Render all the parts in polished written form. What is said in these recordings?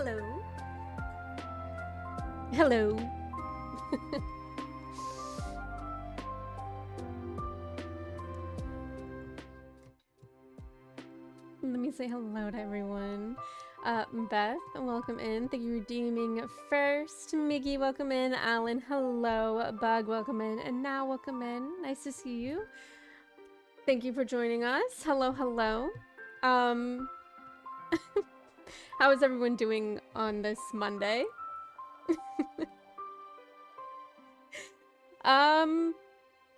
Hello. Hello. Let me say hello to everyone. Beth, welcome in. Thank you for redeeming first. Miggy, welcome in. Alan, hello. Bug, welcome in. And now, welcome in. Nice to see you. Thank you for joining us. Hello, hello. How is everyone doing on this Monday? It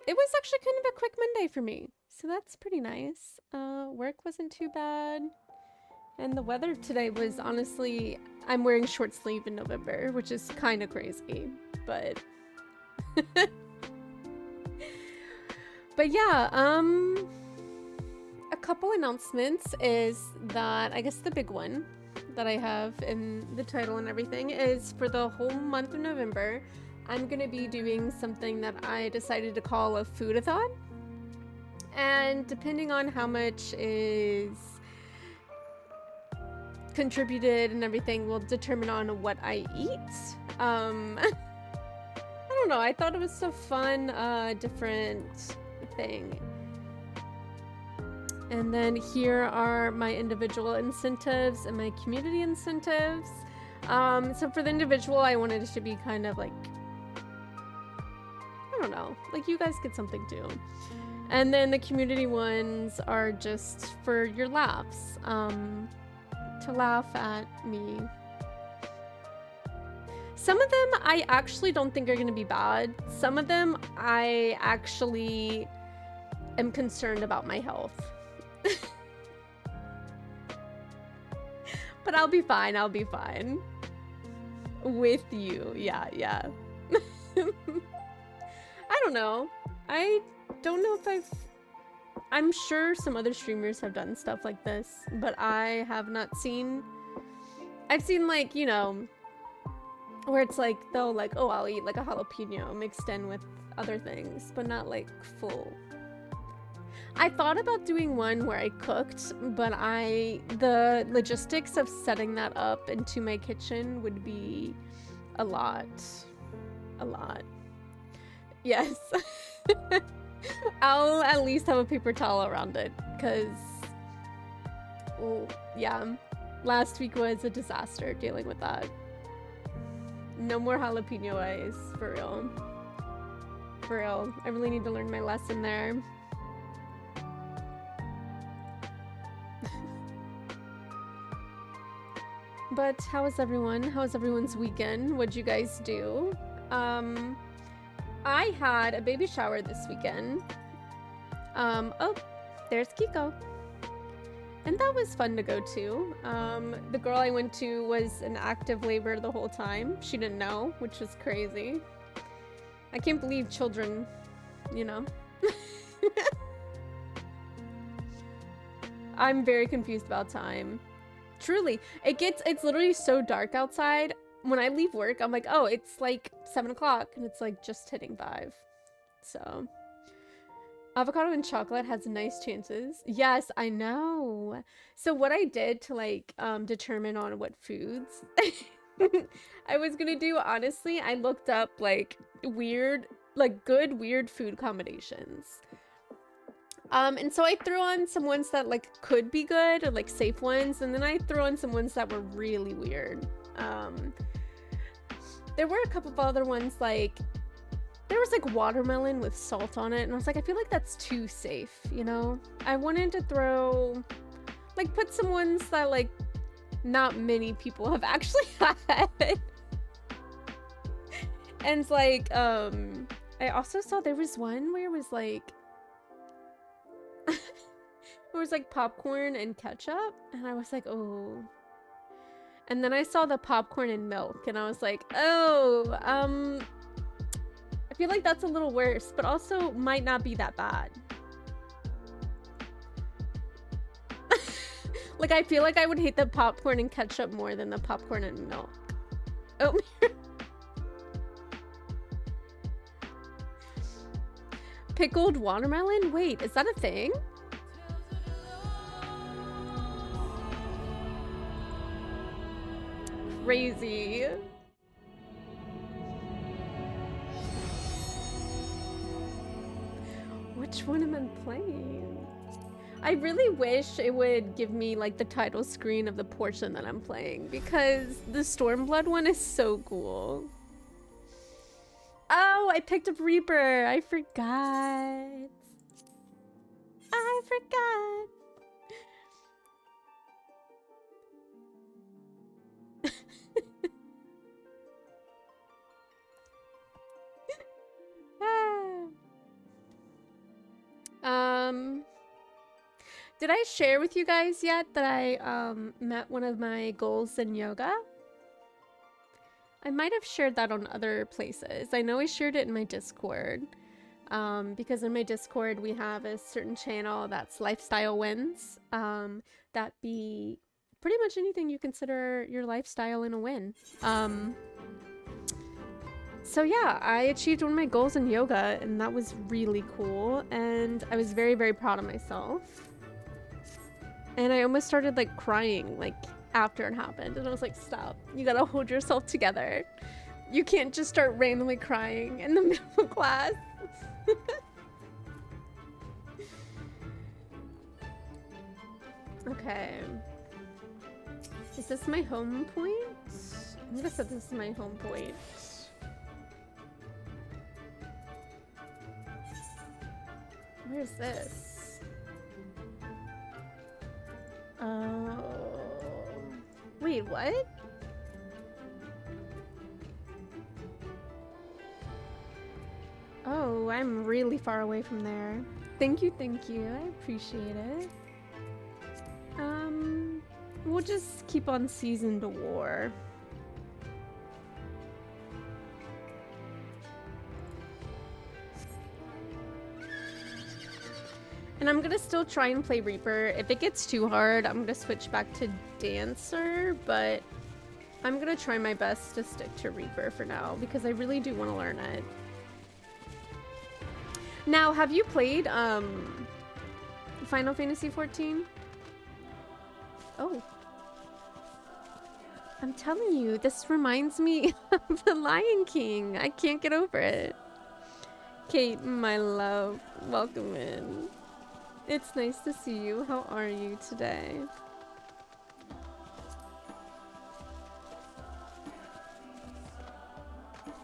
was actually kind of a quick Monday for me, so that's pretty nice. Work wasn't too bad, and the weather today was honestly, I'm wearing short sleeve in November, which is kind of crazy, but but yeah, a couple announcements is that I guess the big one that I have in the title and everything is for the whole month of November, I'm gonna be doing something that I decided to call a food-a-thon. And depending on how much is contributed and everything will determine on what I eat. I don't know, I thought it was a fun, different thing. And then here are my individual incentives and my community incentives. So for the individual, I wanted it to be kind of like, I don't know, like you guys get something too. And then the community ones are just for your laughs, to laugh at me. Some of them I actually don't think are gonna be bad. Some of them I actually am concerned about my health. But I'll be fine, I'll be fine. With you, yeah. I don't know. I don't know if I'm sure some other streamers have done stuff like this, but I have not seen. I've seen like, you know, where it's like, they'll like, oh, I'll eat like a jalapeno mixed in with other things, but not like full. I thought about doing one where I cooked, but the logistics of setting that up into my kitchen would be a lot. Yes. I'll at least have a paper towel around it, because, well, yeah, last week was a disaster dealing with that. No more jalapeno eyes, for real. For real. I really need to learn my lesson there. But how is everyone? How was everyone's weekend? What'd you guys do? I had a baby shower this weekend. Oh, there's Kiko. And that was fun to go to. The girl I went to was in active labor the whole time. She didn't know, which was crazy. I can't believe children, you know. I'm very confused about time. Truly, it's literally so dark outside. When I leave work, I'm like, oh, it's like 7 o'clock, and it's like just hitting 5. So, avocado and chocolate has nice chances. Yes, I know. So what I did to like determine on what foods I was gonna do, honestly, I looked up like good weird food combinations. And so I threw on some ones that like could be good, or like safe ones, and then I threw on some ones that were really weird. There were a couple of other ones, like there was like watermelon with salt on it, and I was like, I feel like that's too safe, you know? I wanted to throw, like, put some ones that like not many people have actually had. And like, I also saw there was one where it was like, it was like popcorn and ketchup, and I was like, oh. And then I saw the popcorn and milk, and I was like, oh, I feel like that's a little worse, but also might not be that bad. Like, I feel like I would hate the popcorn and ketchup more than the popcorn and milk. Oh. Pickled watermelon? Wait, is that a thing? crazy. Which one am I playing? I really wish it would give me like the title screen of the portion that I'm playing because the Stormblood one is so cool. Oh, I picked up Reaper. I forgot. I forgot. Did I share with you guys yet that I met one of my goals in yoga? I might have shared that on other places. I know I shared it in my Discord. Because in my Discord we have a certain channel that's lifestyle wins. That be pretty much anything you consider your lifestyle in a win. So yeah, I achieved one of my goals in yoga and that was really cool and I was very, very proud of myself. And I almost started like crying like after it happened and I was like, stop, you gotta hold yourself together. You can't just start randomly crying in the middle of class. Okay. Is this my home point? I'm gonna set this as my home point. Where's this? Oh. Wait, what? Oh, I'm really far away from there. Thank you, I appreciate it. We'll just keep on Season to War. And I'm gonna still try and play Reaper. If it gets too hard, I'm gonna switch back to Dancer, but I'm gonna try my best to stick to Reaper for now because I really do want to learn it. Now, have you played Final Fantasy XIV? Oh. I'm telling you, this reminds me of The Lion King. I can't get over it. Kate, my love, welcome in. It's nice to see you. How are you today?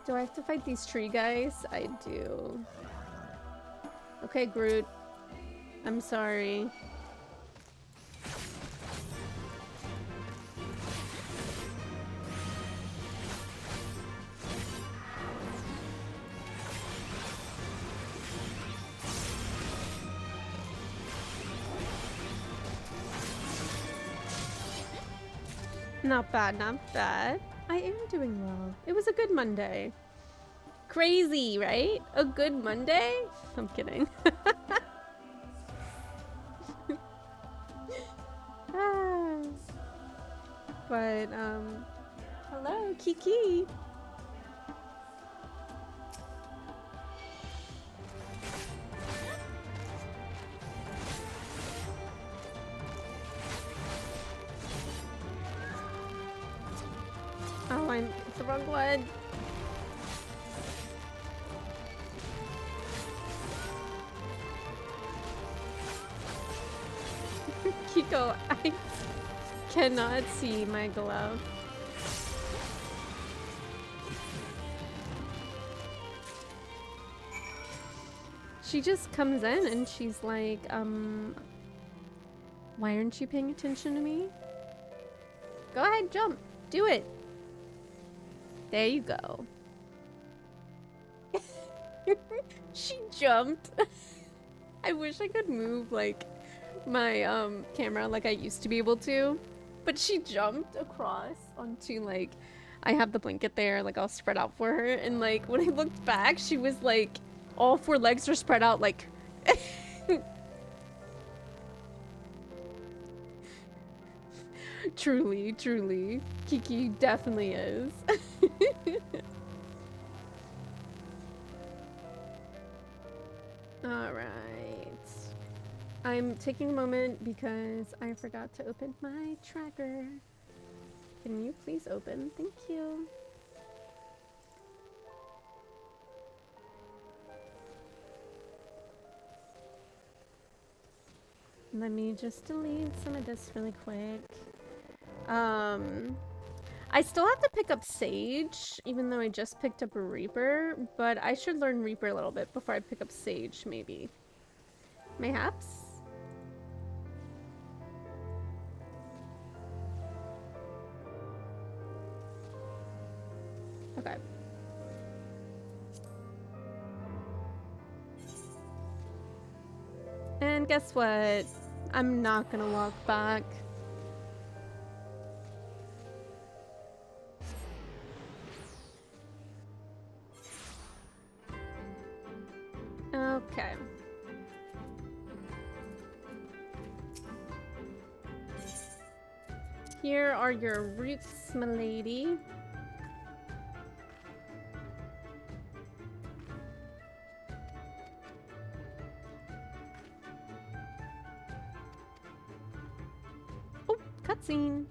Do I have to fight these tree guys? I do. Okay, Groot. I'm sorry. Not bad, not bad. I am doing well. It was a good Monday. Crazy, right? A good Monday? I'm kidding. But, hello, Kiki. Oh, it's the wrong one. Kiko, I cannot see my glove. She just comes in and she's like, why aren't you paying attention to me? Go ahead, jump. Do it. There you go. She jumped. I wish I could move like my camera like I used to be able to, but she jumped across onto like, I have the blanket there like all spread out for her, and like when I looked back she was like all four legs were spread out like Truly, truly. Kiki definitely is. Alright. I'm taking a moment because I forgot to open my tracker. Can you please open? Thank you. Let me just delete some of this really quick. I still have to pick up Sage, even though I just picked up a Reaper, but I should learn Reaper a little bit before I pick up Sage, maybe. Mayhaps? Okay. And guess what? I'm not gonna walk back. Okay. Here are your roots, milady. Oh, cutscene.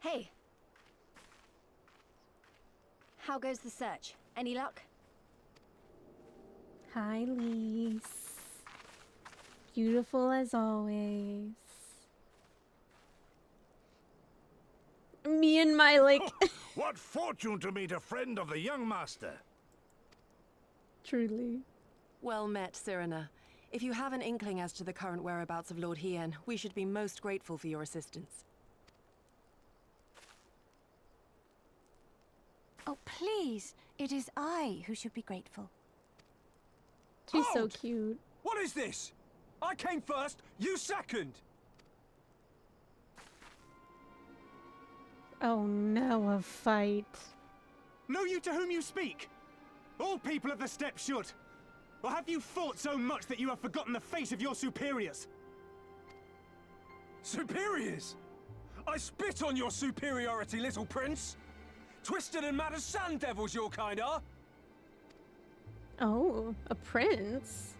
Hey. How goes the search? Any luck? Hi, Lise. Beautiful as always. Me and my, like... Oh, what fortune to meet a friend of the young master. Truly. Well met, Cyrena. If you have an inkling as to the current whereabouts of Lord Hien, we should be most grateful for your assistance. Oh, please. It is I who should be grateful. She's so Halt! cute. What is this? I came first, you second! Oh no, a fight. Know you to whom you speak? All people of the steppe should. Or have you fought so much that you have forgotten the face of your superiors? Superiors? I spit on your superiority, little prince! Twisted and mad as sand devils your kind are! Oh, a prince?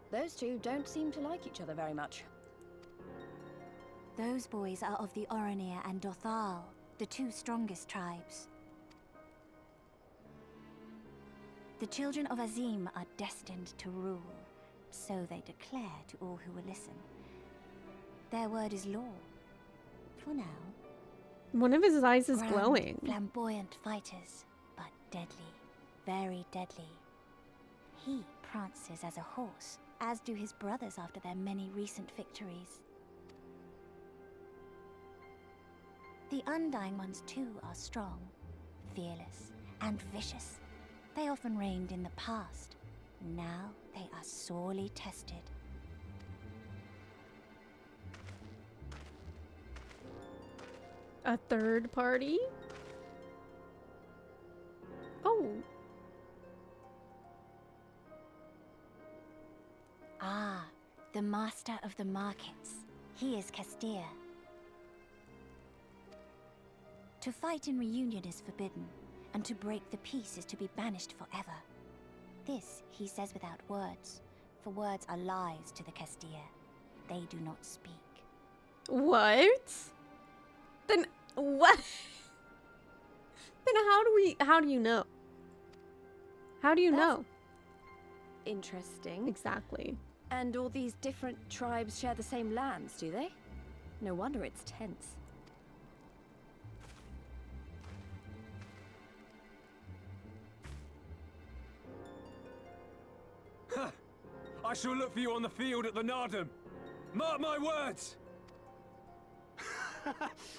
Those two don't seem to like each other very much. Those boys are of the Oranir and Dothal, the two strongest tribes. The children of Azim are destined to rule, so they declare to all who will listen. Their word is law. For now. One of his eyes is Grand, glowing. flamboyant fighters, but deadly, very deadly. He prances as a horse, as do his brothers after their many recent victories. The Undying ones too are strong, fearless, and vicious. They often reigned in the past. Now they are sorely tested. A third party? Oh. Ah, the master of the markets. He is Castir. To fight in reunion is forbidden, and to break the peace is to be banished forever. This he says without words, for words are lies to the Castir. They do not speak. What? Then what? Then how do you know? How do you know? Interesting. Exactly. And all these different tribes share the same lands, do they? No wonder it's tense. Ha! I shall look for you on the field at the Nardum. Mark my words!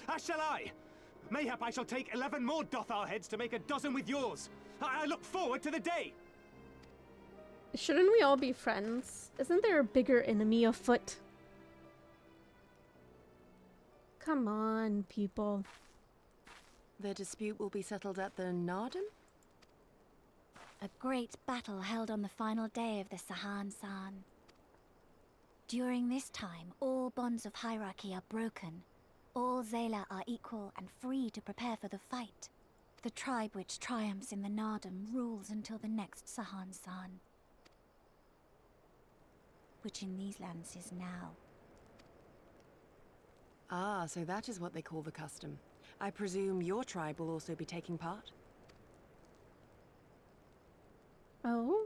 As shall I. Mayhap I shall take 11 more Dothar heads to make a dozen with yours. I look forward to the day. Shouldn't we all be friends? Isn't there a bigger enemy afoot? Come on, people. The dispute will be settled at the Nardum? A great battle held on the final day of the Sahan San. During this time, all bonds of hierarchy are broken. all Zayla are equal and free to prepare for the fight. The tribe which triumphs in the Nardum rules until the next Sahan San, which in these lands is now. Ah, so that is what they call the custom. I presume your tribe will also be taking part? Oh?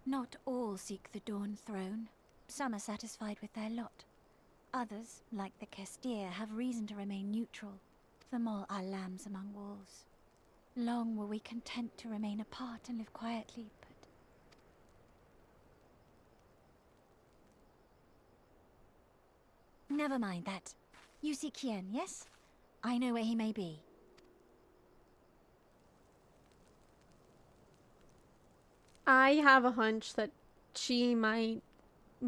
Not all seek the Dawn Throne. Some are satisfied with their lot. Others, like the Kestir, have reason to remain neutral. Them all are lambs among wolves. Long were we content to remain apart and live quietly, but... Never mind that. You seek Hien, yes? I know where he may be. I have a hunch that she might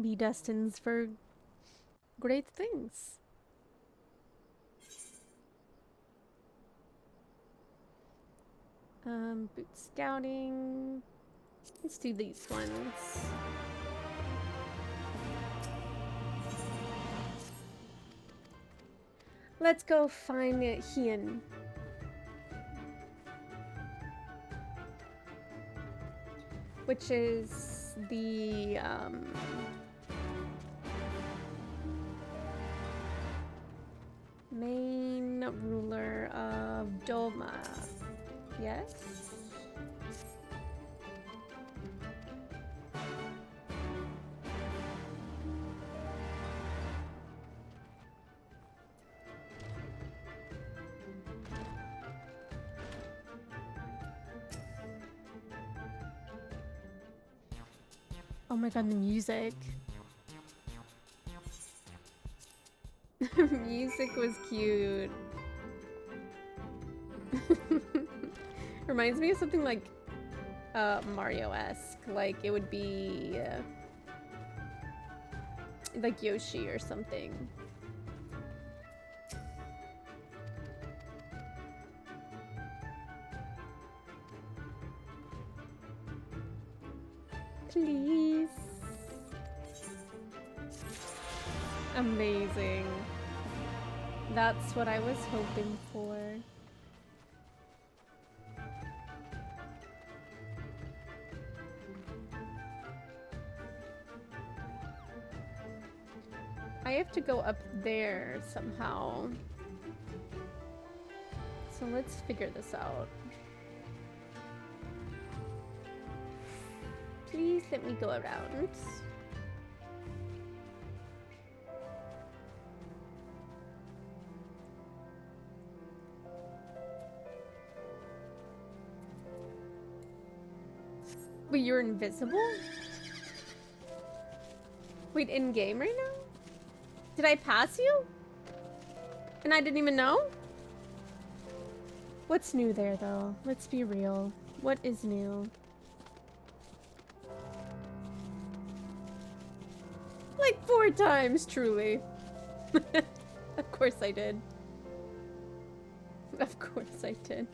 be destined for great things. Boot scouting. Let's do these ones. Let's go find Hien. Which is the main ruler of Doma. Yes? Oh my god, the music. The music was cute. Reminds me of something like Mario-esque. Like it would be like Yoshi or something. Please. Amazing. That's what I was hoping for. I have to go up there somehow. So let's figure this out. Please let me go around. Wait, you're invisible? Wait, in game right now? Did I pass you? And I didn't even know? What's new there though? Let's be real. What is new? Like 4 times, truly. Of course I did. Of course I did.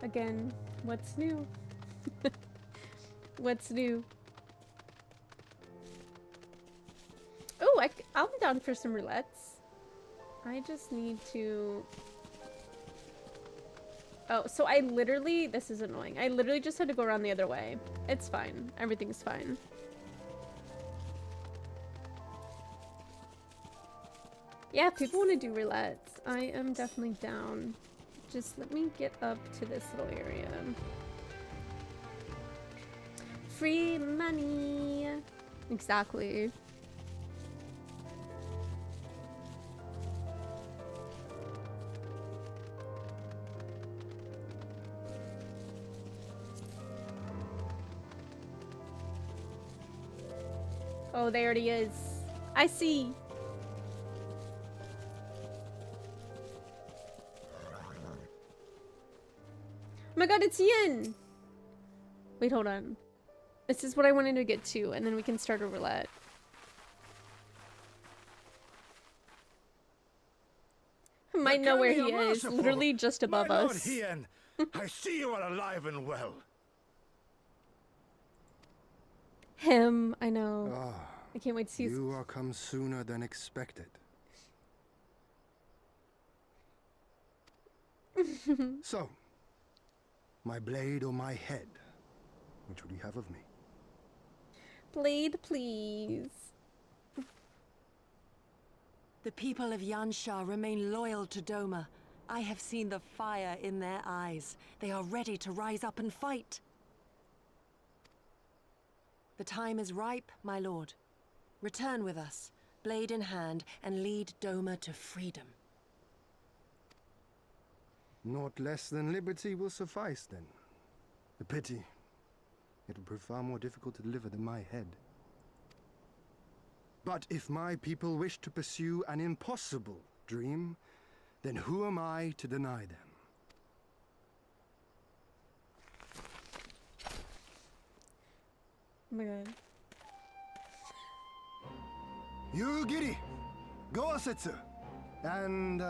Again, what's new? What's new? Oh, I'll be down for some roulettes. I just need to... Oh, so I literally... This is annoying. I literally just had to go around the other way. It's fine. Everything's fine. Yeah, if people want to do roulettes, I am definitely down. Just let me get up to this little area. Free money! Exactly. Oh, there he is. I see. Oh my god, it's Yin! Wait, hold on. This is what I wanted to get to, and then we can start a roulette. Might know where he is. Literally just above My Lord us. Hien, I see you are alive and well. Him, I know. Ah, I can't wait to see his... you are come sooner than expected. So, my blade or my head? Which would you have of me? Blade, please. The people of Yansha remain loyal to Doma. I have seen the fire in their eyes. They are ready to rise up and fight. The time is ripe, my lord. Return with us, blade in hand, and lead Doma to freedom. Not less than liberty will suffice, then. A pity. It will prove far more difficult to deliver than my head. But if my people wish to pursue an impossible dream, then who am I to deny them? Oh my god. You giddy! Go Asetsu! And,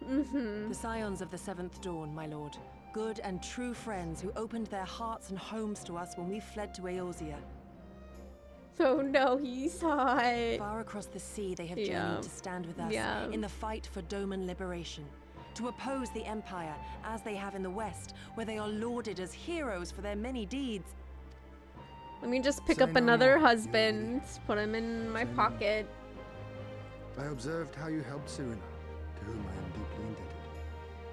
The scions of the Seventh Dawn, my lord. Good and true friends who opened their hearts and homes to us when we fled to Eorzea. Oh no, he saw it. Far across the sea they have journeyed to stand with us in the fight for Doman liberation. To oppose the Empire, as they have in the West, where they are lauded as heroes for their many deeds. Let me just pick Say up no another more, husband, put him in my Say no pocket. I observed how you helped Serena, to whom I am deeply indebted.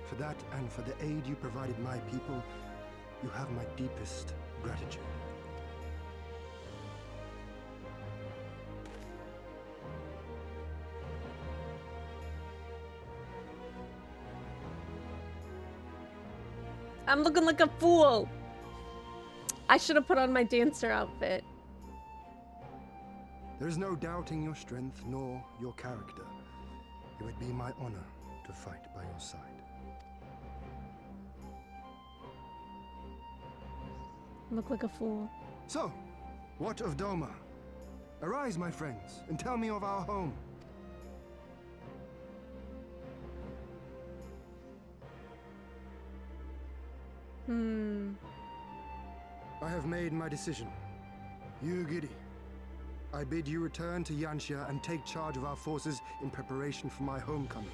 For that and for the aid you provided my people, you have my deepest gratitude. I'm looking like a fool. I should have put on my dancer outfit. There is no doubting your strength nor your character. It would be my honor to fight by your side. Look like a fool. So, what of Doma? Arise, my friends, and tell me of our home. I have made my decision. You, Giddy. I bid you return to Yansha and take charge of our forces in preparation for my homecoming.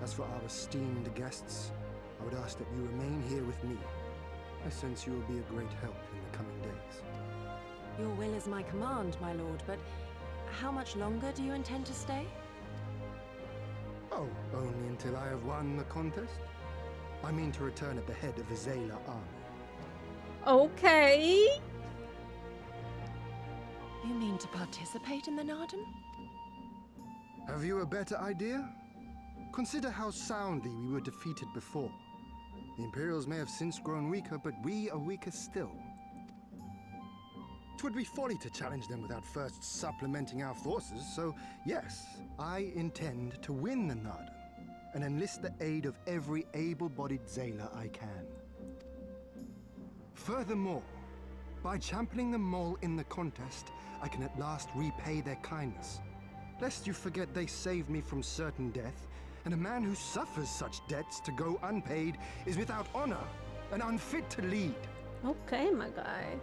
As for our esteemed guests, I would ask that you remain here with me. I sense you will be a great help in the coming days. Your will is my command, my lord, but how much longer do you intend to stay? Oh, only until I have won the contest? I mean to return at the head of the Zayla army. Okay. You mean to participate in the Narden? Have you a better idea? Consider how soundly we were defeated before. The Imperials may have since grown weaker, but we are weaker still. It would be folly to challenge them without first supplementing our forces, so yes, I intend to win the Narden and enlist the aid of every able-bodied Zayla I can. Furthermore, by championing the Mole in the contest, I can at last repay their kindness. Lest you forget they saved me from certain death, and a man who suffers such debts to go unpaid is without honor and unfit to lead. Okay, my guy.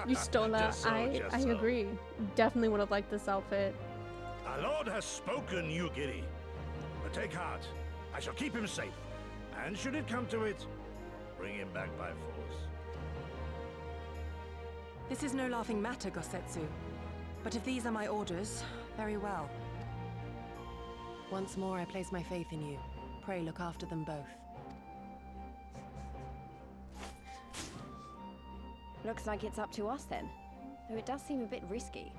You stole that. Just so, I just so. agree. Definitely would have liked this outfit. Our lord has spoken, you giddy. But take heart. I shall keep him safe. And should it come to it, bring him back by force. This is no laughing matter, Gosetsu. But if these are my orders, very well. Once more I place my faith in you. Pray look after them both. Looks like it's up to us then. Though it does seem a bit risky.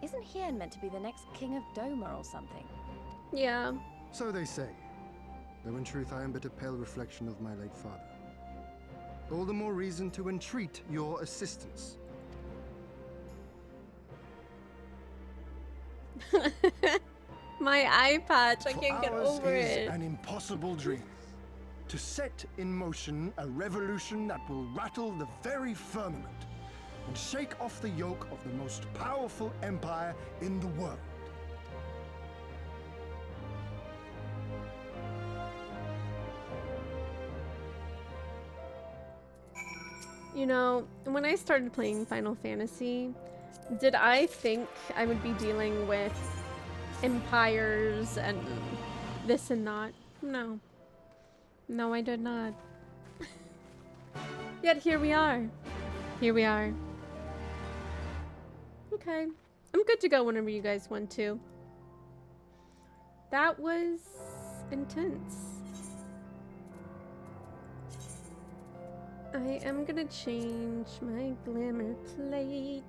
Isn't Hien meant to be the next king of Doma or something? Yeah. So they say, though in truth I am but a pale reflection of my late father. All the more reason to entreat your assistance. My eye patch. I For can't get ours over is it. an impossible dream. To set in motion a revolution that will rattle the very firmament and shake off the yoke of the most powerful empire in the world. You know, when I started playing Final Fantasy, did I think I would be dealing with empires and this and that? No. No, I did not. Yet here we are. Here we are. Okay. I'm good to go whenever you guys want to. That was intense. I am gonna change my glamour plate.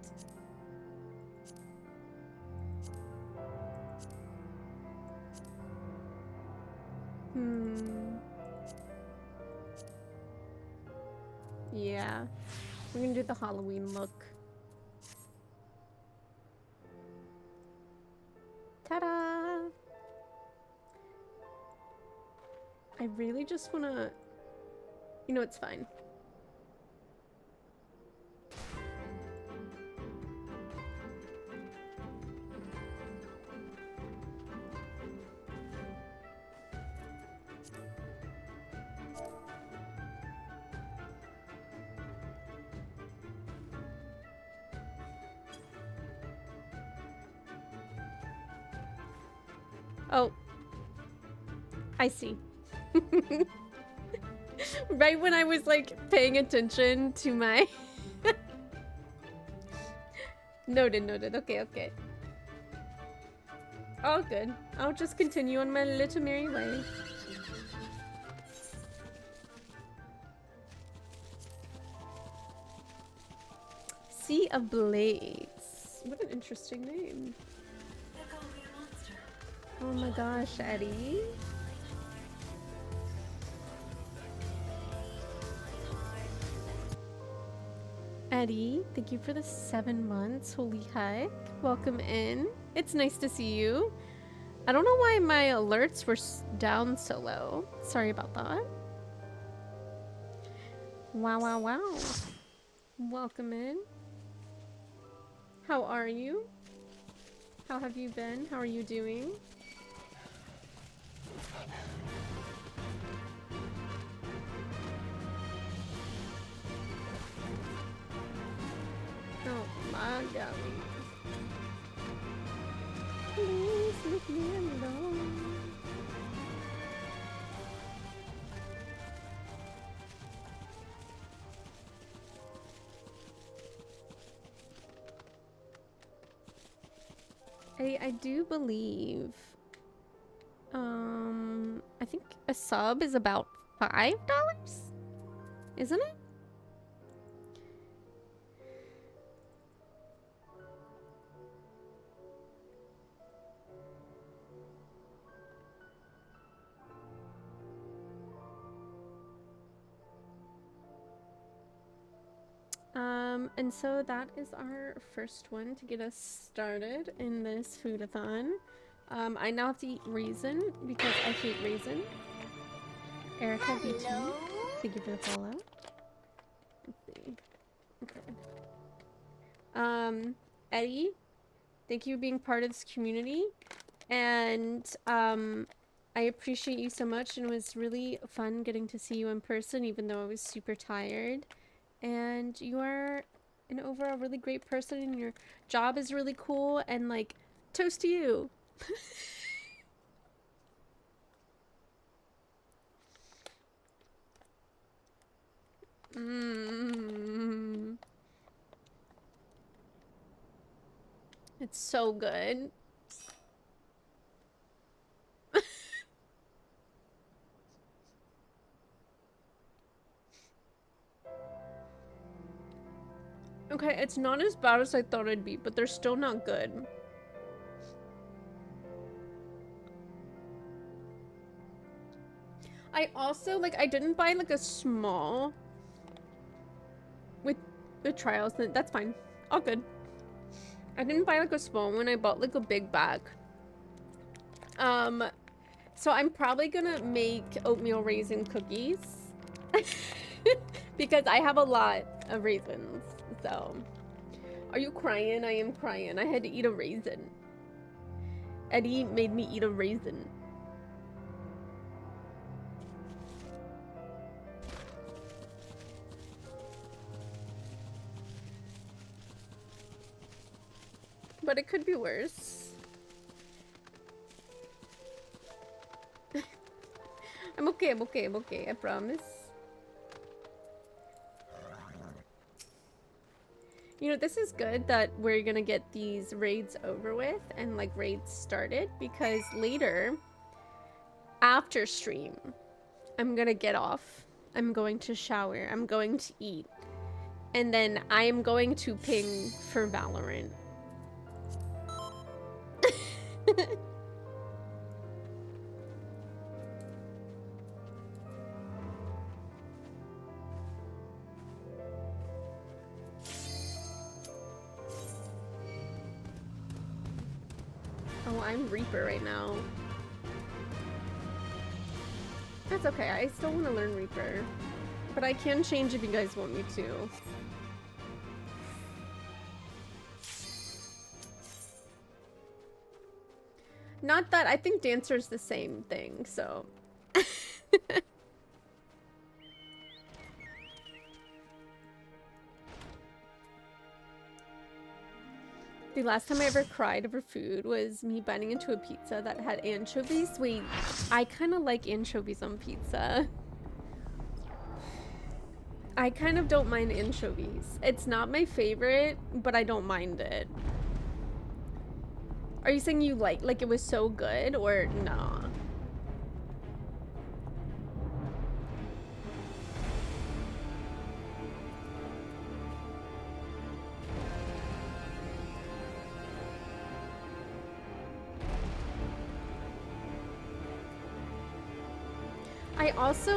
Yeah. We're gonna do the Halloween look. Ta-da! I really just wanna... You know, it's fine. Oh. I see. Right when I was like paying attention to my... Noted, noted. Okay, okay. All good. I'll just continue on my little merry way. Sea of Blades. What an interesting name. Oh my gosh, Eddie. Eddie, thank you for the 7 months. Holy heck. Welcome in. It's nice to see you. I don't know why my alerts were down so low. Sorry about that. Wow, wow, wow. Welcome in. How are you? How have you been? How are you doing? Oh my god. Please leave me alone. I do believe I think a sub is about $5, isn't it? And so that is our first one to get us started in this foodathon. I now have to eat raisin because I hate raisin. Erica BT, thank you for the follow. Let's see. Okay. Eddie, thank you for being part of this community. And I appreciate you so much, and it was really fun getting to see you in person, even though I was super tired. And you are an overall really great person, and your job is really cool, and like, toast to you. It's so good. Okay, it's not as bad as I thought it'd be, but they're still not good. I also, like, I didn't buy, like, a small with the trials. That's fine. All good. I didn't buy, like, a small one. I bought, like, a big bag. So I'm probably gonna make oatmeal raisin cookies. Because I have a lot of raisins. So, are you crying? I am crying. I had to eat a raisin. Eddie made me eat a raisin. But it could be worse. I'm okay, I'm okay, I'm okay, I promise. You know, this is good that we're gonna get these raids over with and like raids started, because later, after stream, I'm gonna get off. I'm going to shower, I'm going to eat, and then I am going to ping for Valorant. Oh, I'm Reaper right now. That's okay, I still want to learn Reaper. But I can change if you guys want me to. Not that, I think Dancer's the same thing, so... The last time I ever cried over food was me biting into a pizza that had anchovies. Wait, I kind of like anchovies on pizza. I kind of don't mind anchovies. It's not my favorite, but I don't mind it. Are you saying you like it was so good, or no?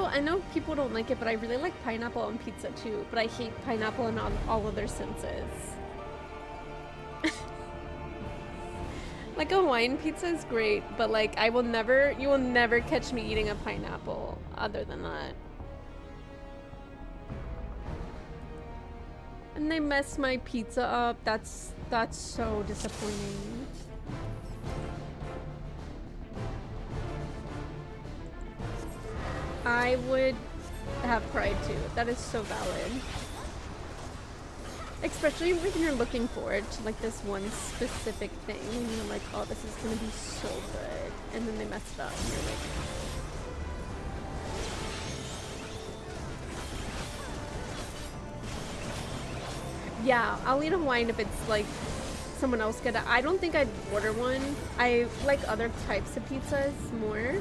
I know people don't like it, but I really like pineapple on pizza too, but I hate pineapple in all other senses. Like, a Hawaiian pizza is great, but like you will never catch me eating a pineapple other than that. And they messed my pizza up. That's so disappointing. I would have cried too. That is so valid. Especially when you're looking forward to like this one specific thing and you're like, oh, this is gonna be so good. And then they mess it up and you're like... Yeah, I'll eat a Hawaiian if it's like someone else get it. I don't think I'd order one. I like other types of pizzas more.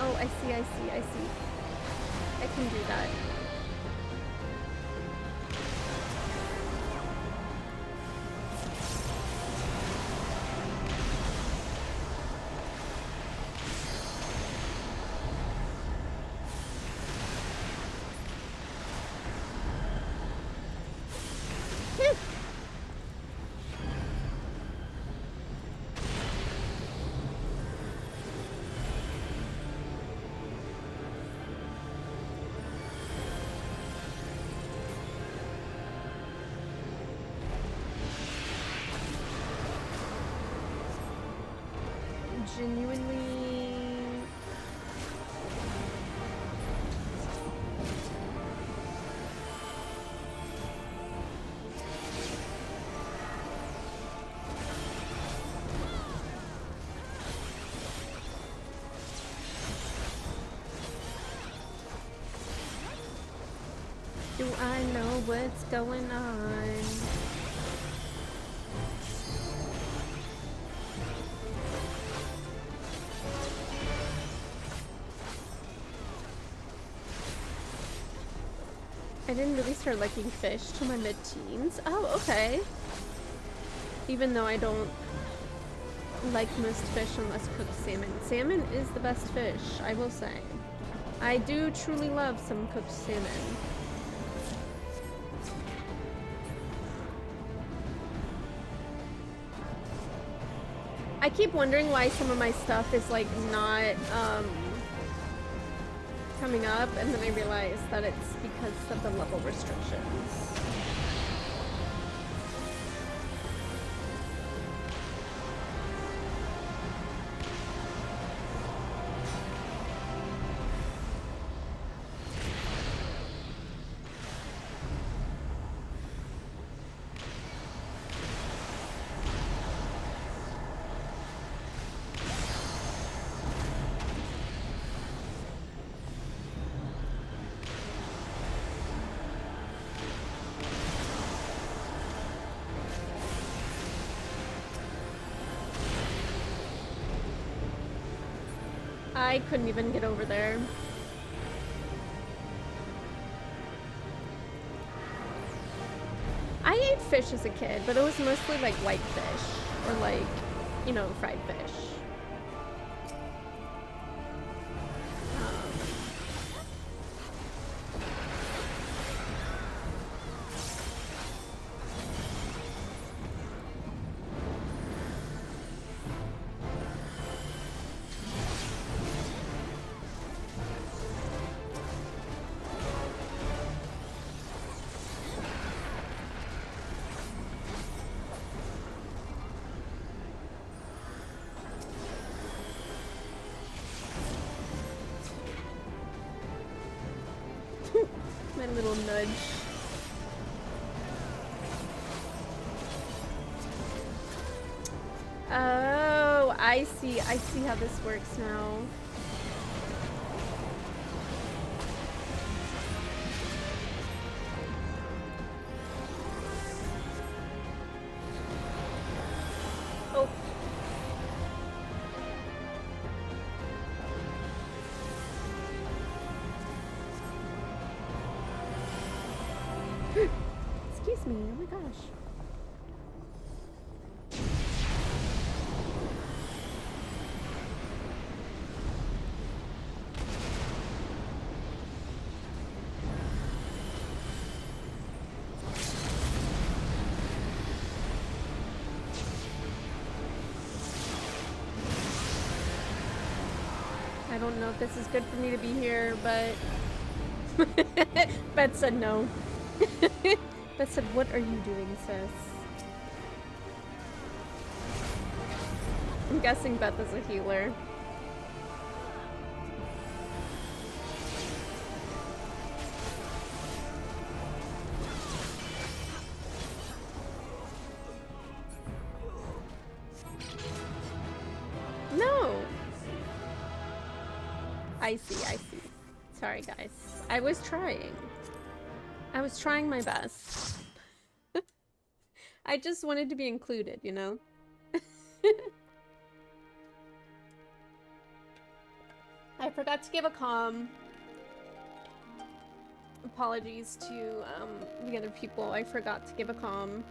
Oh, I see. I can do that. Genuinely... Do I know what's going on? I didn't really start liking fish till my mid-teens. Oh, okay. Even though I don't like most fish unless cooked salmon. Salmon is the best fish, I will say. I do truly love some cooked salmon. I keep wondering why some of my stuff is like not coming up, and then I realize that it's because of the level restrictions. I couldn't even get over there. I ate fish as a kid, but it was mostly like white fish or like, you know, fried fish. My little nudge. Oh, I see how this works now. Oh. Excuse me, oh my gosh. I don't know if this is good for me to be here, but Beth said no. Beth said, what are you doing, sis? I'm guessing Beth is a healer. No! I see. Sorry, guys. I was trying. I was trying my best. I just wanted to be included, you know? I forgot to give a comm. Apologies to the other people. I forgot to give a comm.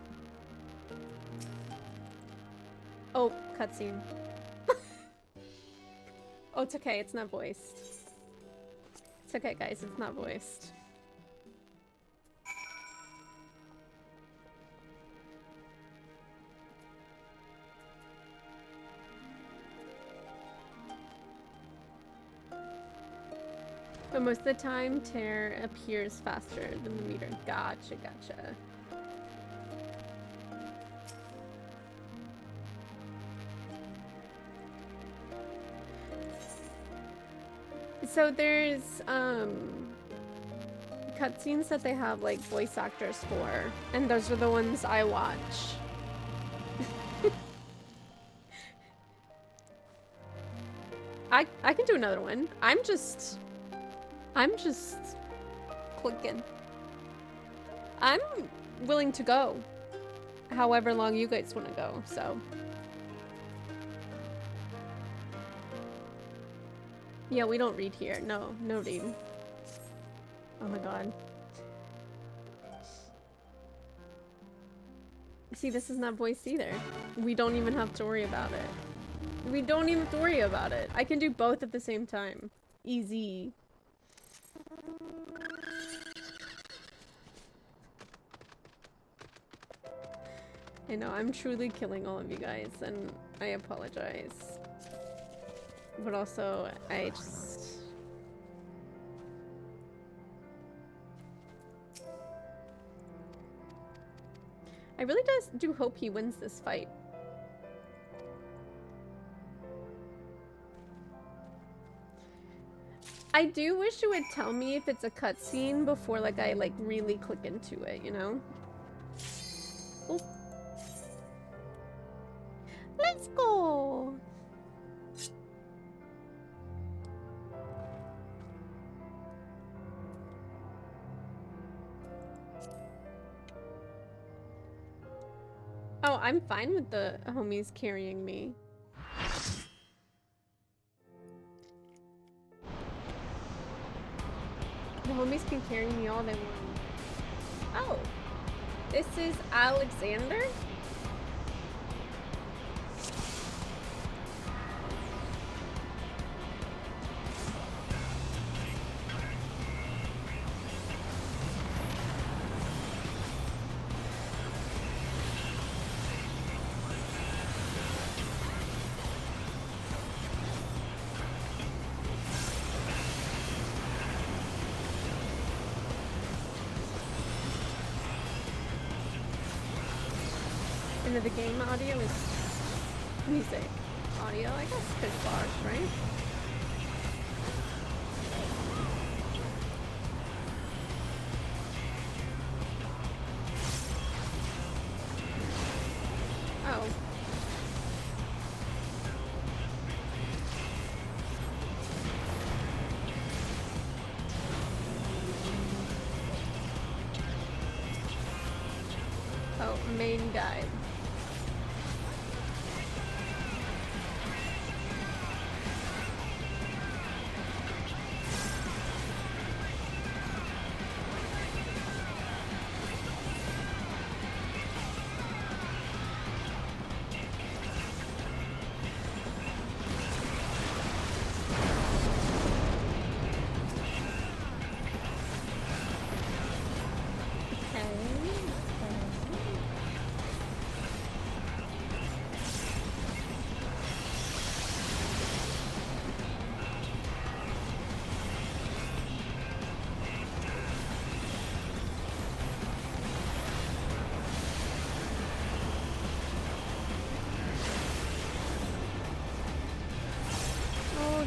Oh, cutscene. Oh, it's okay. It's not voiced. It's okay, guys. It's not voiced. But most of the time, tear appears faster than the meter. Gotcha. So there's cutscenes that they have like voice actors for, and those are the ones I watch. I can do another one. I'm just clicking. I'm willing to go however long you guys want to go, so. Yeah, we don't read here. No read. Oh my god. See, this is not voiced either. We don't even have to worry about it. We don't even have to worry about it. I can do both at the same time. Easy. I know, I'm truly killing all of you guys, and I apologize. But also, I just... I really do hope he wins this fight. I do wish it would tell me if it's a cutscene before like I like really click into it, you know? Oh. Let's go! Oh, I'm fine with the homies carrying me. The homies can carry me all they want. Oh, this is Alexander? Into the game audio is music. Audio, I guess, could flash, right? Oh. Oh, main guide.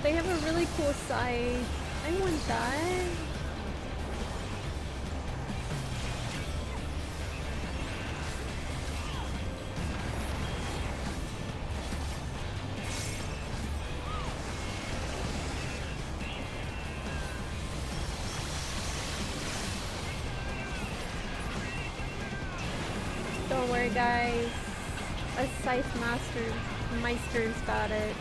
They have a really cool site. I want that. Don't worry, guys. A scythe meister's got it.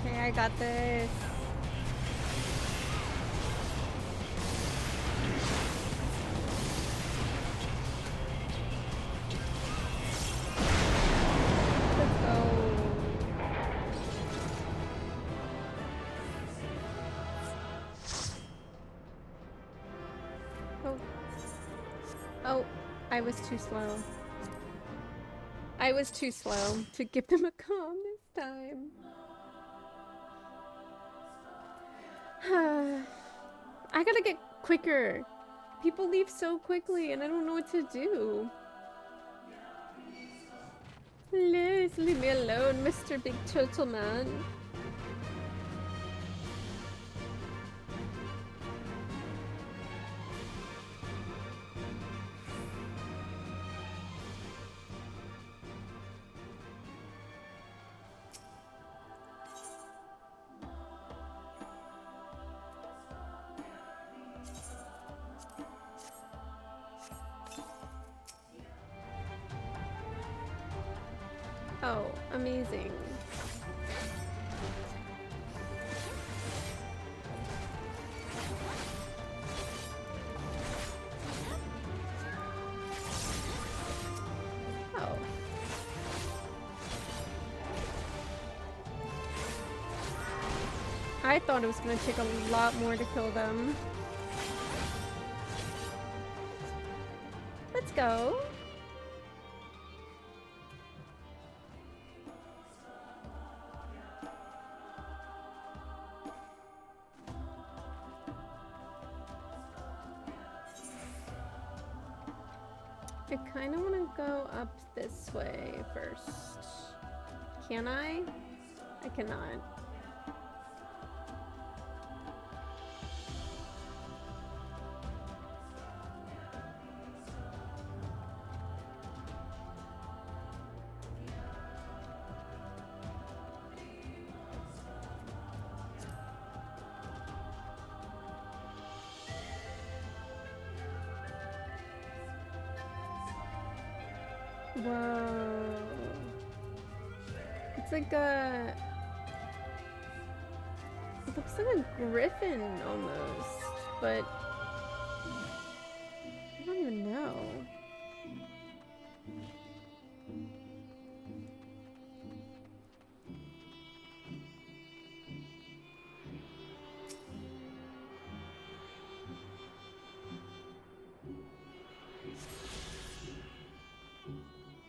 Okay, I got this. Let's go. Oh. Oh, I was too slow. I was too slow to give them a calm this time. I gotta get quicker. People leave so quickly and I don't know what to do. Please leave me alone, Mr. Big Turtle Man. Oh, amazing. Oh. I thought it was gonna take a lot more to kill them. go. I kind of want to go up this way first. Can I? I cannot. Whoa. It's like a... It looks like a griffin almost, but I don't even know.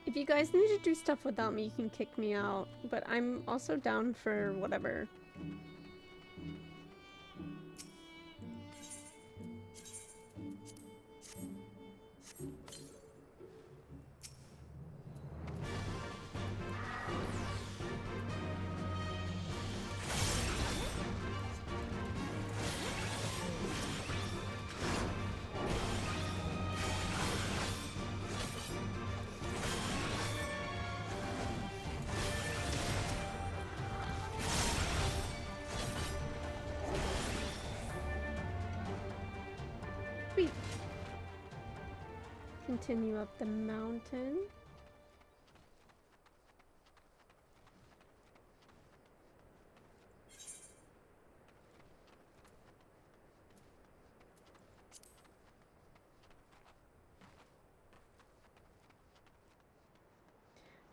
If you guys need to do stuff without me, you can kick me out, but I'm also down for whatever. Continue up the mountain.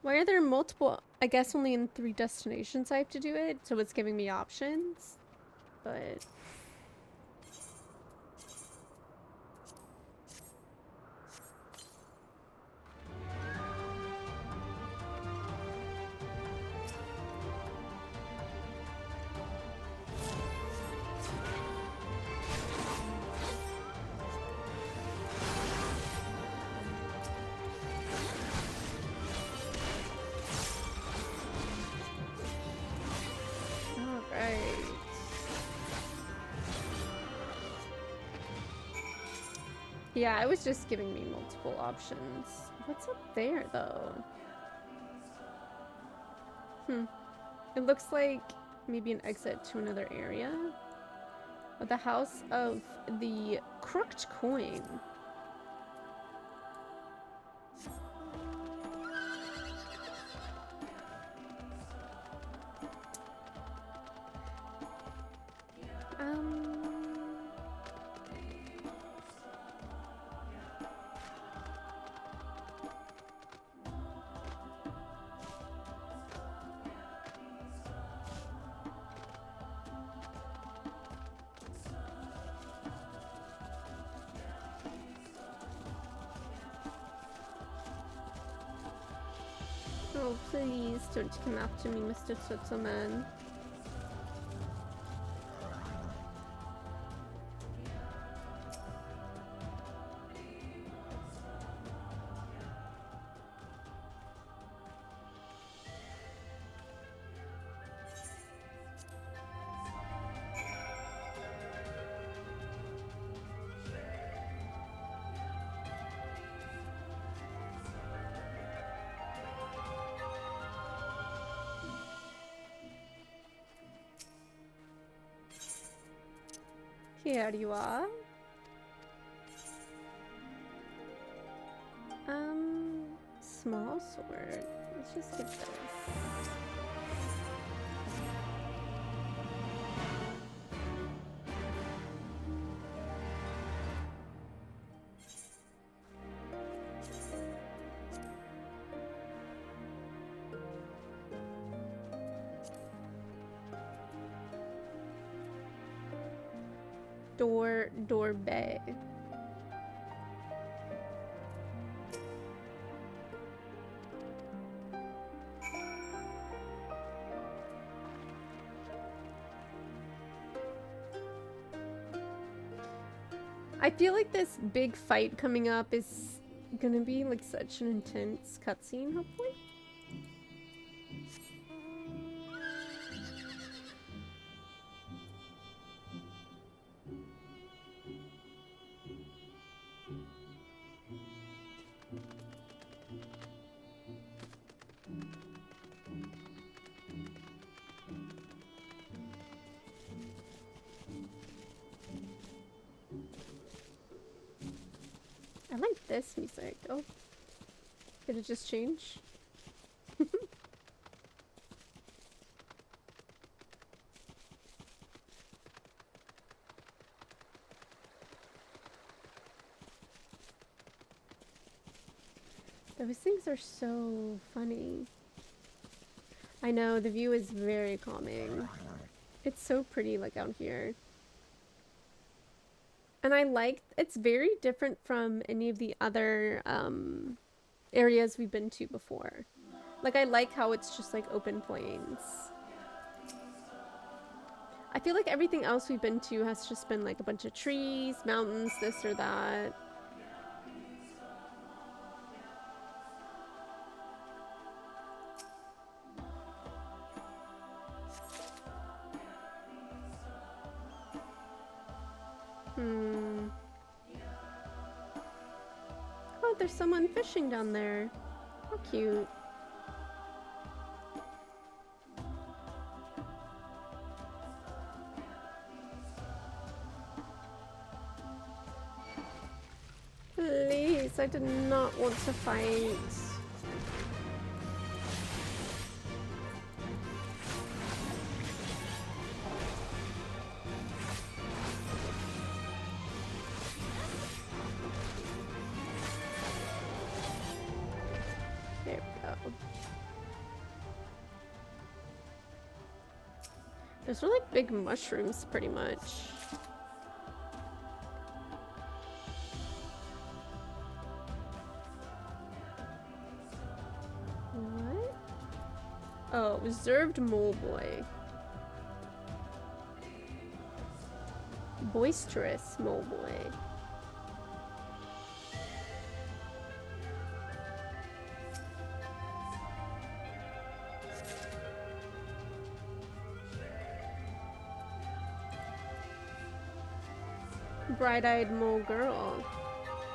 Why are there multiple? I guess only in 3 destinations I have to do it, so it's giving me options. But yeah, it was just giving me multiple options. What's up there, though? It looks like maybe an exit to another area. Oh, the House of the Crooked Coin. Oh, please don't come after me, Mr. Turtleman. Here you are. Small sword. Let's just get this. Door bay. I feel like this big fight coming up is gonna be like such an intense cutscene, hopefully. I like this music. Oh, did it just change? Those things are so funny. I know, the view is very calming. It's so pretty, like, out here. And I like, it's very different from any of the other areas we've been to before. Like, I like how it's just like open plains. I feel like everything else we've been to has just been like a bunch of trees, mountains, this or that. Oh, there's someone fishing down there. How cute. Please, I did not want to fight. There we go. Those are like big mushrooms, pretty much. What? Oh, reserved mole boy. Boisterous mole boy. Bright-eyed mole girl.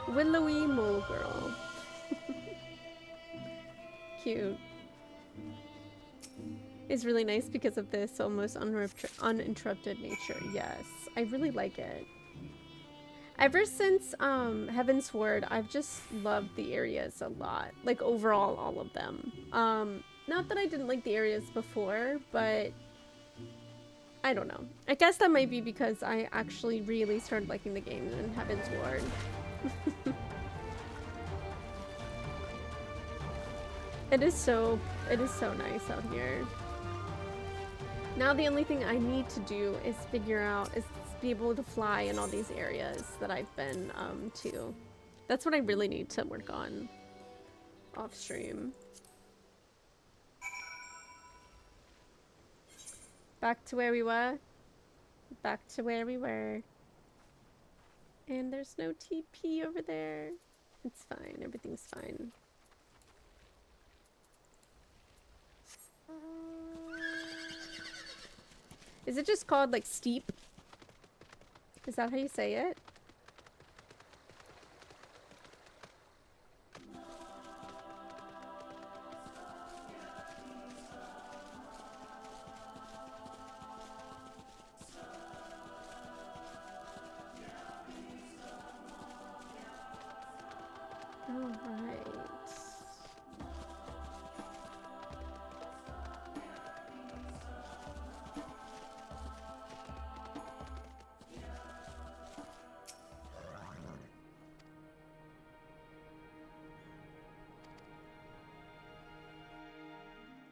Willowy mole girl. Cute. It's really nice because of this almost uninterrupted nature. Yes, I really like it. Ever since Heaven's Word, I've just loved the areas a lot. Like overall, all of them. Not that I didn't like the areas before, but I don't know. I guess that might be because I actually really started liking the game in Heaven's Ward. It is so nice out here. Now the only thing I need to do is figure out is be able to fly in all these areas that I've been to. That's what I really need to work on off stream. Back to where we were. Back to where we were. And there's no TP over there. It's fine. Everything's fine. Is it just called like steep? Is that how you say it?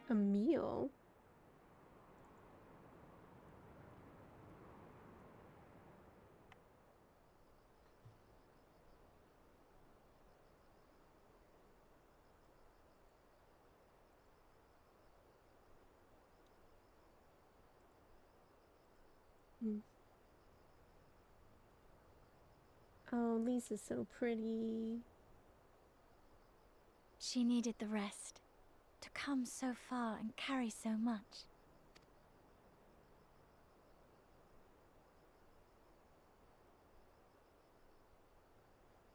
A meal? Oh, Lisa's so pretty. She needed the rest. To come so far and carry so much.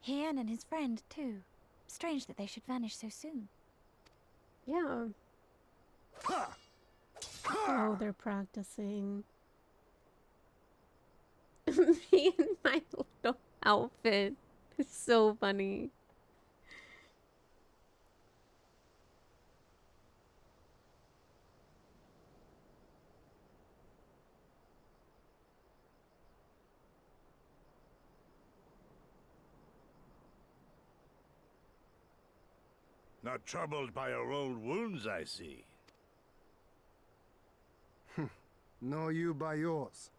Hien and his friend, too. Strange that they should vanish so soon. Yeah. Oh, they're practicing. Me in my little outfit. It's so funny. Not troubled by your old wounds, I see. Nor you by yours.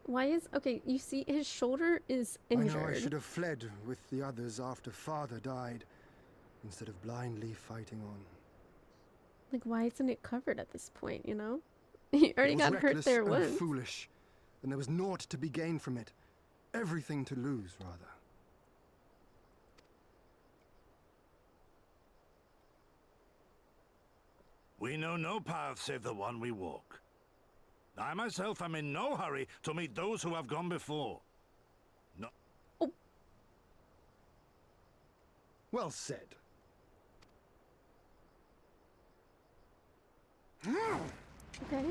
Why is... Okay, you see, his shoulder is injured. I know I should have fled with the others after Father died, instead of blindly fighting on. Like, why isn't it covered at this point, you know? He already got hurt there once. It was reckless and foolish, and there was naught to be gained from it. Everything to lose, rather. We know no path save the one we walk. I myself am in no hurry to meet those who have gone before. No. Oh. Well said. Okay.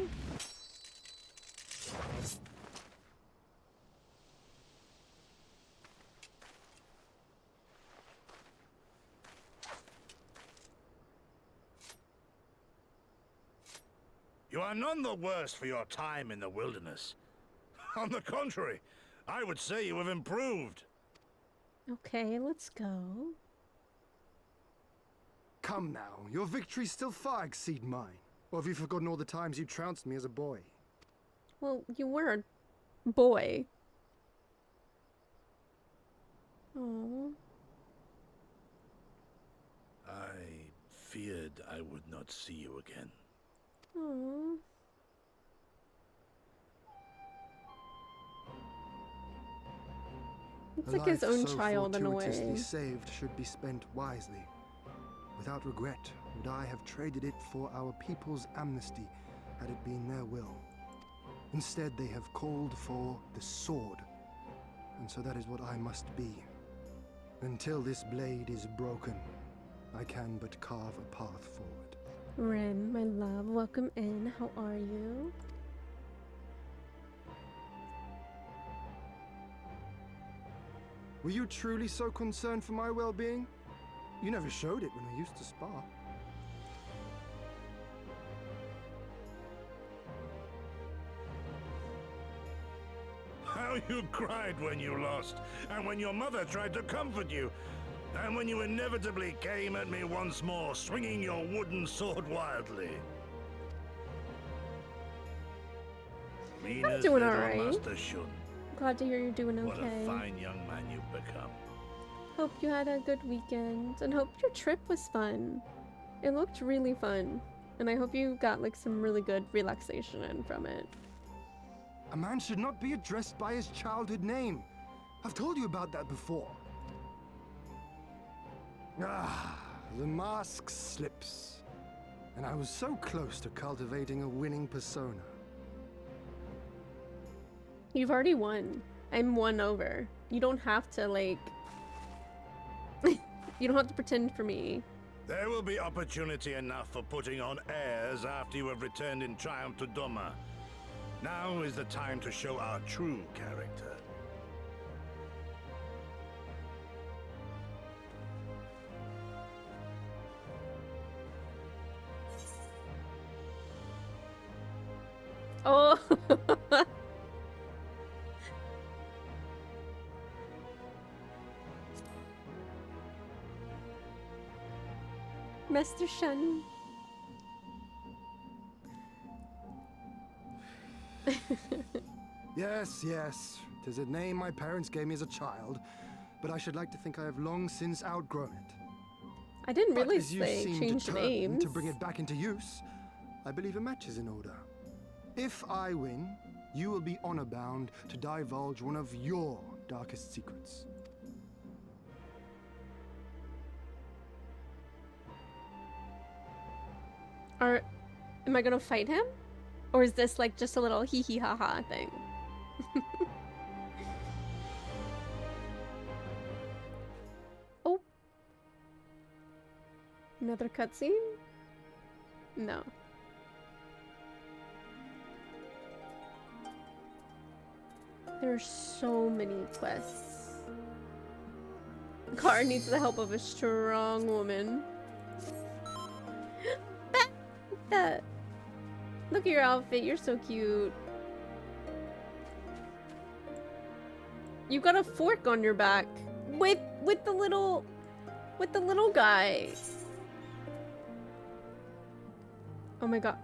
You are none the worse for your time in the wilderness. On the contrary, I would say you have improved. Okay, let's go. Come now, your victories still far exceed mine. Or have you forgotten all the times you trounced me as a boy? Well, you were a boy. Oh. I feared I would not see you again. Oh. It's like his own child in a way. Fortuitously saved should be spent wisely. Without regret, would I have traded it for our people's amnesty had it been their will. Instead, they have called for the sword, and so that is what I must be. Until this blade is broken, I can but carve a path forward. Ren, my love, welcome in. How are you? Were you truly so concerned for my well-being? You never showed it when we used to spar. How you cried when you lost, and when your mother tried to comfort you, and when you inevitably came at me once more, swinging your wooden sword wildly. I'm doing alright. Glad to hear you're doing okay. What a fine young man you've become. Hope you had a good weekend, and hope your trip was fun. It looked really fun, and I hope you got like some really good relaxation in from it. A man should not be addressed by his childhood name. I've told you about that before. Ah, the mask slips. And I was so close to cultivating a winning persona. You've already won. I'm won over. You don't have to, like... you don't have to pretend for me. There will be opportunity enough for putting on airs after you have returned in triumph to Doma. Now is the time to show our true character. Oh! Master Shen. Yes, yes. 'Tis a name my parents gave me as a child, but I should like to think I have long since outgrown it. I didn't But really as you say seem change determined names. to bring it back into use, I believe a match is in order. If I win, you will be honor-bound to divulge one of your darkest secrets. Am I gonna fight him? Or is this like just a little hee hee ha ha thing? Oh. Another cutscene? No. There are so many quests. Car needs the help of a strong woman. That. Look at your outfit, you're so cute. You got a fork on your back with the little guy. Oh my god.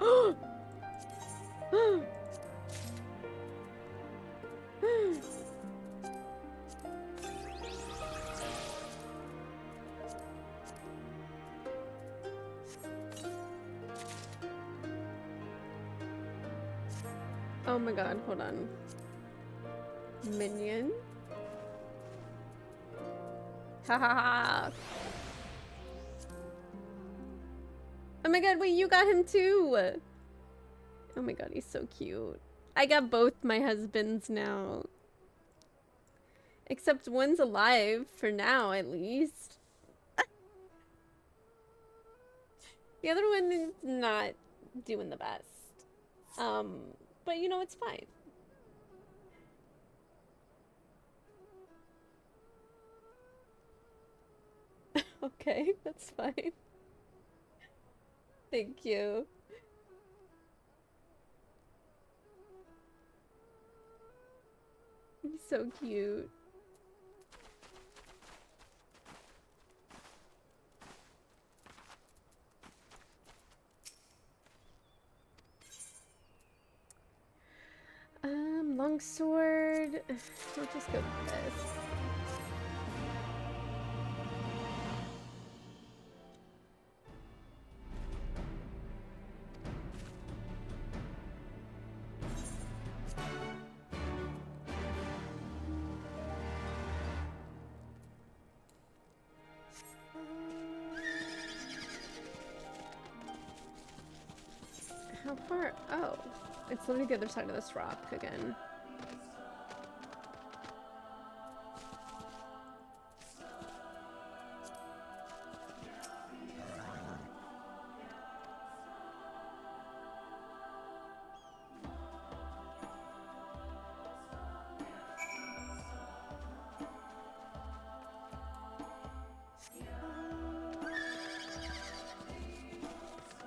Oh my god, hold on. Minion? Ha ha ha! Oh my god, wait, you got him too! Oh my god, he's so cute. I got both my husbands now. Except one's alive, for now at least. The other one is not doing the best. But you know, it's fine. Okay, that's fine. Thank you. He's so cute. Longsword. We'll just go with this. How far? Oh, it's literally the other side of this rock again.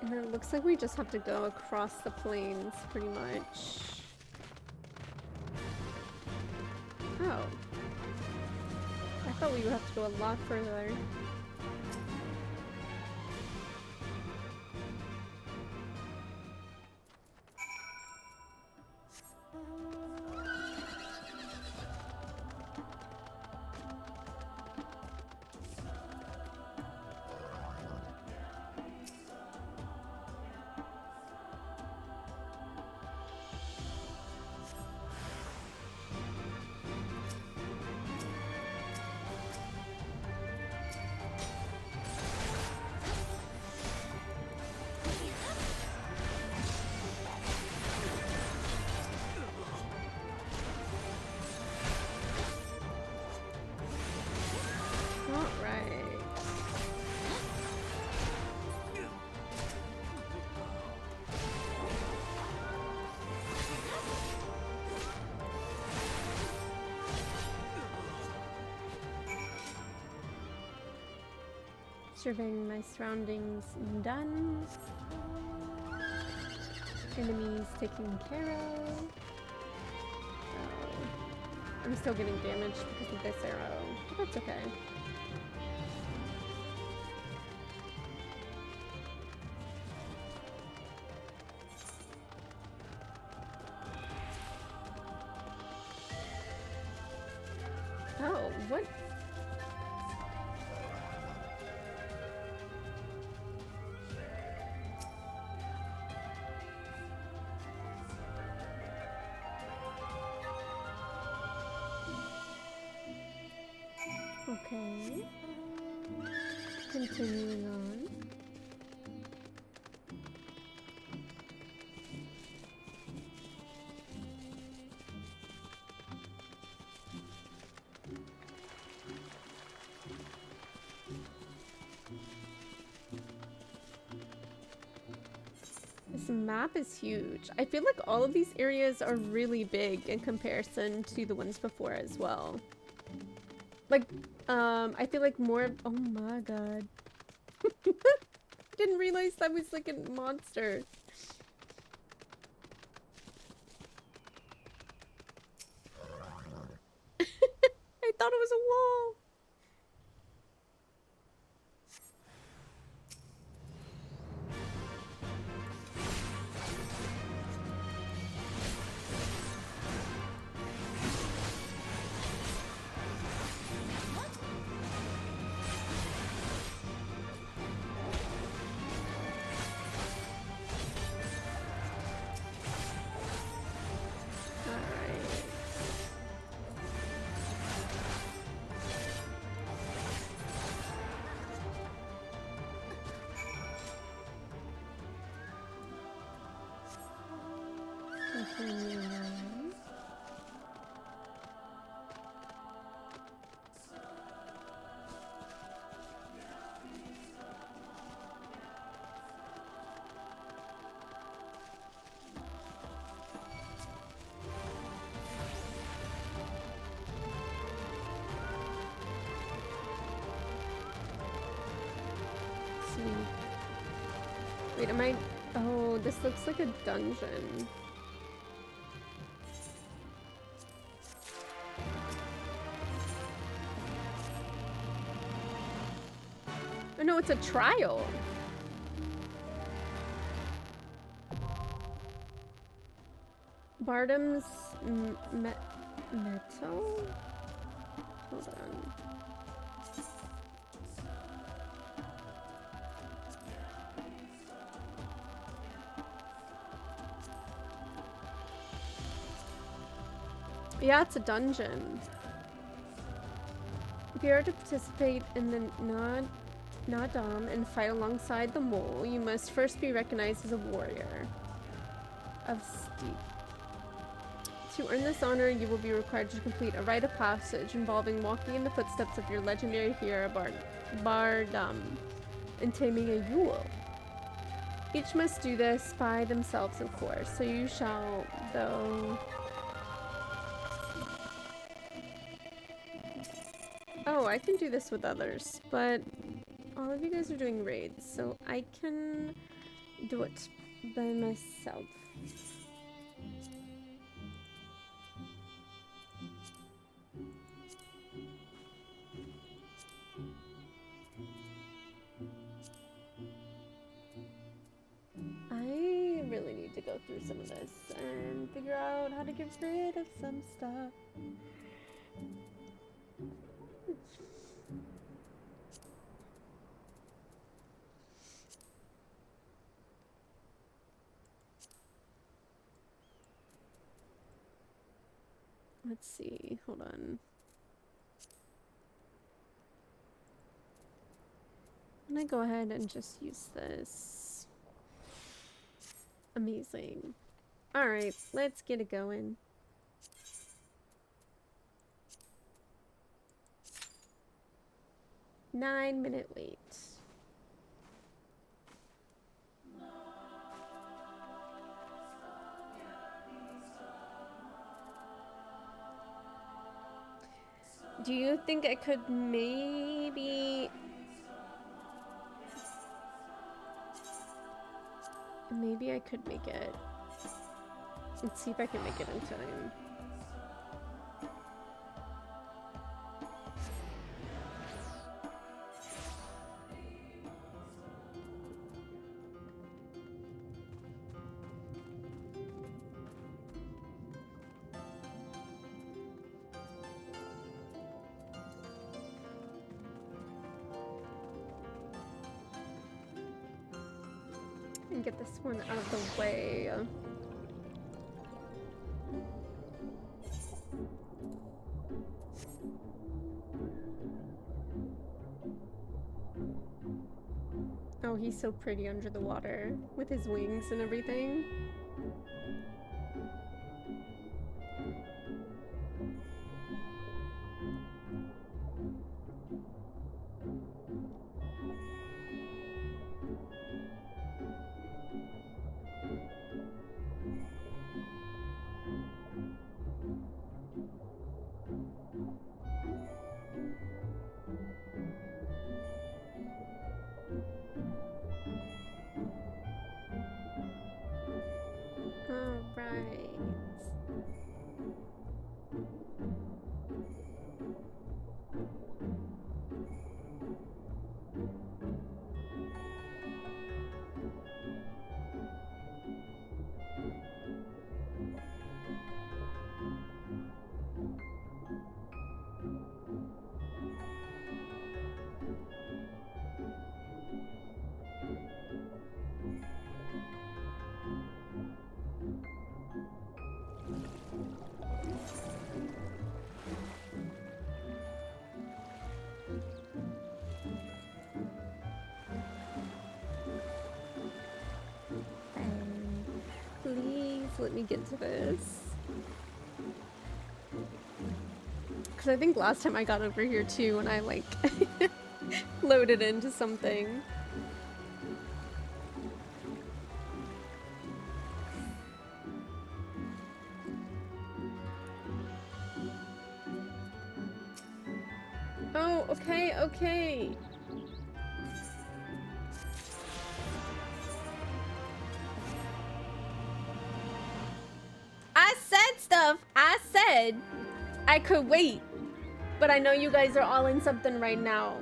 And it looks like we just have to go across the plains, pretty much. Oh. I thought we would have to go a lot further. Surveying my surroundings done. Enemies taken care of. Oh. I'm still getting damaged because of this arrow, but that's okay. Oh, what? Okay. Continuing on. This map is huge. I feel like all of these areas are really big in comparison to the ones before as well. Like, I feel like more. Oh my god. Didn't realize that was like a monster. I thought it was a wall. Wait, am I? Oh, this looks like a dungeon. Oh no, it's a trial. Bardam's metal? Hold on. Yeah, it's a dungeon. If you are to participate in the Nadam and fight alongside the mole, you must first be recognized as a warrior of Steep. To earn this honor, you will be required to complete a rite of passage involving walking in the footsteps of your legendary hero Bardam and taming a Yule. Each must do this by themselves, of course, so you shall, though... Oh, I can do this with others, but all of you guys are doing raids, so I can do it by myself. I really need to go through some of this and figure out how to get rid of some stuff. Let's see, hold on. I'm gonna go ahead and just use this. Amazing. Alright, let's get it going. Nine-minute wait. Do you think I could maybe... Maybe I could make it. Let's see if I can make it in time. And get this one out of the way. He's so pretty under the water with his wings and everything. Alright. Please let me get to this. Because I think last time I got over here too and I like loaded into something. Oh, okay, okay. I said stuff. I said I could wait. But I know you guys are all in something right now.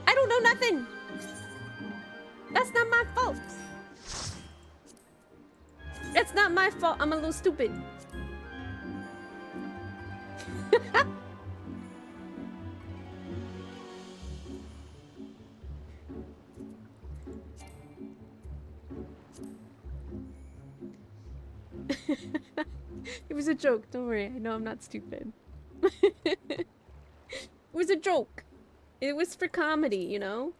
I don't know nothing. That's not my fault. It's not my fault. I'm a little stupid. It was a joke. Don't worry. I know I'm not stupid. It was a joke. It was for comedy, you know?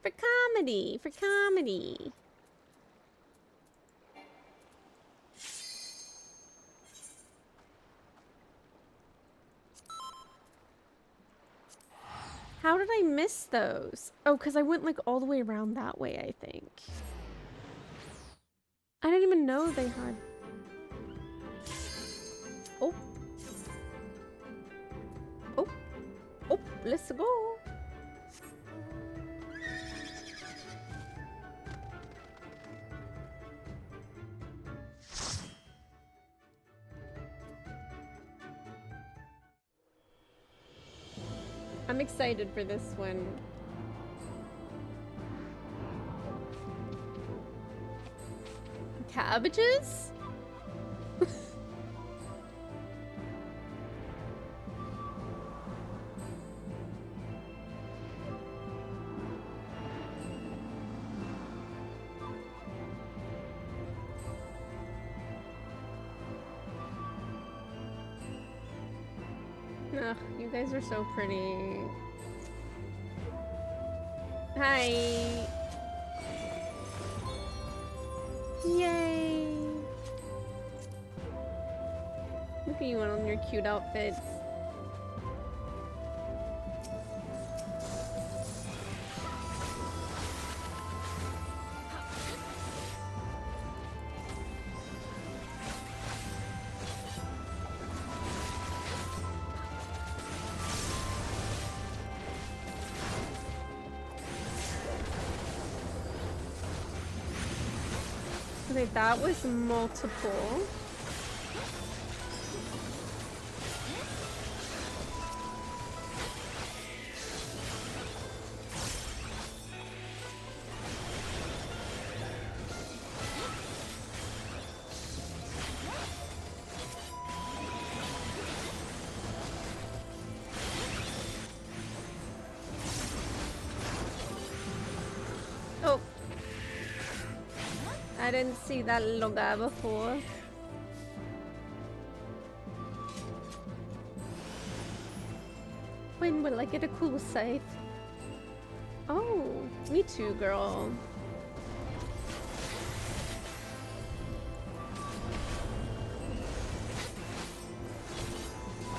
For comedy. For comedy. How did I miss those? Oh, because I went like all the way around that way, I think. I didn't even know they had... Oh. Oh. Oh, let's go. I'm excited for this one. Cabbages? Ugh, you guys are so pretty. Hi. Yay. Look at you on your cute outfits. Okay, that was multiple. Oh. I didn't see that little guy before. When will I get a cool scythe? Oh, me too, girl.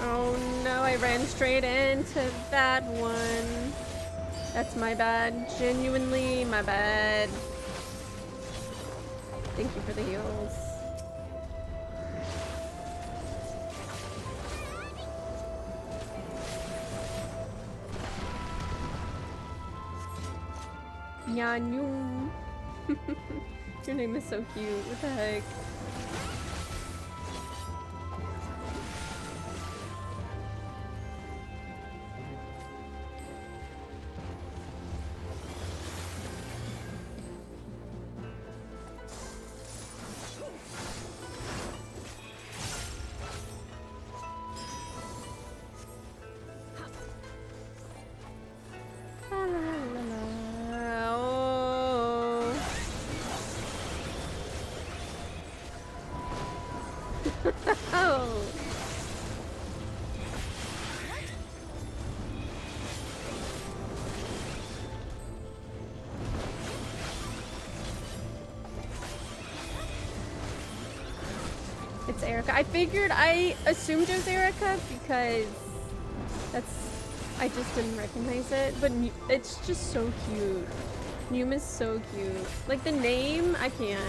Oh no, I ran straight into that one. That's my bad. Genuinely my bad. Thank you for the heals. Nyanyu. Your name is so cute. What the heck? Oh. It's Erica. I assumed it was Erica because I just didn't recognize it, but it's just so cute. Numa's so cute. Like the name, I can't.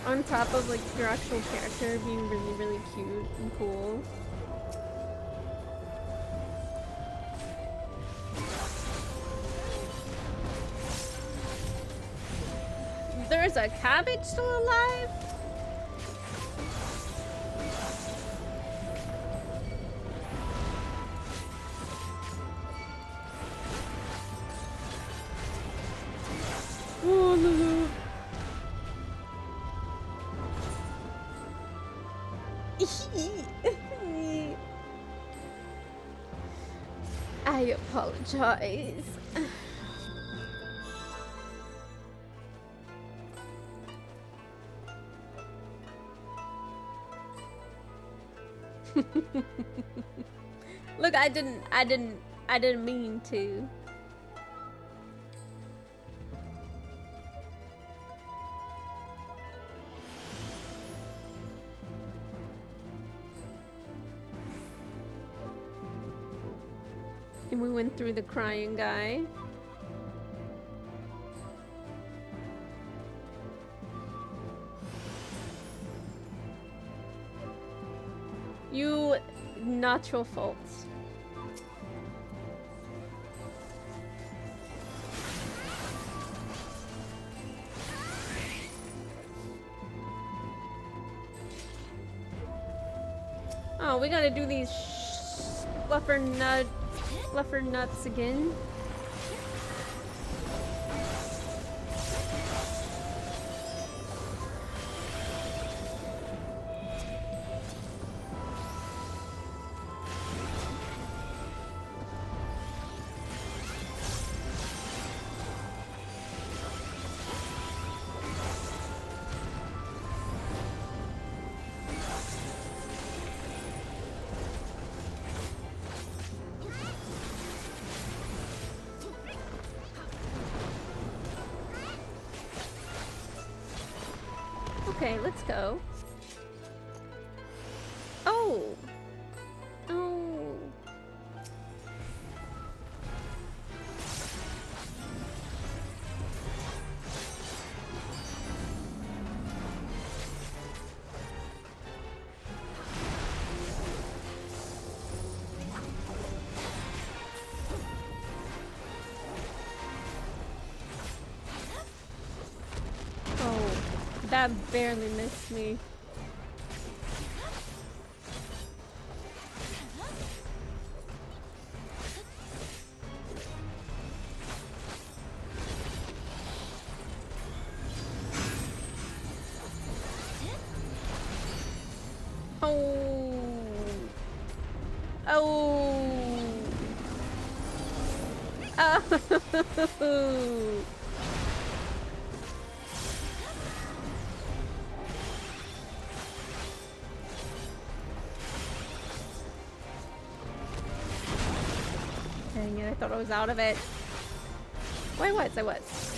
On top of like your actual character being really, really cute and cool. There's a cabbage still alive? Oh, no. I apologize. Look, I didn't mean to. And we went through the crying guy. You not your fault. Oh, we gotta do these fluffer nuts again. Okay, let's go. Oh! Oh! That barely missed me. Oh. Oh. I thought I was out of it. Well, I was.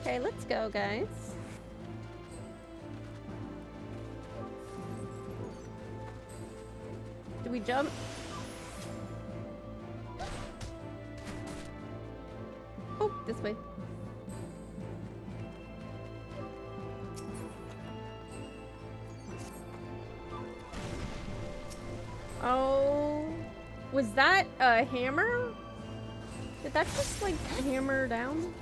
Okay, let's go, guys. Do we jump? Oh, this way. Oh, was that a hammer? Did that just like hammer down?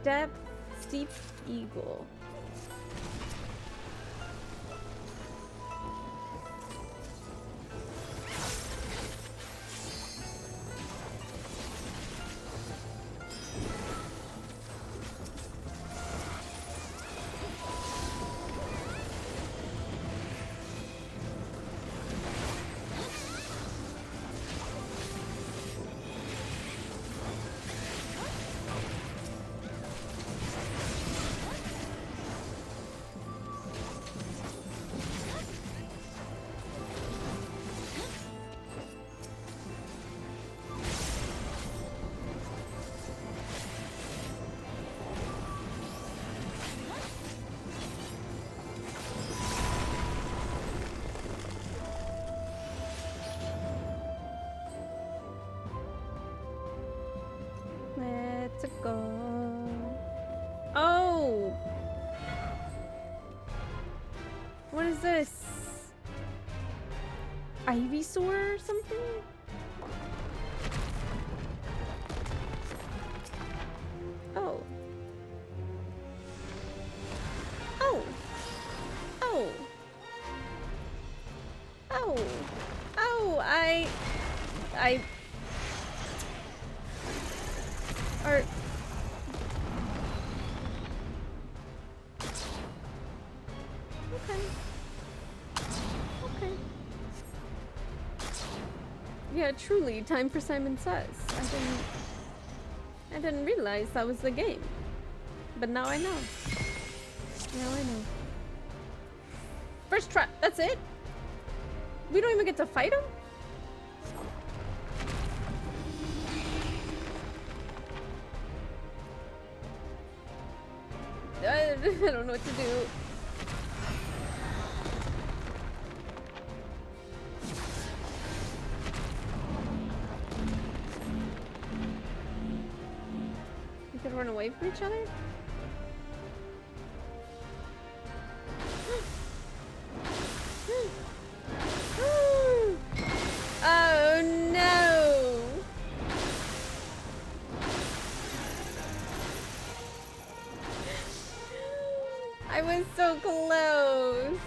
Depth, steep eagle. Let's go. Oh! What is this? Ivysaur or something? Oh. Oh! Oh! Oh! Oh! Or... Okay. Okay. Yeah, truly, time for Simon Says. I didn't realize that was the game. But now I know. Now I know. First try, that's it? We don't even get to fight him? I don't know what to do. We could run away from each other? Oh no! I was so close.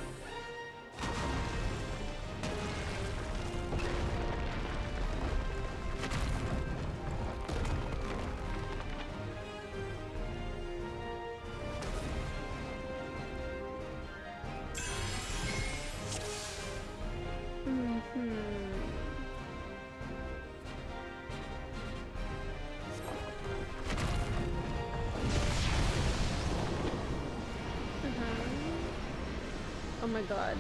Oh my god.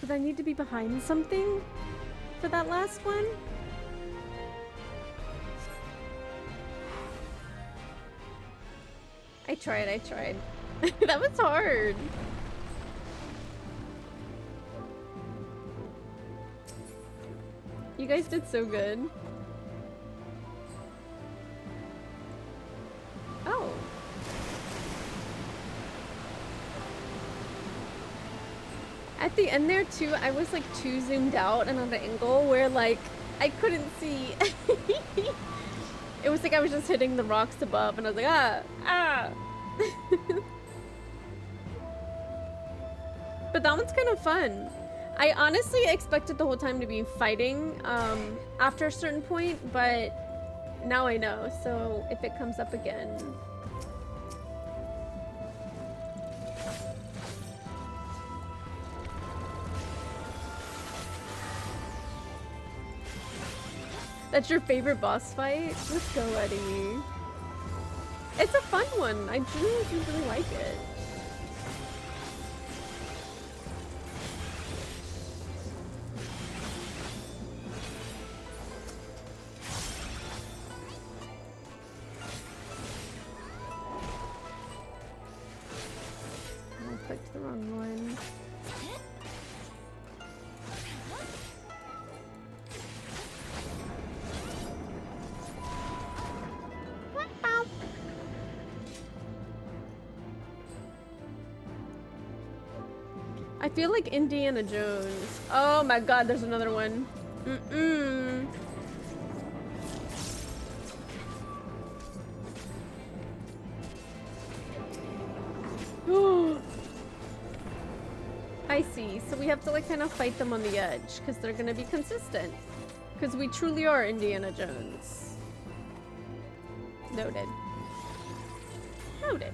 Did I need to be behind something for that last one? I tried. That was hard. You guys did so good. Oh. At the end there too, I was like too zoomed out and on an angle where like I couldn't see. It was like I was just hitting the rocks above and I was like, ah. But that one's kind of fun. I honestly expected the whole time to be fighting after a certain point, but now I know, so if it comes up again. That's your favorite boss fight? Let's go, Eddie. It's a fun one. I really like it. I clicked the wrong one. I feel like Indiana Jones. Oh my god, there's another one. I see. So we have to like kind of fight them on the edge because they're gonna be consistent. Because we truly are Indiana Jones. Noted. Noted.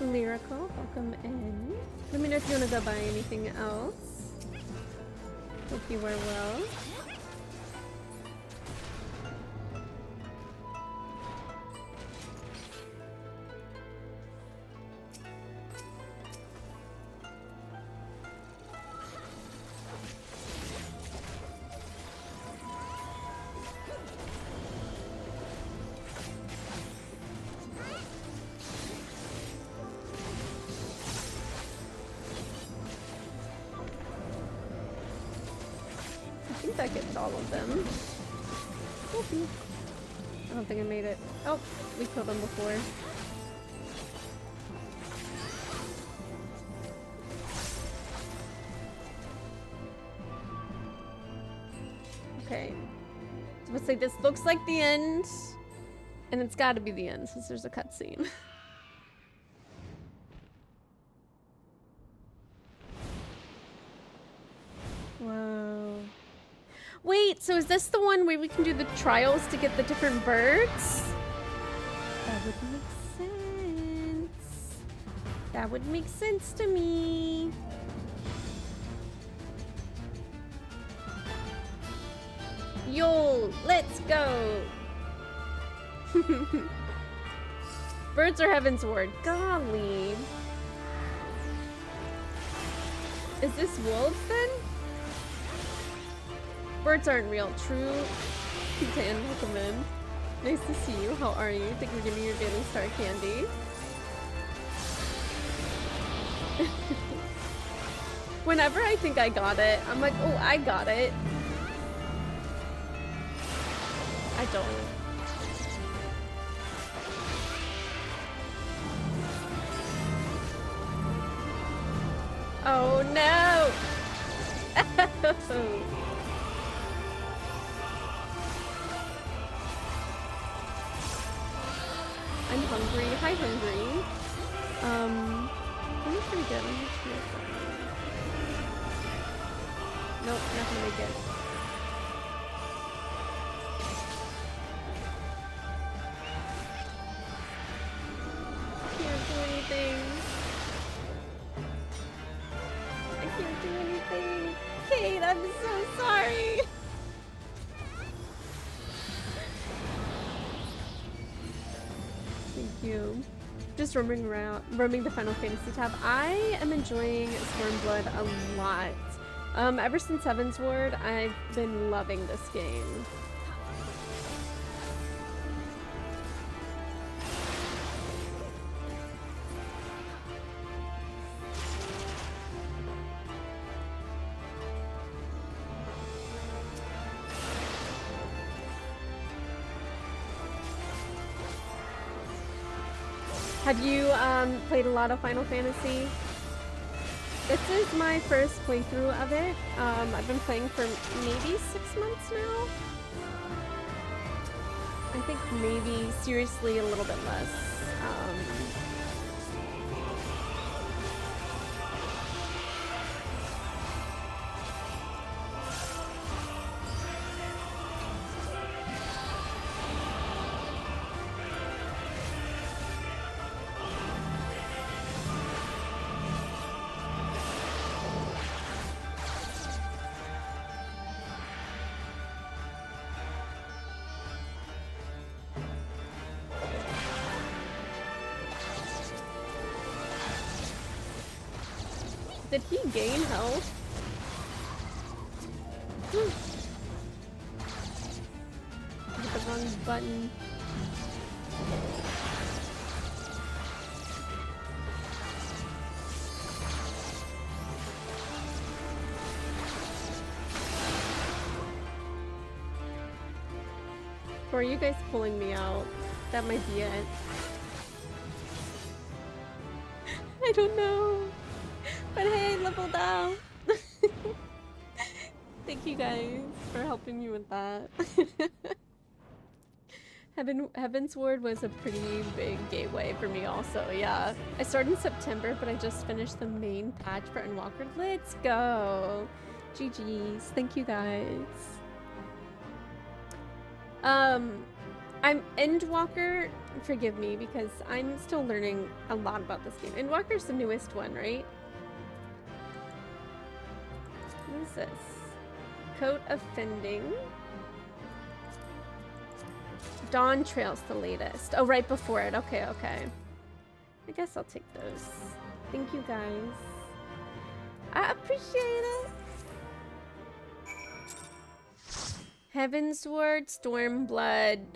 Lyrical, welcome in. Let me know if you want to go buy anything else. Hope you are well. I think that gets all of them. Whoopee. I don't think I made it. Oh, we killed them before. Okay. So let's say this looks like the end. And it's gotta be the end since there's a cutscene. Wow. Wait, so is this the one where we can do the trials to get the different birds? That would make sense. That would make sense to me. Yo, let's go. Birds are heaven's word. Golly. Is this wolves then? Birds aren't real. True. Titan, welcome in. Nice to see you. How are you? Thank you for giving me your daily star candy. Whenever I think I got it, I'm like, oh, I got it. I don't. Oh no! I'm hungry. Hi, hungry. I'm pretty good. I'm just Nope, not gonna make it. Can't do anything. I can't do anything. Kate, I'm so sorry. Thank you. Just roaming the Final Fantasy tab. I am enjoying Stormblood a lot. Ever since Heavensward, I've been loving this game. Have you played a lot of Final Fantasy? This is my first playthrough of it. I've been playing for maybe 6 months now. I think maybe seriously a little bit less. Did he gain health? Hit the wrong button. Or are you guys pulling me out? That might be it. I don't know. But hey, leveled up! Thank you guys for helping me with that. Heavensward was a pretty big gateway for me also, yeah. I started in September, but I just finished the main patch for Endwalker. Let's go! GG's. Thank you guys. I'm Endwalker, forgive me, because I'm still learning a lot about this game. Endwalker's the newest one, right? What is this? Coat Offending. Dawn Trail's the latest. Oh, right before it. Okay, okay. I guess I'll take those. Thank you guys. I appreciate it. Heavensward, Stormblood,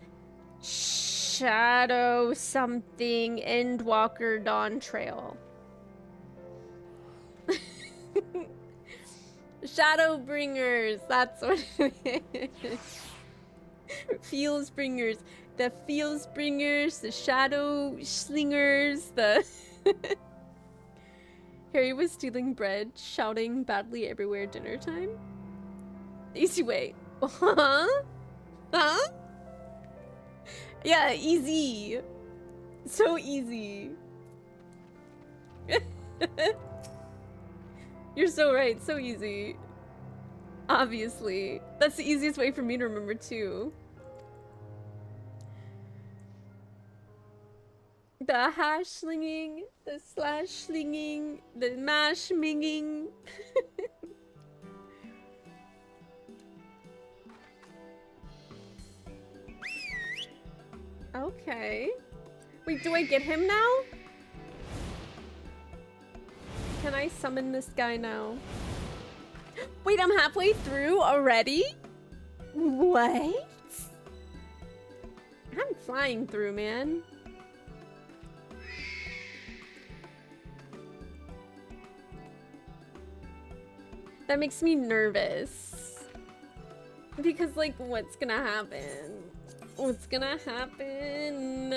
Shadow something, Endwalker, Dawn Trail. Shadowbringers, that's what it is. Feelsbringers. The Feelsbringers, the Shadow Slingers, the... Harry was stealing bread, shouting badly everywhere dinner time. Easy way. Huh? Huh? Yeah, easy. So easy. You're so right, so easy. Obviously. That's the easiest way for me to remember too. The hash slinging, the slash slinging, the mash minging. Okay. Wait, do I get him now? Can I summon this guy now? Wait, I'm halfway through already? What? I'm flying through, man. That makes me nervous. Because, like, what's gonna happen? What's gonna happen?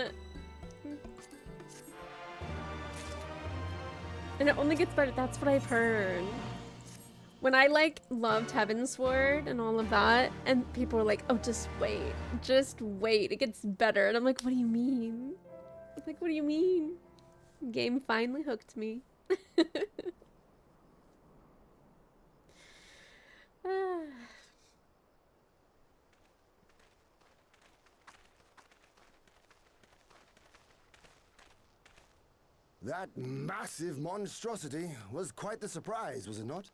And it only gets better. That's what I've heard. When I, like, loved Heavensward and all of that, and people were like, oh, just wait. Just wait. It gets better. And I'm like, what do you mean? I'm like, what do you mean? Game finally hooked me. That massive monstrosity was quite the surprise, was it not?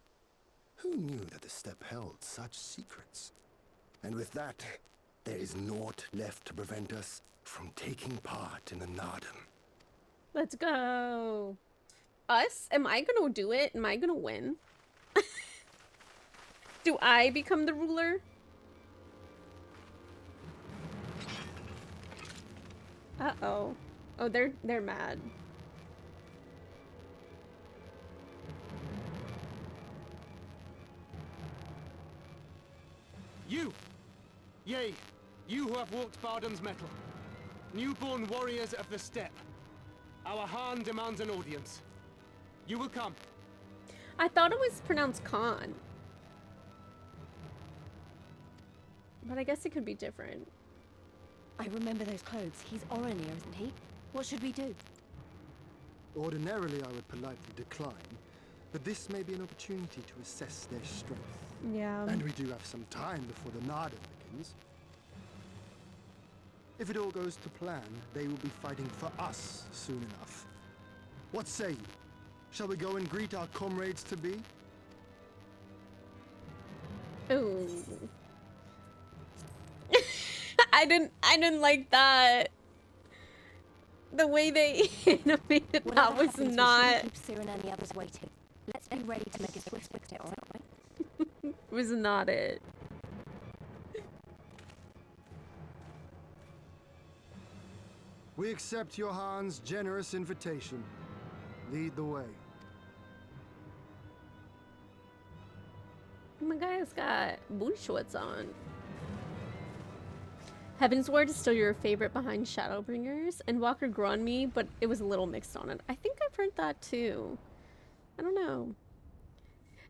Who knew that the steppe held such secrets? And with that, there is naught left to prevent us from taking part in the Nardum. Let's go. Us? Am I gonna do it? Am I gonna win? Do I become the ruler? Uh-oh. Oh, they're mad. You! Yea, you who have walked Bardam's metal. Newborn warriors of the steppe. Our Khan demands an audience. You will come. I thought it was pronounced Khan. But I guess it could be different. I remember those clothes. He's Oronir, isn't he? What should we do? Ordinarily, I would politely decline, but this may be an opportunity to assess their strength. Yeah. And we do have some time before the Nardum begins. If it all goes to plan, they will be fighting for us soon enough. What say you? Shall we go and greet our comrades to be? Ooh. I didn't like that. The way they animated that was not. Keep Cyril and the others waiting. Let's be ready to make a swift exit, alright? Was not it. We accept your Han's generous invitation. Lead the way. My guy's got booty shorts on. Heaven's Ward is still your favorite behind Shadowbringers, and Walker grew on me, but it was a little mixed on it. I think I've heard that too. I don't know.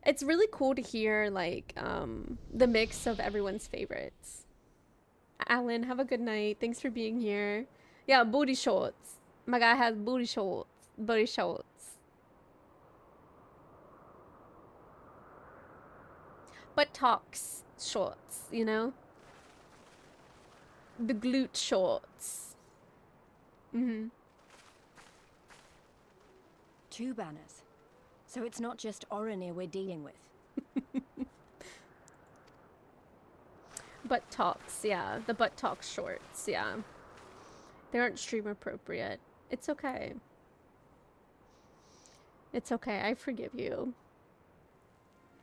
It's really cool to hear like the mix of everyone's favorites. Alan, have a good night. Thanks for being here. Yeah, booty shorts. My guy has booty shorts. Booty shorts. But talks shorts, you know? The glute shorts. Mm-hmm. 2 banners. So it's not just Oronir we're dealing with. Butt talks, yeah. The butt talks shorts, yeah. They aren't stream appropriate. It's okay. It's okay. I forgive you.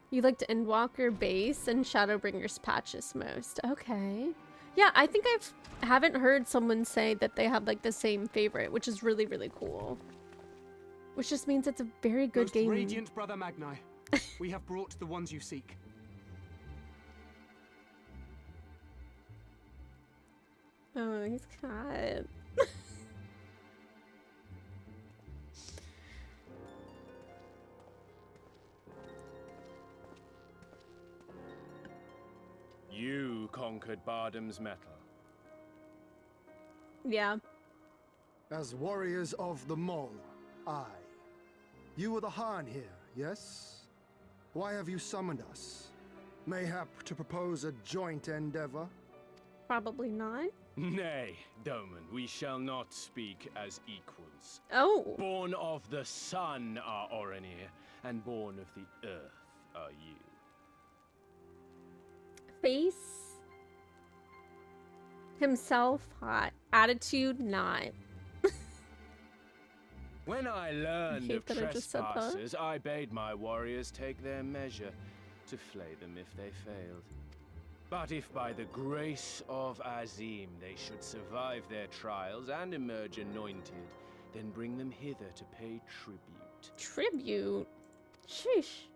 You liked Endwalker base and Shadowbringer's patches most. Okay. Yeah, I think haven't heard someone say that they have like the same favorite, which is really, really cool. Which just means it's a very good Most game. radiant brother Magni, we have brought the ones you seek. Oh, he's hot. You conquered Bardam's metal. Yeah. As warriors of the Mole, aye. You are the Khan here, yes? Why have you summoned us? Mayhap to propose a joint endeavor? Probably not. Nay, Doman, we shall not speak as equals. Oh. Born of the sun are Oronir, and born of the earth are you. Face himself hot. Attitude not. When I learned hate of that I just said that. trespassers, I bade my warriors take their measure, to flay them if they failed. But if by the grace of Azim they should survive their trials and emerge anointed, then bring them hither to pay tribute. Tribute? Sheesh.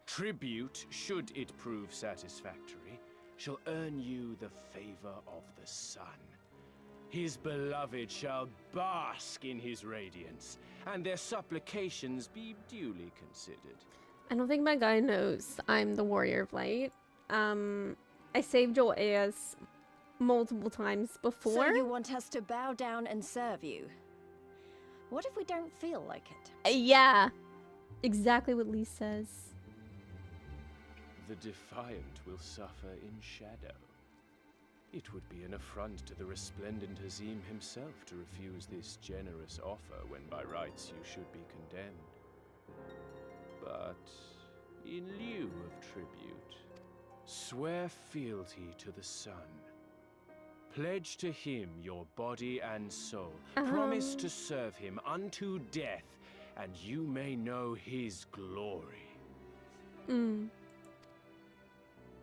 Tribute, should it prove satisfactory, shall earn you the favor of the sun. His beloved shall bask in his radiance, and their supplications be duly considered. I don't think my guy knows I'm the Warrior of Light. I saved your ass multiple times before. So you want us to bow down and serve you? What if we don't feel like it? Yeah. Exactly what Lee says. the defiant will suffer in shadow. It would be an affront to the resplendent Hazim himself to refuse this generous offer when by rights you should be condemned. But in lieu of tribute, swear fealty to the sun. Pledge to him your body and soul. Promise to serve him unto death, and you may know his glory.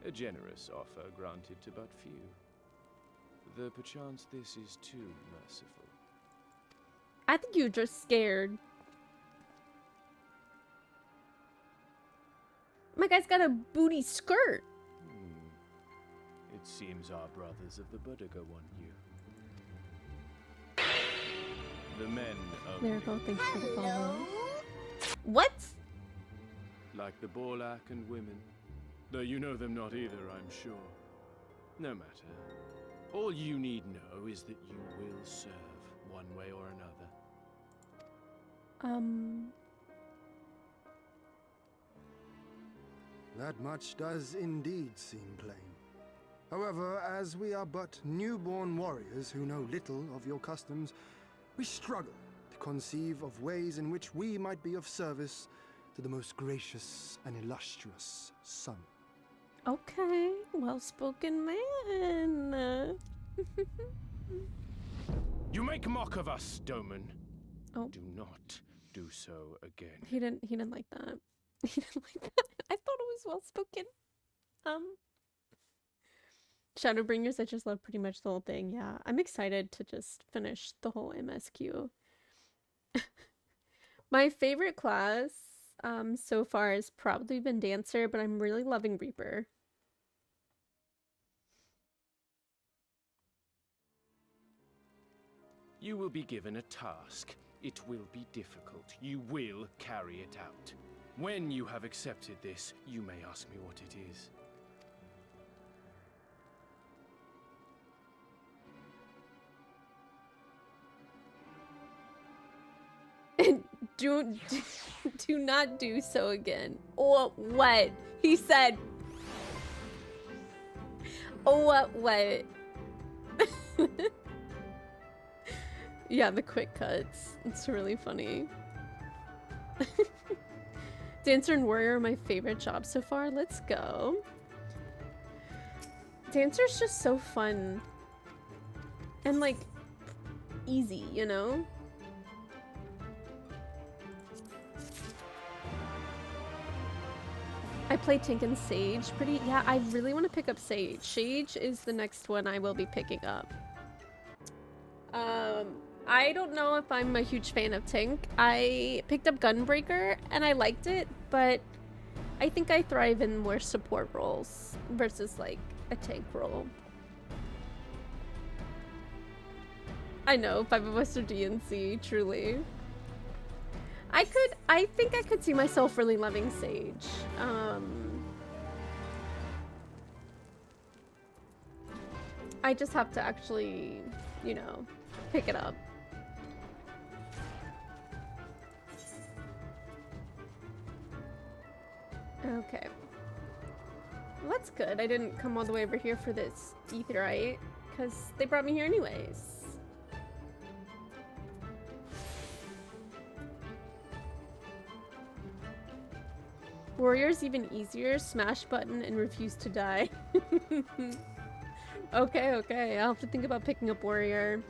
A generous offer granted to but few. Though perchance this is too merciful. I think you're just scared. My guy's got a booty skirt. It seems our brothers of the Buddha want you. The men of There we go, thanks for the follow. What? like the Borlak and women. Though you know them not either, I'm sure. No matter. All you need know is that you will serve one way or another. That much does indeed seem plain. However, as we are but newborn warriors who know little of your customs, we struggle to conceive of ways in which we might be of service to the most gracious and illustrious sun. Okay, well-spoken man. You make mock of us, Doman. Oh. Do not do so again. He didn't like that. He didn't like that. I thought it was well-spoken. Shadowbringers, I just love pretty much the whole thing. Yeah, I'm excited to just finish the whole MSQ. My favorite class so far has probably been Dancer, but I'm really loving Reaper. You will be given a task. It will be difficult. You will carry it out. When you have accepted this, you may ask me what it is. do not do so again. Or what? He said. Oh, what? Yeah, the quick cuts. It's really funny. Dancer and Warrior are my favorite jobs so far. Let's go. Dancer's just so fun. And like, easy, you know? I play Tink and Sage pretty... Yeah, I really want to pick up Sage. Sage is the next one I will be picking up. I don't know if I'm a huge fan of Tink. I picked up Gunbreaker and I liked it, but I think I thrive in more support roles versus like a tank role. I know, 5 of us are DNC, truly. I think I could see myself really loving Sage. I just have to actually, you know, pick it up. Okay. Well, that's good. I didn't come all the way over here for this Aetheryte, because they brought me here anyways. Warrior's even easier. Smash button and refuse to die. Okay. I'll have to think about picking up Warrior.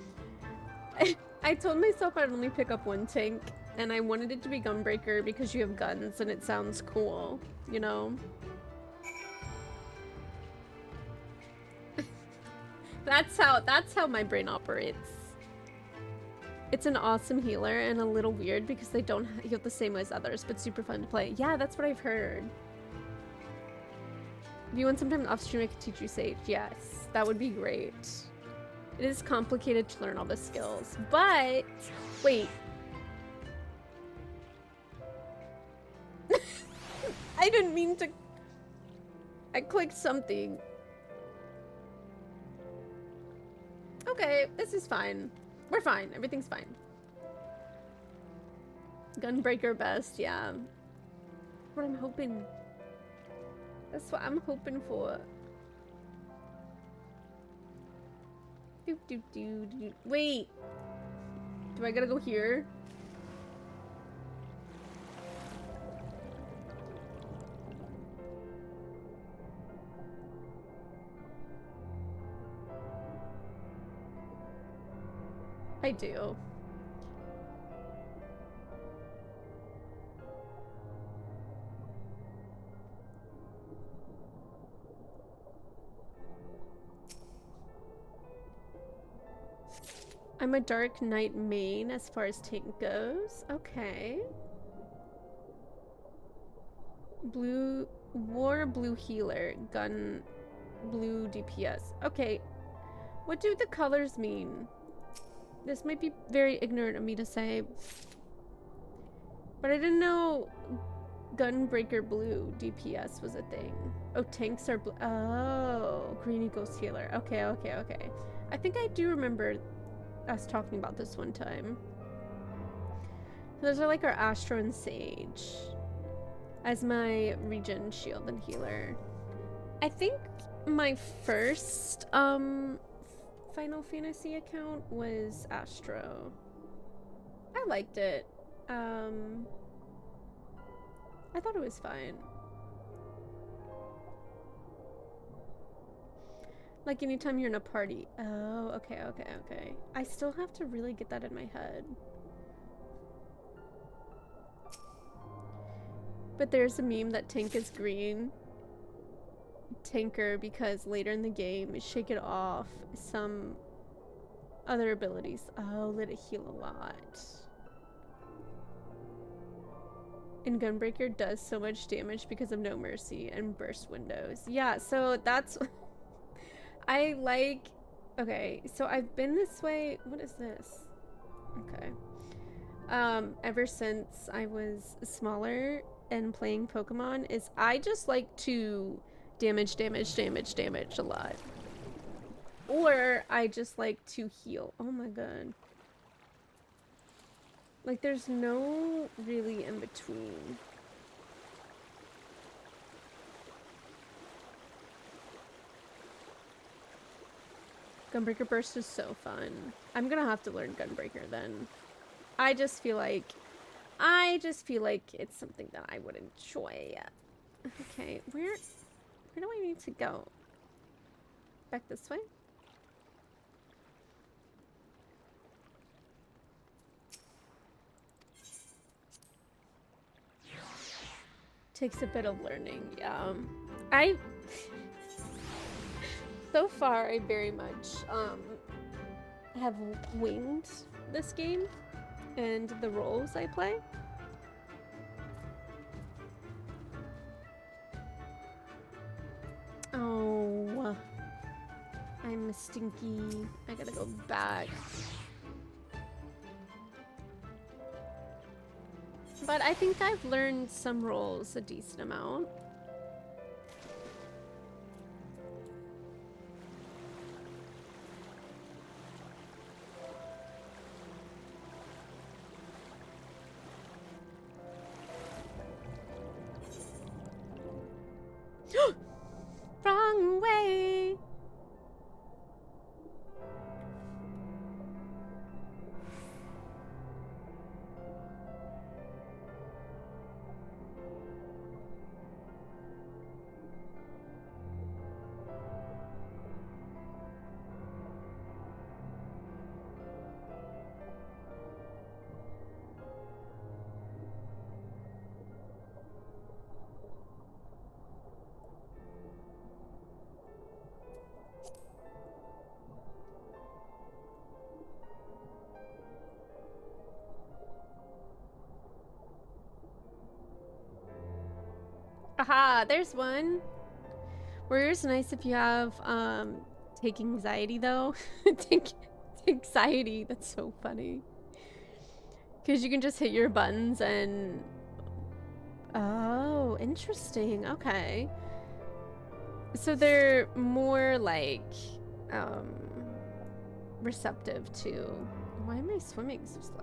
I told myself I'd only pick up one tank, and I wanted it to be Gunbreaker because you have guns and it sounds cool, you know? That's how my brain operates. It's an awesome healer and a little weird because they don't heal the same way as others, but super fun to play. Yeah, that's what I've heard. If you want sometime off stream, I could teach you Sage. Yes, that would be great. It is complicated to learn all the skills, but wait. I didn't mean to. I clicked something. Okay, this is fine. We're fine. Everything's fine. Gunbreaker best, yeah. What I'm hoping. That's what I'm hoping for. Doop, doop, doop, doop. Wait. Do I gotta go here? I do. I'm a Dark Knight main as far as tank goes. Okay. Blue War Blue Healer, Gun Blue DPS. Okay. What do the colors mean? This might be very ignorant of me to say, but I didn't know Gunbreaker Blue DPS was a thing. Oh, tanks are blue. Oh, Green Eagles Healer. Okay, okay, okay. I think I do remember us talking about this one time. Those are like our Astro and Sage as my regen, shield, and healer. I think my first Final Fantasy account was Astro. I liked it. I thought it was fine. Like anytime you're in a party. Oh, okay, okay, okay. I still have to really get that in my head. But there's a meme that tank is green. Tanker, because later in the game, shake it off. Some other abilities. Oh, let it heal a lot. And Gunbreaker does so much damage because of No Mercy and burst windows. Yeah, so that's... I like... Okay, so I've been this way... What is this? Okay. Ever since I was smaller and playing Pokemon, is I just like to damage a lot. Or I just like to heal. Oh my god. Like, there's no really in between. Gunbreaker Burst is so fun. I'm gonna have to learn Gunbreaker then. I just feel like it's something that I would enjoy. Okay, where do I need to go? Back this way? Takes a bit of learning, yeah. So far, I very much have winged this game and the roles I play. Oh, I'm stinky. I gotta go back. But I think I've learned some roles a decent amount. Wrong way. Aha, there's one. Warrior's nice if you have take anxiety though. take anxiety, that's so funny. Cause you can just hit your buttons and oh, interesting. Okay. So they're more like receptive to why am I swimming so slow?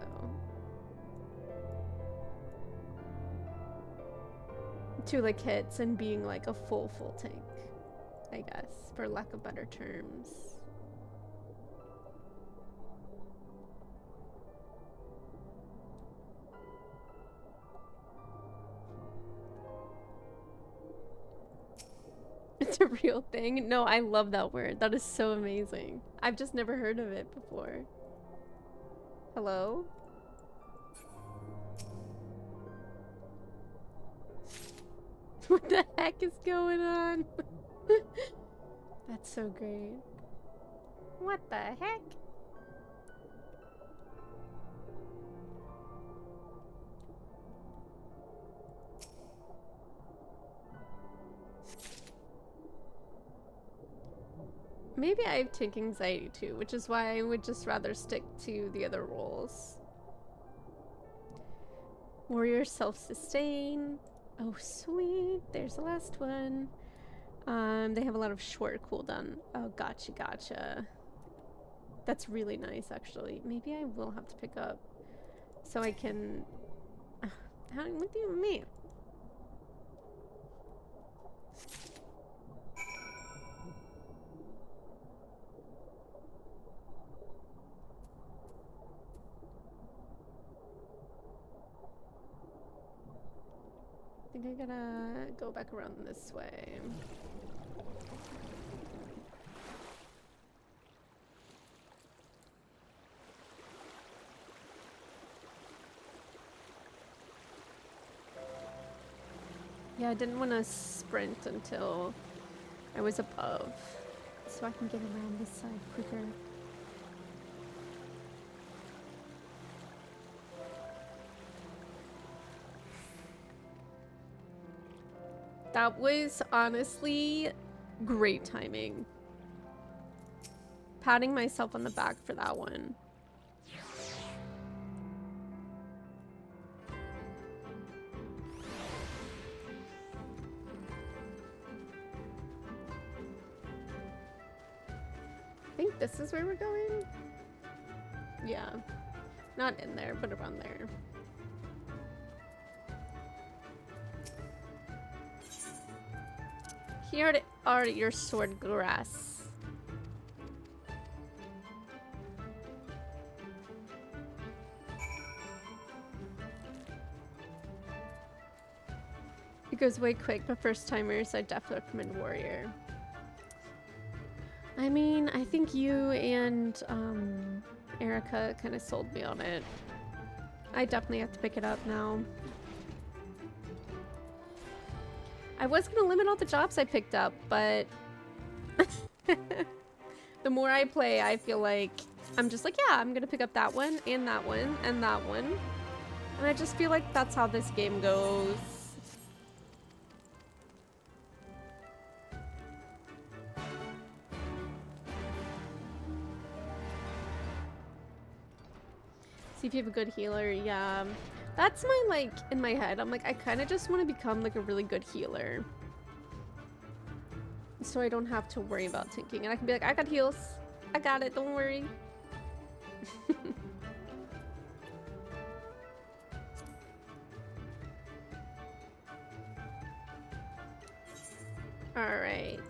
2 like hits and being like a full tank, I guess, for lack of better terms. It's a real thing. No, I love that word. That is so amazing. I've just never heard of it before. Hello? What the heck is going on? That's so great. What the heck? Maybe I have tank anxiety too, which is why I would just rather stick to the other roles. Warrior self-sustain. Oh, sweet. There's the last one. They have a lot of short cooldown. Oh, gotcha. That's really nice, actually. Maybe I will have to pick up so I can... what do you mean? I think I gotta go back around this way. Yeah, I didn't want to sprint until I was above, so I can get around this side quicker. That was honestly great timing. Patting myself on the back for that one. I think this is where we're going. Yeah. Not in there, but around there. Here are your sword grass. It goes way quick, but first timers, I definitely recommend Warrior. I mean, I think you and Erica kind of sold me on it. I definitely have to pick it up now. I was gonna limit all the jobs I picked up, but the more I play, I feel like I'm just like, yeah, I'm gonna pick up that one and that one and that one. And I just feel like that's how this game goes. See if you have a good healer. Yeah. That's my, like, in my head. I'm like, I kind of just want to become, like, a really good healer. So I don't have to worry about tanking. And I can be like, I got heals. I got it. Don't worry. Alright.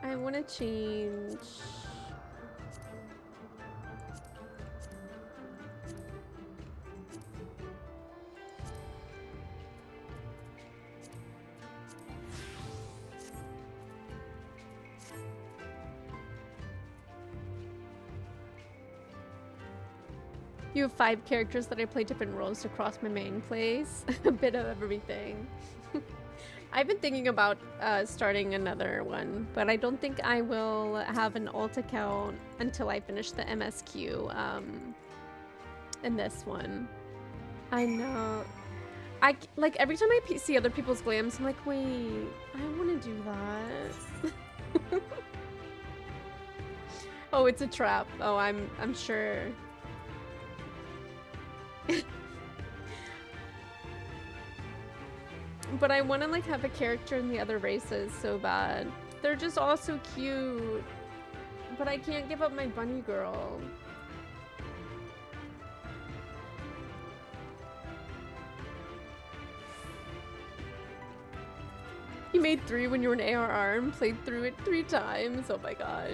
I want to change... You have 5 characters that I play different roles across my main plays. A bit of everything. I've been thinking about starting another one, but I don't think I will have an alt account until I finish the MSQ in this one. I know. Like every time I see other people's glams, I'm like, wait, I want to do that. Oh, it's a trap. Oh, I'm sure. But I want to like have a character in the other races so bad. They're just all so cute. But I can't give up my bunny girl. You made 3 when you were an ARR and played through it 3 times. Oh my gosh.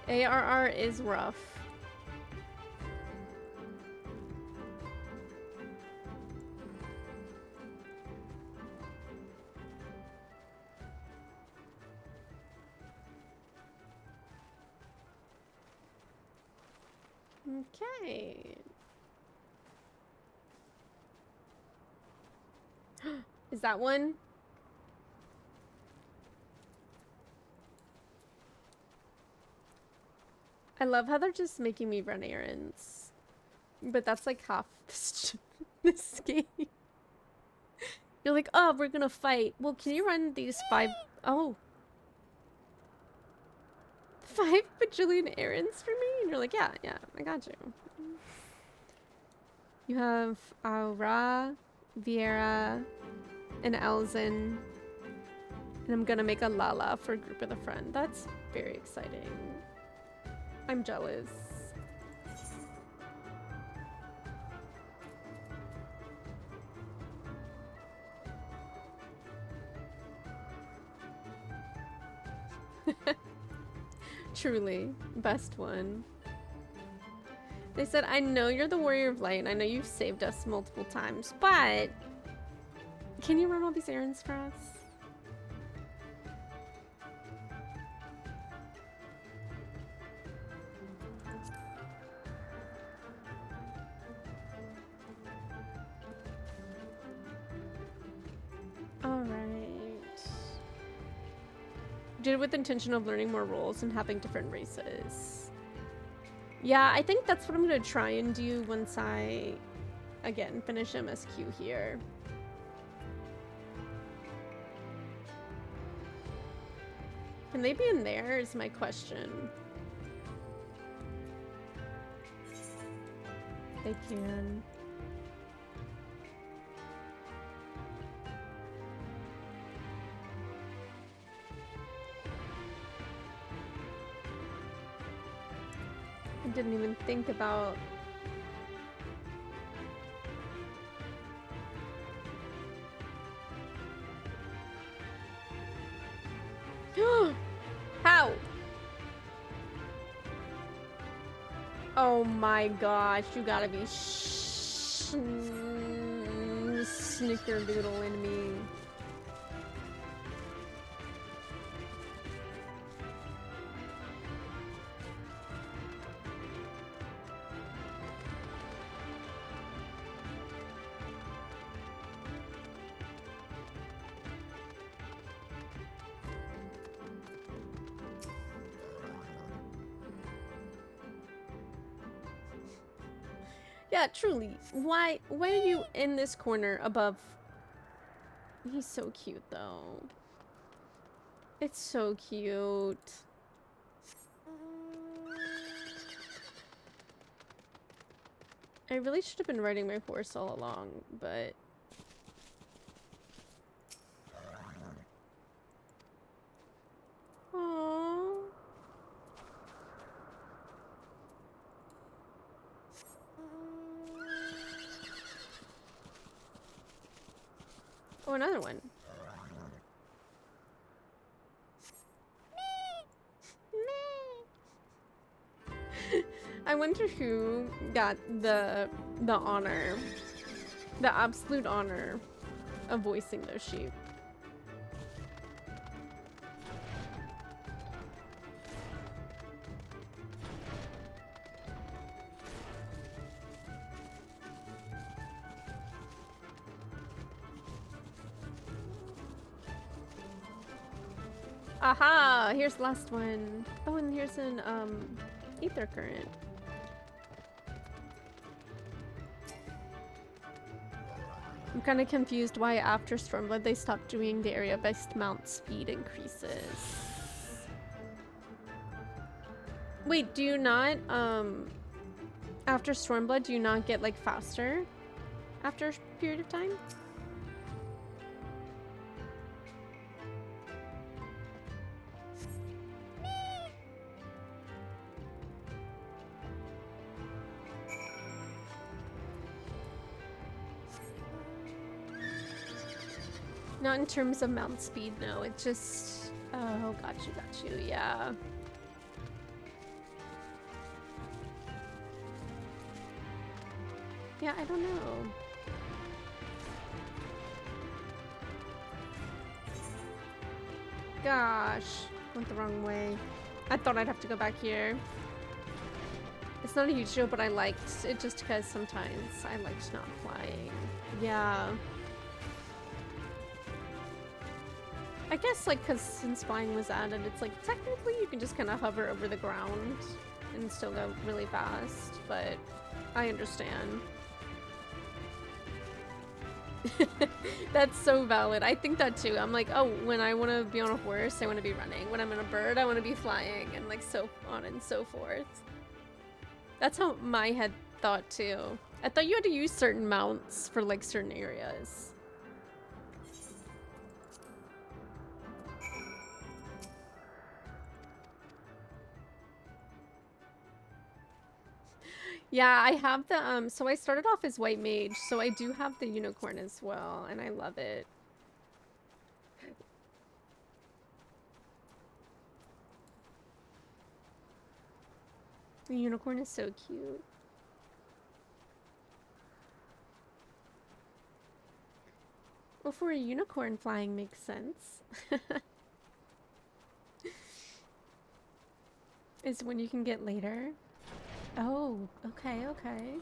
ARR is rough. Okay. Is that one? I love how they're just making me run errands. But that's like half this game. You're like, oh, we're gonna fight. Well, can you run these 5... Oh. 5 bajillion errands for me? And you're like, yeah, I got you. You have Aura, Viera, and Elzen. And I'm gonna make a Lala for a group of the friend. That's very exciting. I'm jealous. Truly, best one. They said, I know you're the warrior of light, and I know you've saved us multiple times, but can you run all these errands for us? Did it with intention of learning more roles and having different races. Yeah, I think that's what I'm gonna try and do once I, again, finish MSQ here. Can they be in there is my question. They can. I didn't even think about how? Oh my gosh, you gotta be snickerdoodling me. Yeah, truly. Why are you in this corner above? He's so cute though. It's so cute. I really should have been riding my horse all along, but aww. Oh, another one. I wonder who got the honor, the absolute honor of voicing those sheep. Aha! Here's the last one. Oh, and here's an ether current. I'm kind of confused why after Stormblood they stopped doing the area-based mount speed increases. Wait, do you not after Stormblood do you not get like faster after a period of time? Not in terms of mount speed, no. It's just... Oh, got you, yeah. Yeah, I don't know. Gosh, went the wrong way. I thought I'd have to go back here. It's not a huge deal, but I liked it just because sometimes I liked not flying. Yeah. I guess, like, because since flying was added, it's like, technically you can just kind of hover over the ground and still go really fast, but I understand. That's so valid. I think that too. I'm like, oh, when I want to be on a horse, I want to be running. When I'm in a bird, I want to be flying, and like so on and so forth. That's how my head thought too. I thought you had to use certain mounts for like certain areas. Yeah, I have the, so I started off as white mage, so I do have the unicorn as well, and I love it. The unicorn is so cute. Well, for a unicorn, flying makes sense. Is when you can get later. Oh, okay, okay.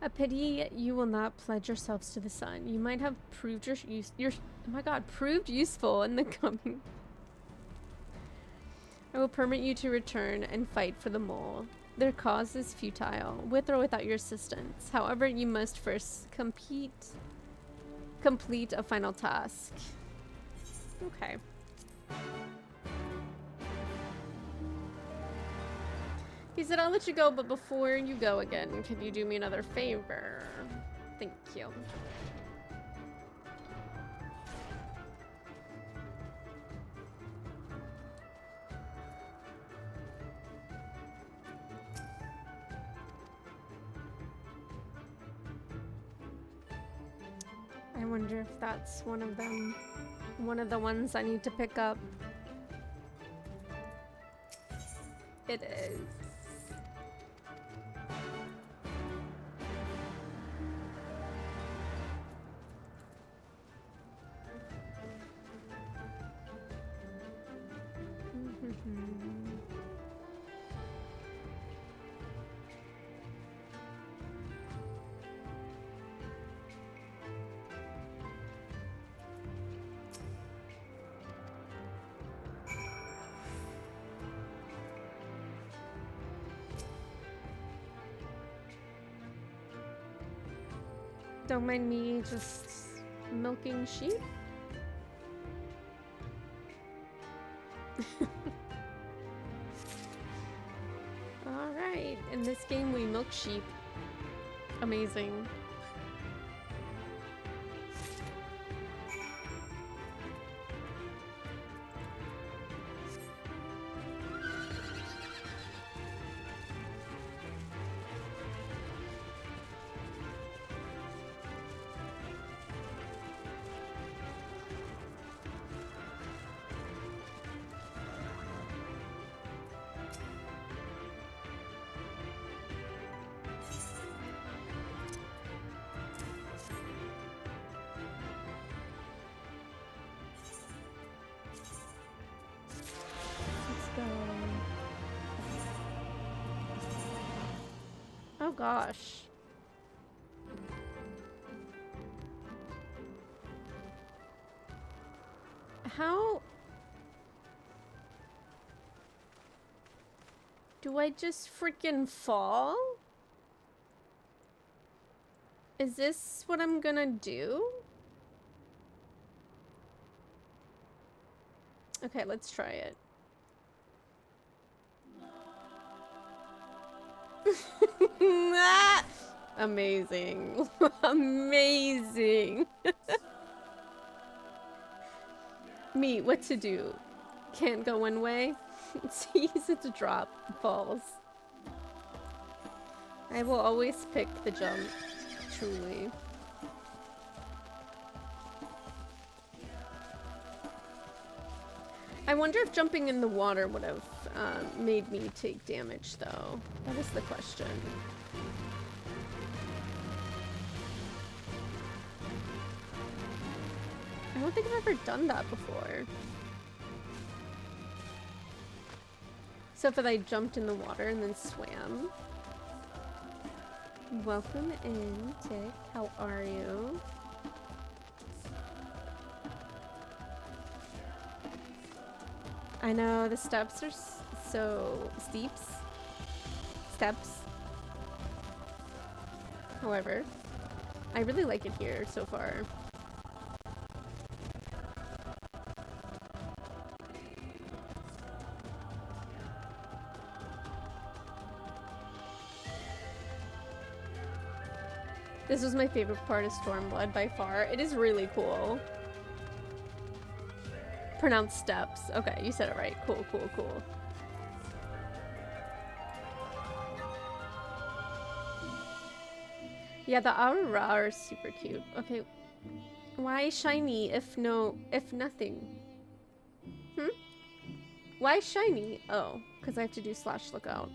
A pity you will not pledge yourselves to the sun. You might have proved your oh my god, proved useful in the coming. I will permit you to return and fight for the mole. Their cause is futile, with or without your assistance. However, you must first complete a final task. Okay. He said, I'll let you go, but before you go again, can you do me another favor? Thank you. I wonder if that's one of them. One of the ones I need to pick up. It is. Don't mind me just milking sheep. Alright, in this game we milk sheep. Amazing. Oh gosh. How do I just freaking fall? Is this what I'm gonna do? Okay, let's try it. Amazing. Amazing. Me, what to do? Can't go one way. It's easy to drop balls. I will always pick the jump, truly. I wonder if jumping in the water would have made me take damage, though. That is the question. I don't think I've ever done that before. So if I jumped in the water and then swam. Welcome in, Tick. How are you? I know, the steps are so steeps. Steps. However, I really like it here so far. This was my favorite part of Stormblood by far. It is really cool. Pronounced steps. Okay, you said it right. Cool, cool, cool. Yeah, the Aurora are super cute. Okay. Why shiny if nothing? Hmm? Why shiny? Oh, because I have to do /lookout.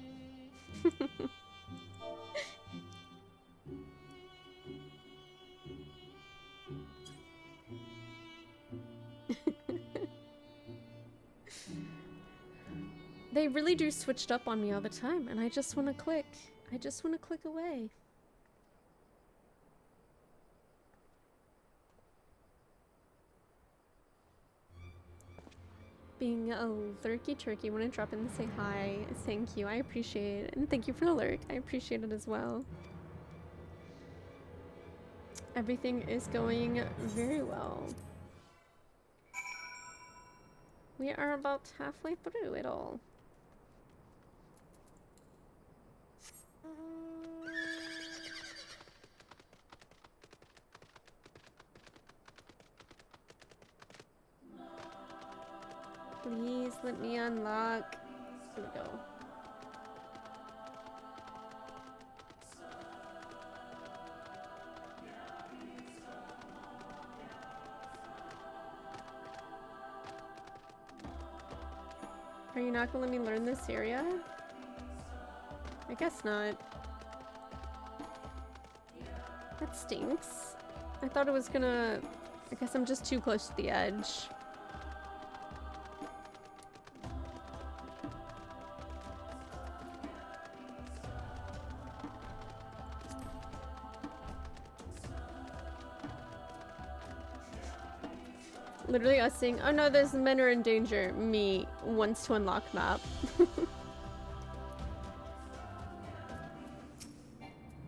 They really do switched up on me all the time, and I just want to click. I just want to click away. Being a lurky turkey when I drop in and say hi. Thank you. I appreciate it. And thank you for the lurk. I appreciate it as well. Everything is going very well. We are about halfway through it all. Please let me unlock. Here we go. Are you not gonna let me learn this area? I guess not. That stinks. I thought it was gonna... I guess I'm just too close to the edge. Literally us saying, oh no, those men are in danger. Me wants to unlock map.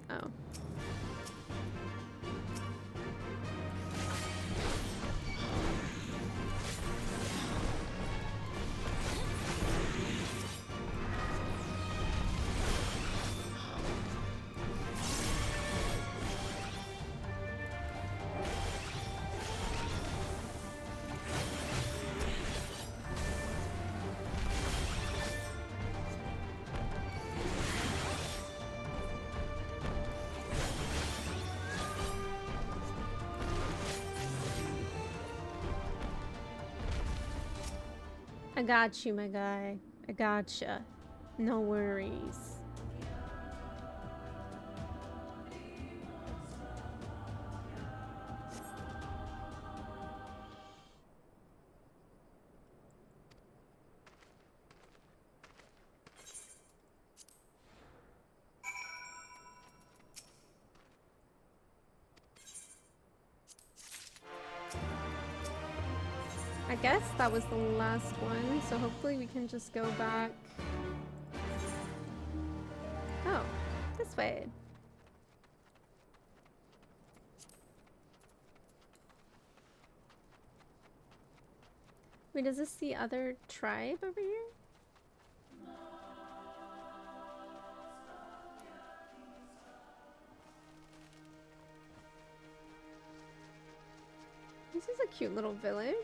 Oh. I got you, my guy. I gotcha. No worries. I guess that was the last one, so hopefully we can just go back. Oh, this way. Wait, is this the other tribe over here? This is a cute little village.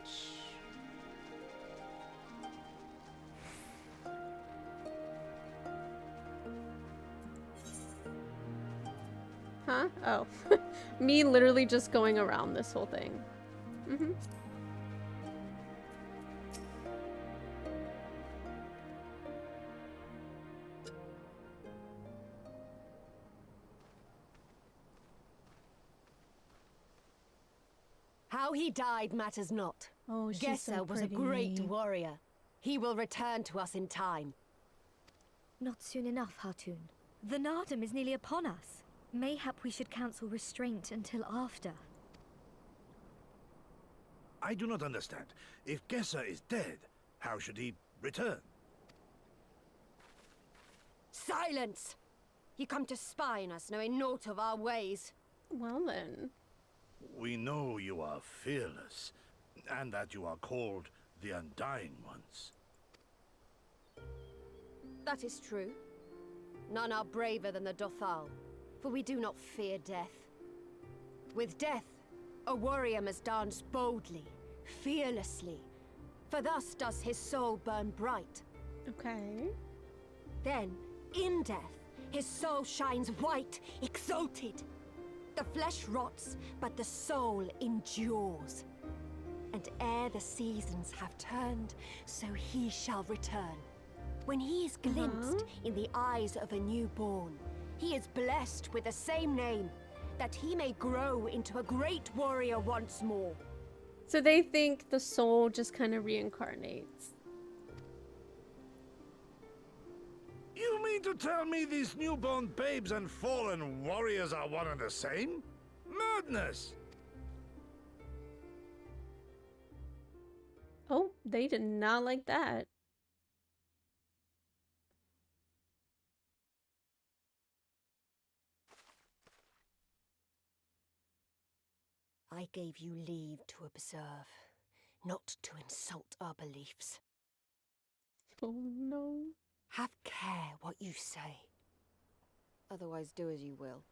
Huh? Oh. Me literally just going around this whole thing. Mm-hmm. How he died matters not. Oh, she's Gesser so was a great pretty. warrior. He will return to us in time. Not soon enough, Hartoon. The Nardum is nearly upon us. Mayhap we should counsel restraint until after. I do not understand. If Gesser is dead, how should he return? Silence! You come to spy on us, knowing naught of our ways. Well then. We know you are fearless, and that you are called the Undying Ones. That is true. None are braver than the Dothal, for we do not fear death. With death, a warrior must dance boldly, fearlessly, for thus does his soul burn bright. Okay. Then, in death, his soul shines white, exalted. The flesh rots, but the soul endures. And ere the seasons have turned, so he shall return. When he is glimpsed in the eyes of a newborn, he is blessed with the same name, that he may grow into a great warrior once more. So they think the soul just kind of reincarnates. You mean to tell me these newborn babes and fallen warriors are one and the same? Madness! Oh, they did not like that. I gave you leave to observe, not to insult our beliefs. Oh no. Have care what you say. Otherwise do as you will.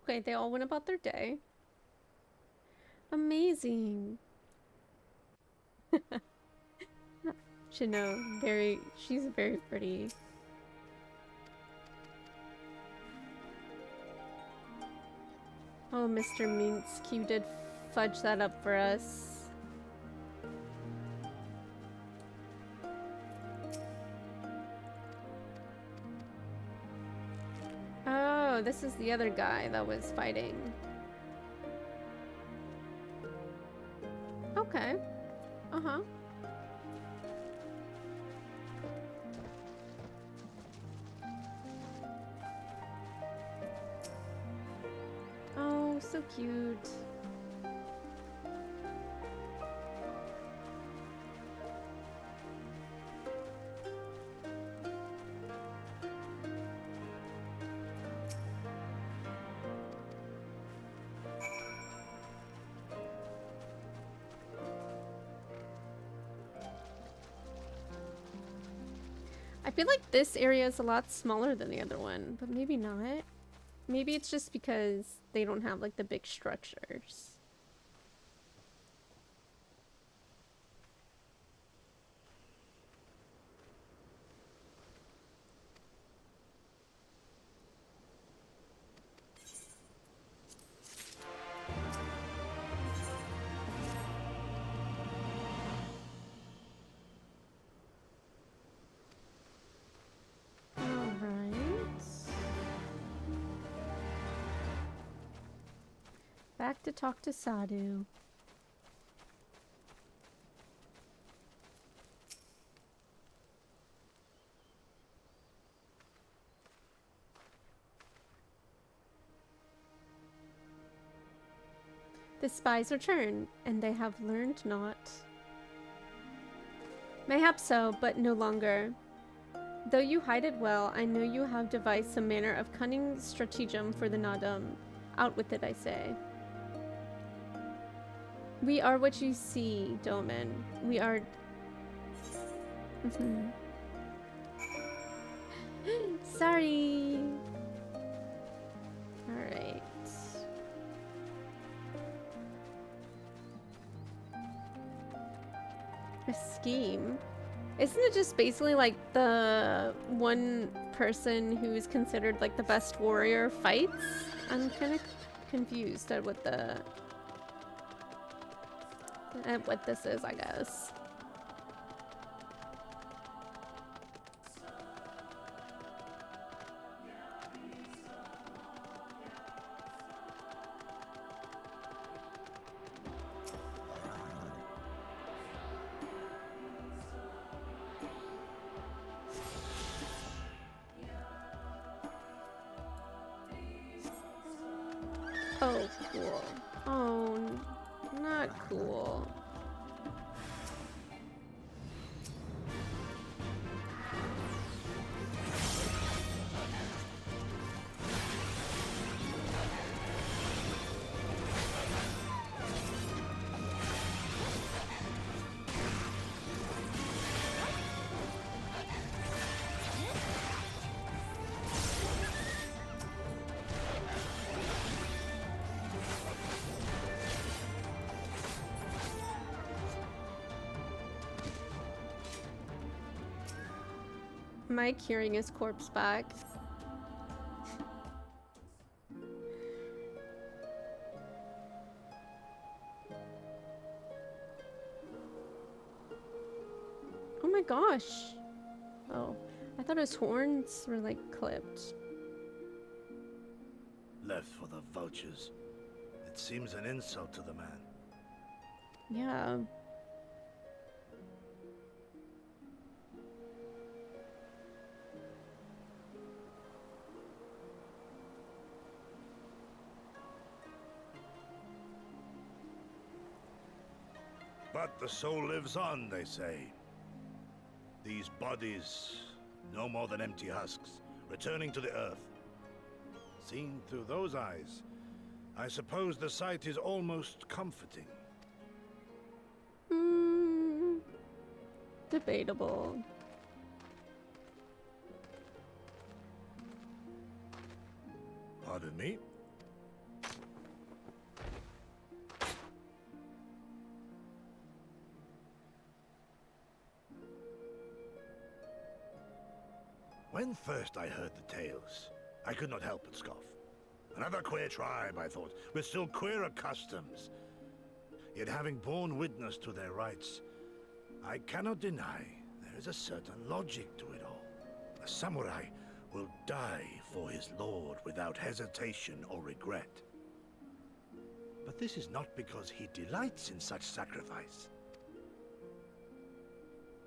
Okay, they all went about their day. Amazing. Chino, she's very pretty. Oh, Mr. Minsk, you did fudge that up for us. Oh, this is the other guy that was fighting. Okay. Uh-huh. Oh, so cute. I feel like this area is a lot smaller than the other one, but maybe not. Maybe it's just because they don't have like the big structures. Back to talk to Sadhu. The spies return, and they have learned naught. Mayhap so, but no longer. Though you hide it well, I know you have devised some manner of cunning stratagem for the Nadam. Out with it, I say. We are what you see, Doman. We are... Sorry. Alright. A scheme? Isn't it just basically like the one person who is considered like the best warrior fights? I'm kind of confused at what this is, I guess. Oh, cool. Oh, not cool. Am I curing his corpse back? Oh my gosh. Oh, I thought his horns were like clipped. Left for the vultures. It seems an insult to the man. Yeah. But the soul lives on, they say. These bodies, no more than empty husks, returning to the earth. Seen through those eyes, I suppose the sight is almost comforting. Debatable. Pardon me? When first I heard the tales, I could not help but scoff. Another queer tribe, I thought, with still queerer customs. Yet having borne witness to their rites, I cannot deny there is a certain logic to it all. A samurai will die for his lord without hesitation or regret. But this is not because he delights in such sacrifice.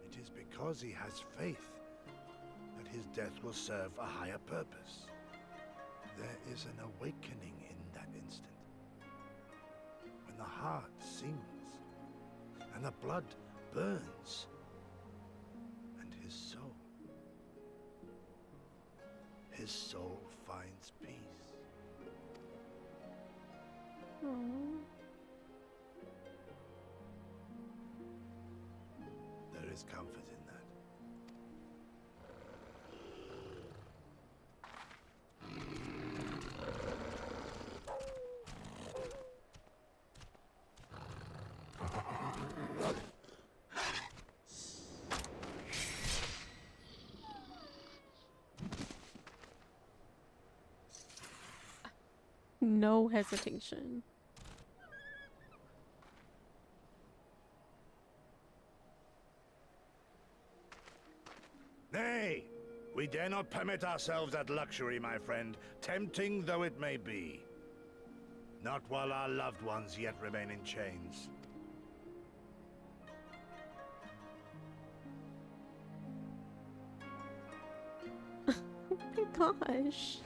It is because he has faith that his death will serve a higher purpose. There is an awakening in that instant. When the heart sings and the blood burns, and his soul finds peace. Aww. There is comfort in that. No hesitation. Nay, we dare not permit ourselves that luxury, my friend, tempting though it may be. Not while our loved ones yet remain in chains. Oh my gosh.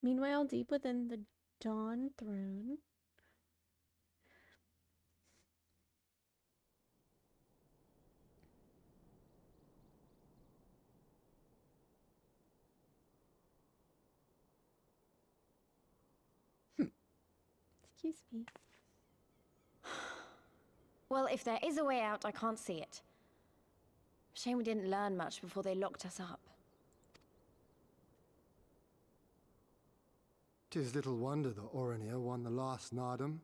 Meanwhile, deep within the Dawn Throne. Excuse me. Well, if there is a way out, I can't see it. Shame we didn't learn much before they locked us up. 'Tis little wonder the Orinir won the last Nardum.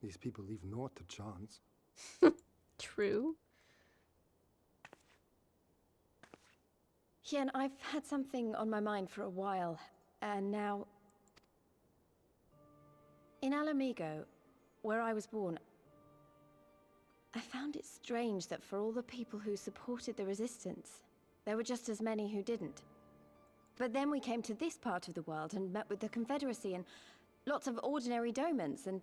These people leave naught to chance. True. Hien, I've had something on my mind for a while, and now... In Alamigo, where I was born, I found it strange that for all the people who supported the Resistance, there were just as many who didn't. But then we came to this part of the world and met with the Confederacy and lots of ordinary Domans, and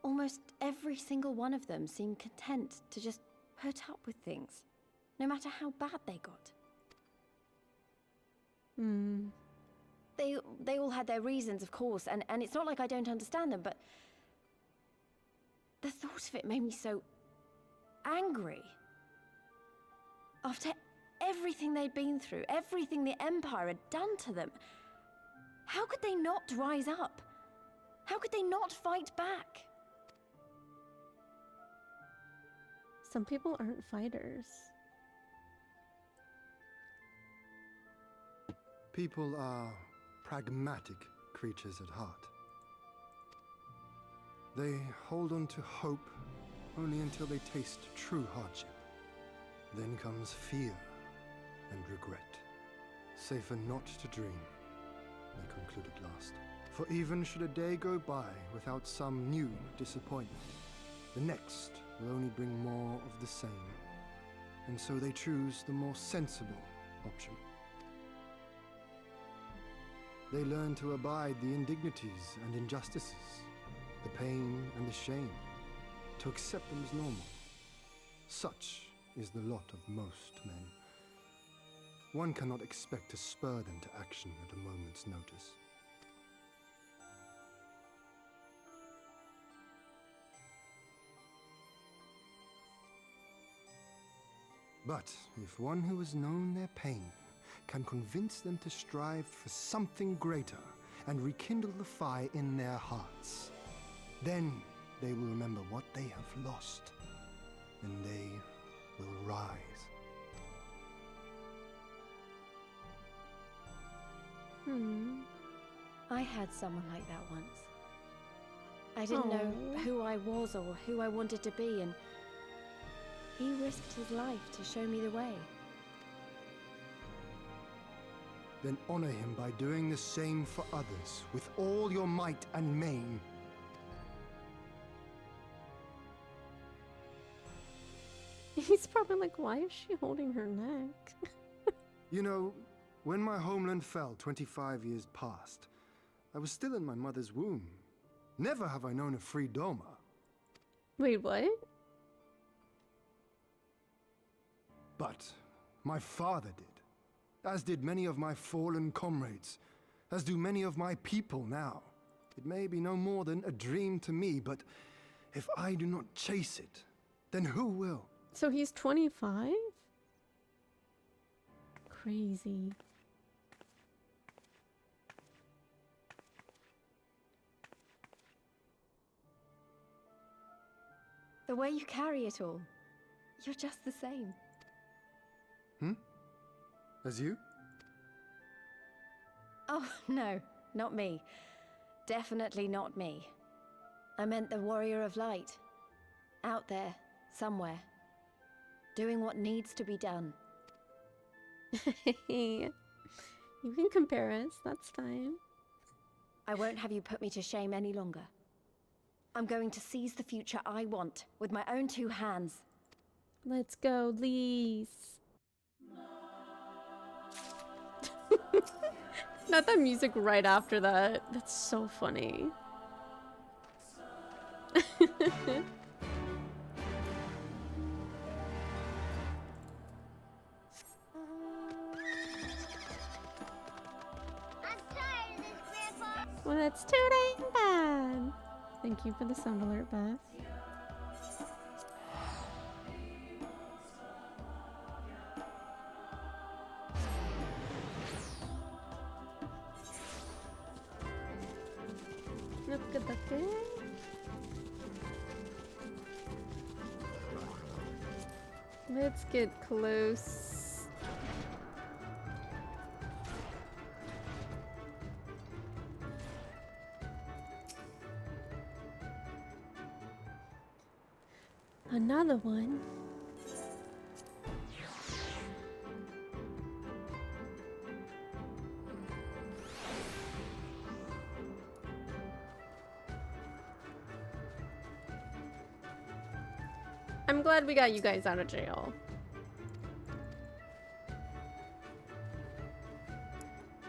almost every single one of them seemed content to just put up with things, no matter how bad they got. They all had their reasons, of course, and it's not like I don't understand them, but the thought of it made me so angry. After everything they'd been through, everything the Empire had done to them, how could they not rise up? How could they not fight back? Some people aren't fighters. People are pragmatic creatures at heart. They hold on to hope only until they taste true hardship. Then comes fear and regret. Safer not to dream, they conclude at last. For even should a day go by without some new disappointment, the next will only bring more of the same. And so they choose the more sensible option. They learn to abide the indignities and injustices, the pain and the shame, to accept them as normal. Such is the lot of most men. One cannot expect to spur them to action at a moment's notice. But if one who has known their pain can convince them to strive for something greater and rekindle the fire in their hearts, then they will remember what they have lost, and they will rise. I had someone like that once. I didn't know who I was or who I wanted to be, and he risked his life to show me the way. Then honor him by doing the same for others with all your might and main. He's probably like, why is she holding her neck? You know, when my homeland fell 25 years past, I was still in my mother's womb. Never have I known a free Doma. Wait, what? But my father did, as did many of my fallen comrades, as do many of my people now. It may be no more than a dream to me, but if I do not chase it, then who will? So he's 25? Crazy. The way you carry it all, you're just the same. As you? Oh, no, not me. Definitely not me. I meant the warrior of light. Out there, somewhere. Doing what needs to be done. You can compare us, that's fine. I won't have you put me to shame any longer. I'm going to seize the future I want, with my own two hands. Let's go, Lise. Not the music right after that. That's so funny. Well, that's too dang bad. Thank you for the sound alert, Beth. Look at the Let's get close. Another one. I'm glad we got you guys out of jail.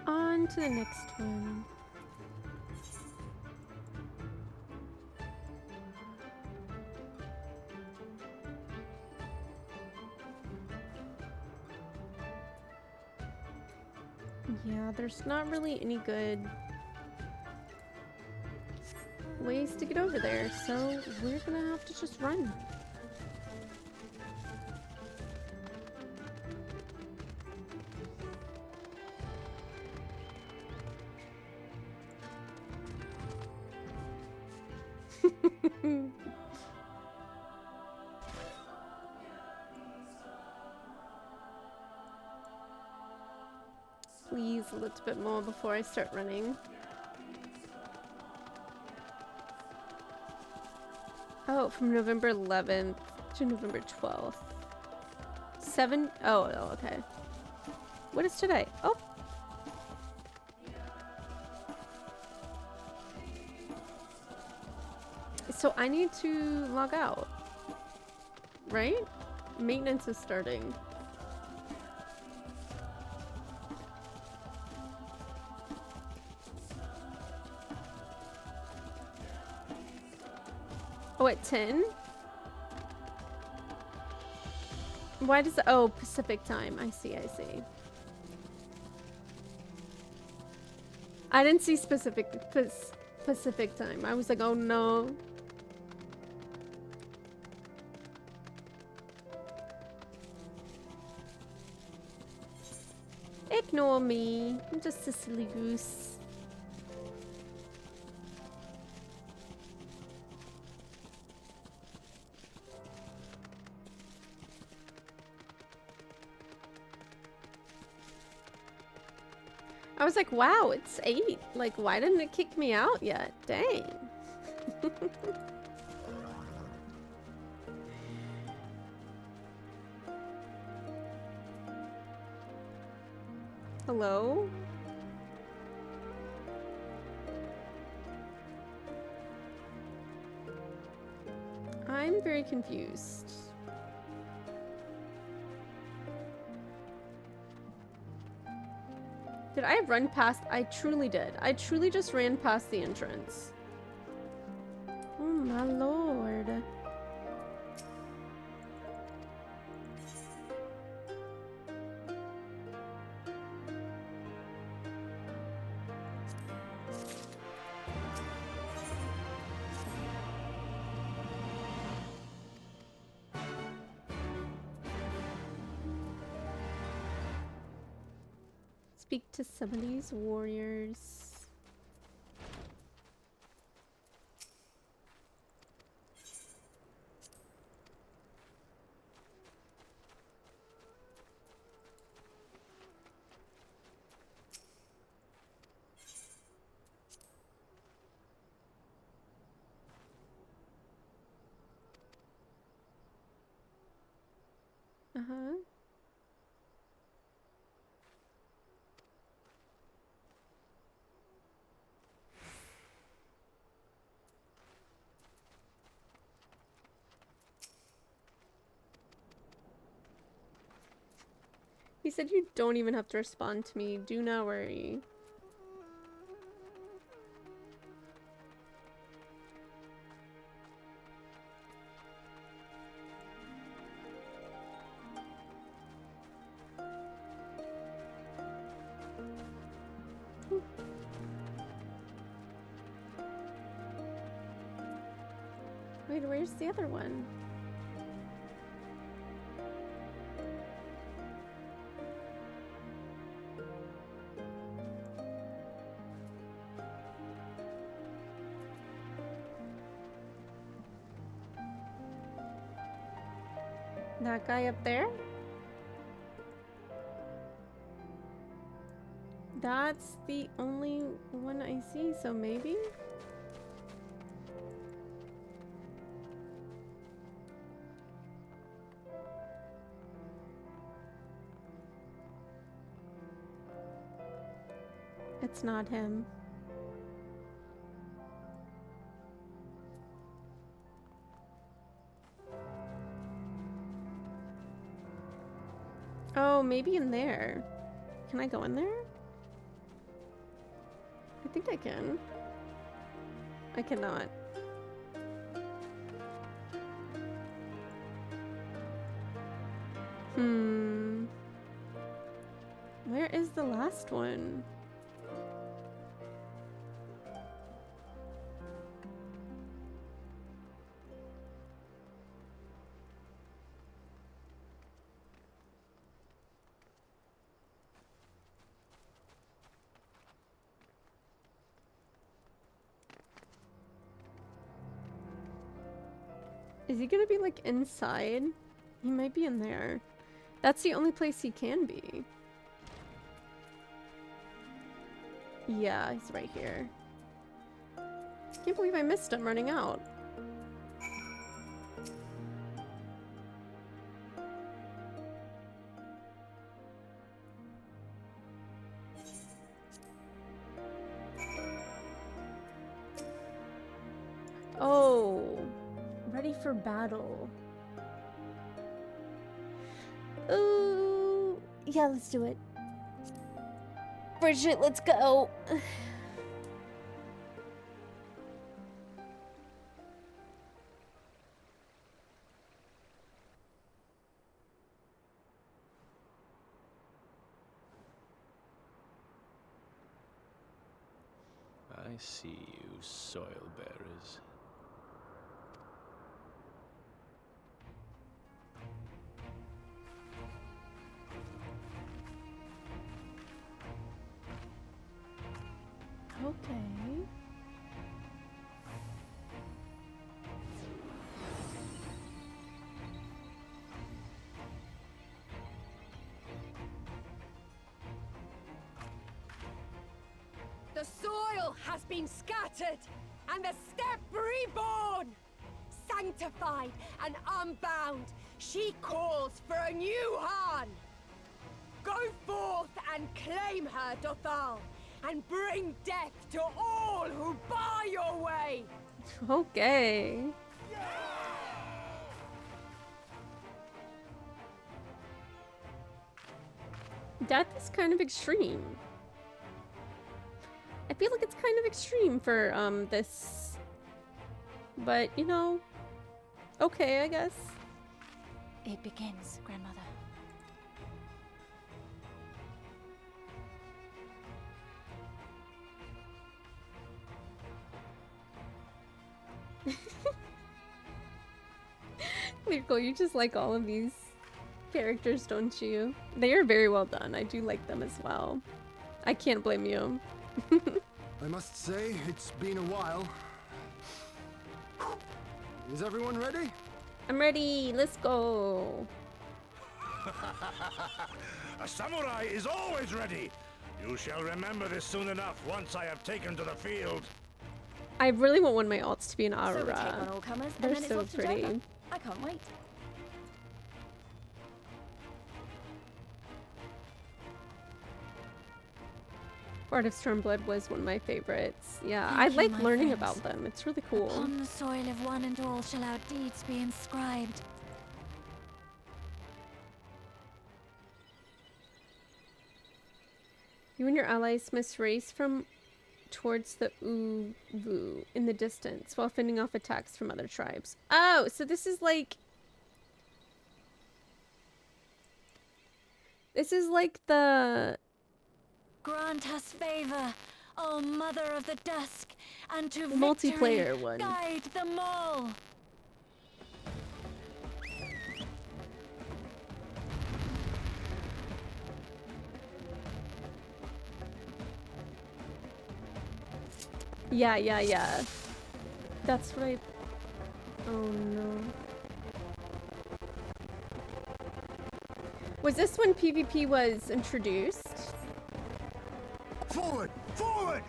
On to the next one. Yeah, there's not really any good ways to get over there, so we're gonna have to just run. Please, a little bit more before I start running. Oh, from November 11th to November 12th. Oh, okay. What is today? Oh. So I need to log out, right? Maintenance is starting. Oh, at 10? Why does it? Oh, Pacific time. I see, I see. I didn't see Pacific time. I was like, oh no. Ignore me. I'm just a silly goose. I was like, wow, it's 8. Like, why didn't it kick me out yet? Dang. Hello? I'm very confused. Did I run past? I truly did. I truly just ran past the entrance. Oh my lord. Speak to some of these warriors. Uh-huh. He said you don't even have to respond to me. Do not worry. Wait, where's the other one? That guy up there? That's the only one I see, so maybe? It's not him. Oh, maybe in there. Can I go in there? I think I can. I cannot. Where is the last one? Is he gonna be like inside? He might be in there. That's the only place he can be. Yeah, he's right here. Can't believe I missed him running out. Oh, ready for battle. Ooh, yeah, let's do it. Bridget, let's go. I see you, soil bearers. Okay. The soil has been scattered, and the steppe reborn! Sanctified and unbound, she calls for a new Han! Go forth and claim her, Dothal, and bring death to all who bar your way! Okay. Death is kind of extreme. I feel like it's kind of extreme for this, but you know, okay, I guess. It begins, Grandmother. Lyrical, you just like all of these characters, don't you? They are very well done. I do like them as well. I can't blame you. I must say, it's been a while. Is everyone ready? I'm ready. Let's go. A samurai is always ready. You shall remember this soon enough once I have taken to the field. I really want one of my alts to be an So we take Aurora. on all comers, They're and then so it's off to pretty. Java. I can't wait. Part of Stormblood was one of my favorites. Yeah, Thank I you, like my learning friends. about them. It's really cool. Upon the soil of one and all shall our deeds be inscribed. You and your allies must race from towards the Uvu in the distance while fending off attacks from other tribes. Oh, so this is like... This is like the... Grant us favor, O Mother of the Dusk, and to multiplayer victory one. guide them all. Yeah. That's what I... Oh no. Was this when PvP was introduced? Forward! Forward!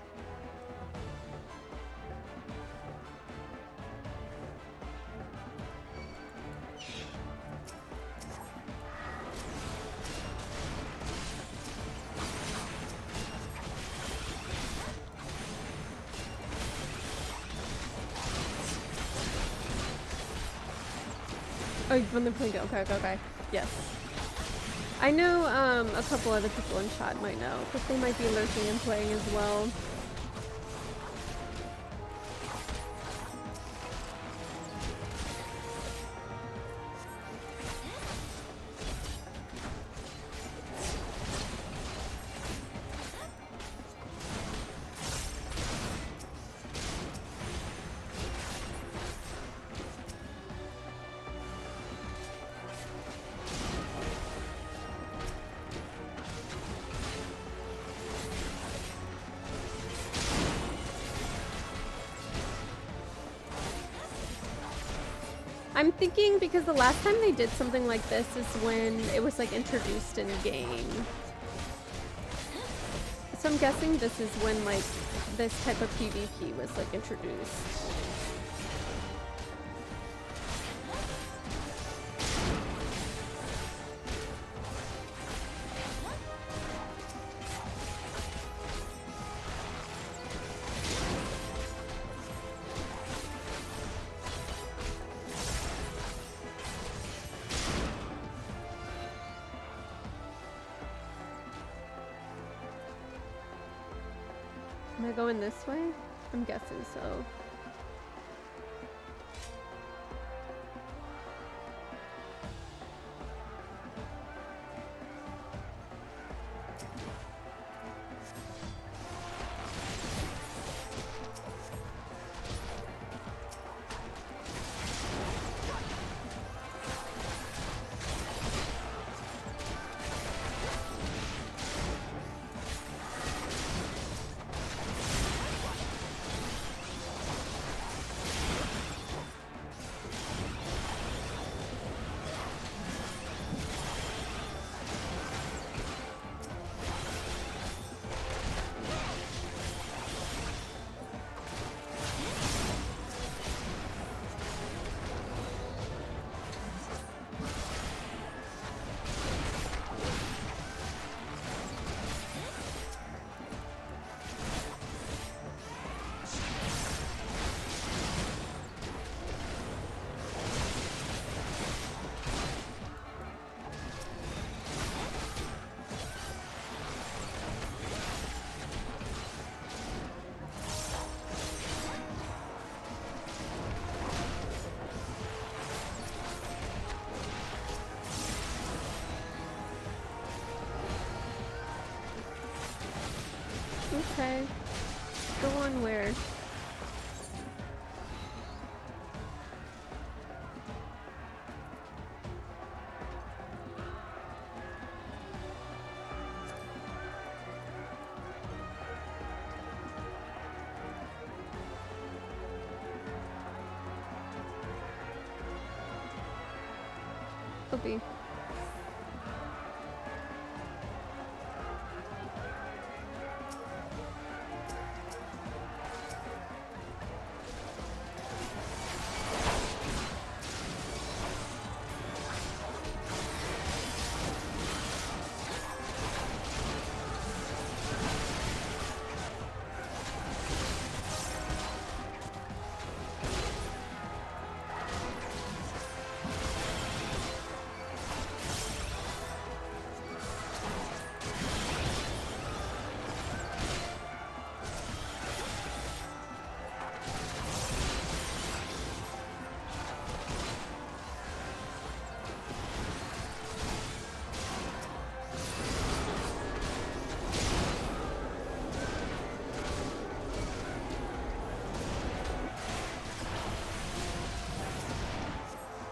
Oh, when they're playing it. Okay, okay, okay. Yes. I know a couple other people in chat might know, but they might be lurking and playing as well. I'm thinking because the last time they did something like this is when it was like introduced in game. So I'm guessing this is when like this type of PvP was like introduced. Am I going this way? I'm guessing so. Okay. Go on where? Could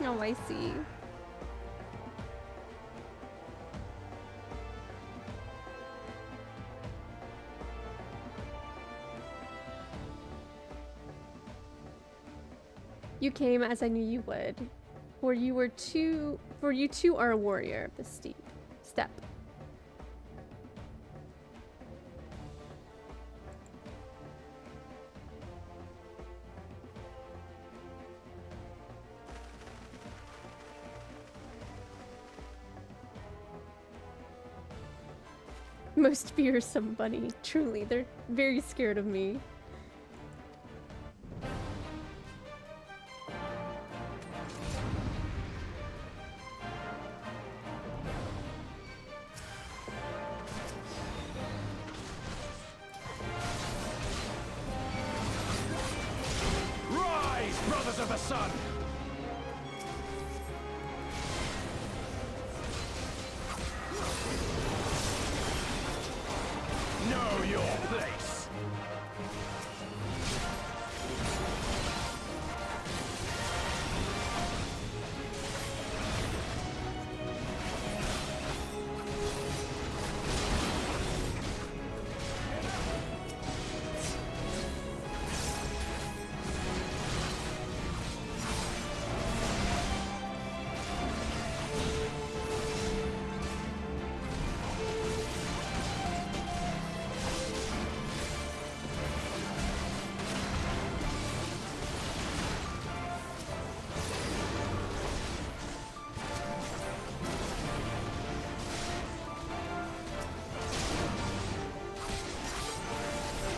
Oh, I see. You came as I knew you would. For you too are a warrior of the steep. most fearsome bunny. Truly, they're very scared of me. Rise, brothers of the sun! Know your place!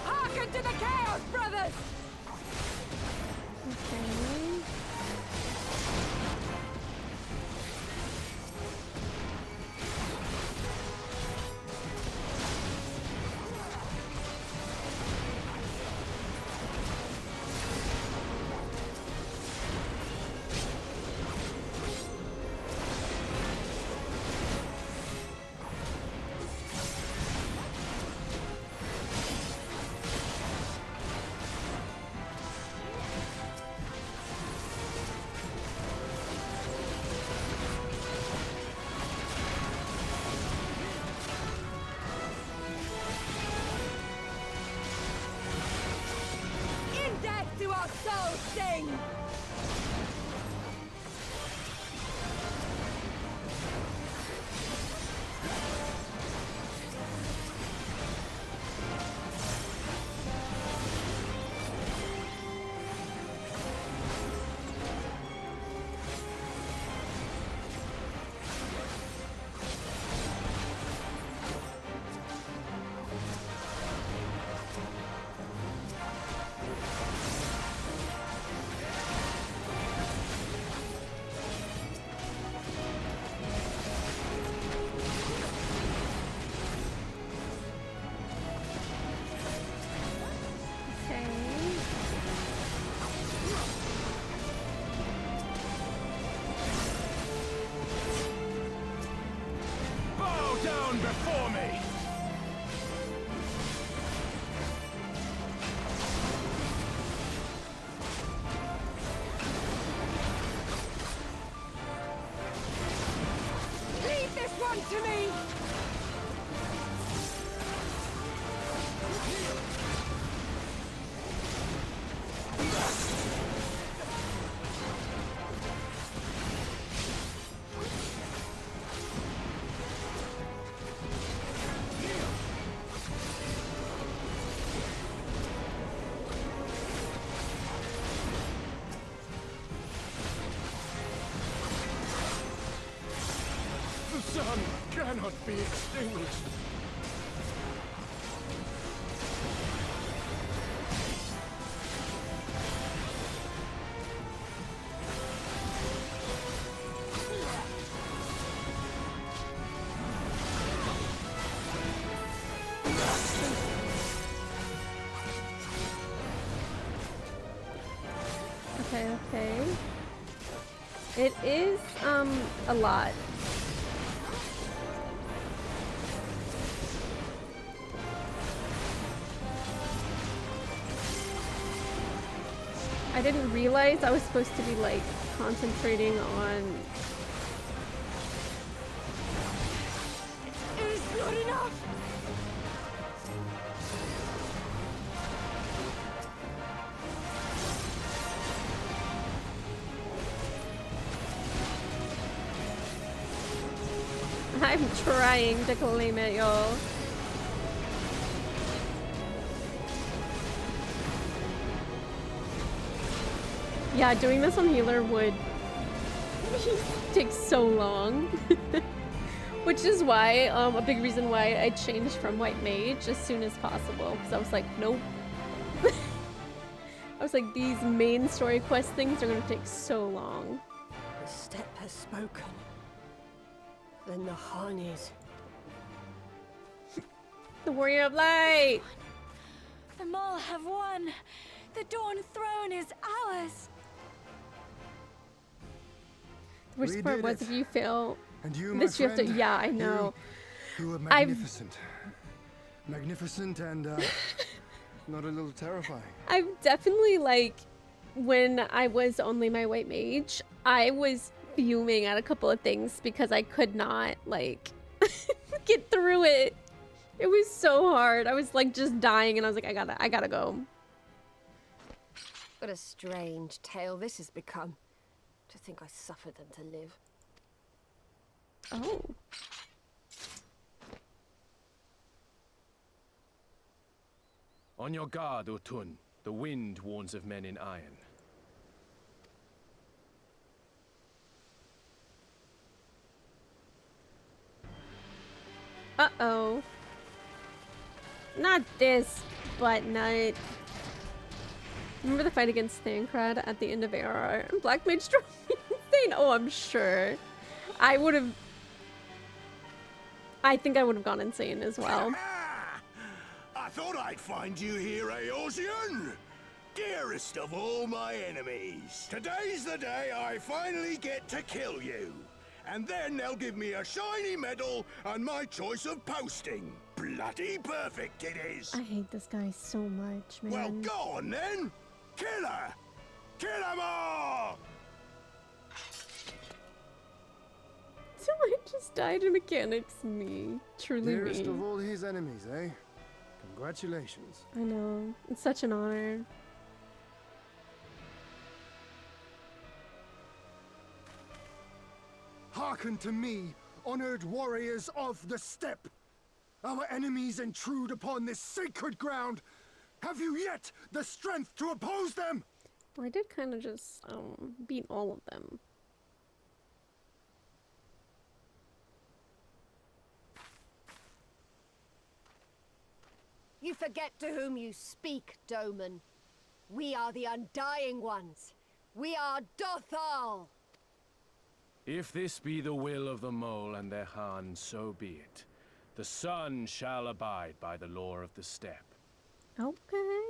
Hearken to the chaos, brothers! Okay. In death do our souls sing! Okay. Bow down before me! Leave this one to me! The sun cannot be extinguished. Okay, okay. It is, a lot. I didn't realize I was supposed to be, like, concentrating on... It is not enough! I'm trying to claim it, y'all. Yeah, doing this on healer would take so long. Which is why, a big reason why I changed from White Mage as soon as possible. Because I was like, nope. I was like, these main story quest things are gonna take so long. The steppe has spoken. Then the Hanis. The Warrior of Light! The Mole have won! The Dawn Throne is ours! The worst We part did was it. if you fail And you, my this, you have to. friend, Yeah, I know. You were I've- magnificent. Magnificent and, not a little terrifying. I've definitely, like, when I was only my White Mage, I was fuming at a couple of things because I could not, like, get through it. It was so hard. I was, like, just dying, and I was like, I gotta go. What a strange tale this has become. To think I suffered them to live. Oh. On your guard, Otun. The wind warns of men in iron. Uh-oh. Not this butt nut. Remember the fight against Thancred at the end of ARR? And Black Mage drove me insane. Oh, I'm sure. I think I would have gone insane as well. I thought I'd find you here, Eorzean! Dearest of all my enemies. Today's the day I finally get to kill you. And then they'll give me a shiny medal and my choice of posting. Bloody perfect it is! I hate this guy so much, man. Well, go on then! Kill her! Kill them all! So I just died in mechanics. Me. Truly Dearest me. of all his enemies, eh? Congratulations. I know. It's such an honor. Hearken to me, honored warriors of the steppe. Our enemies intrude upon this sacred ground. Have you yet the strength to oppose them? Well, I did kind of just beat all of them. You forget to whom you speak, Doman. We are the Undying Ones. We are Dothal. If this be the will of the Mole and their Han, so be it. The sun shall abide by the law of the steppe. Okay.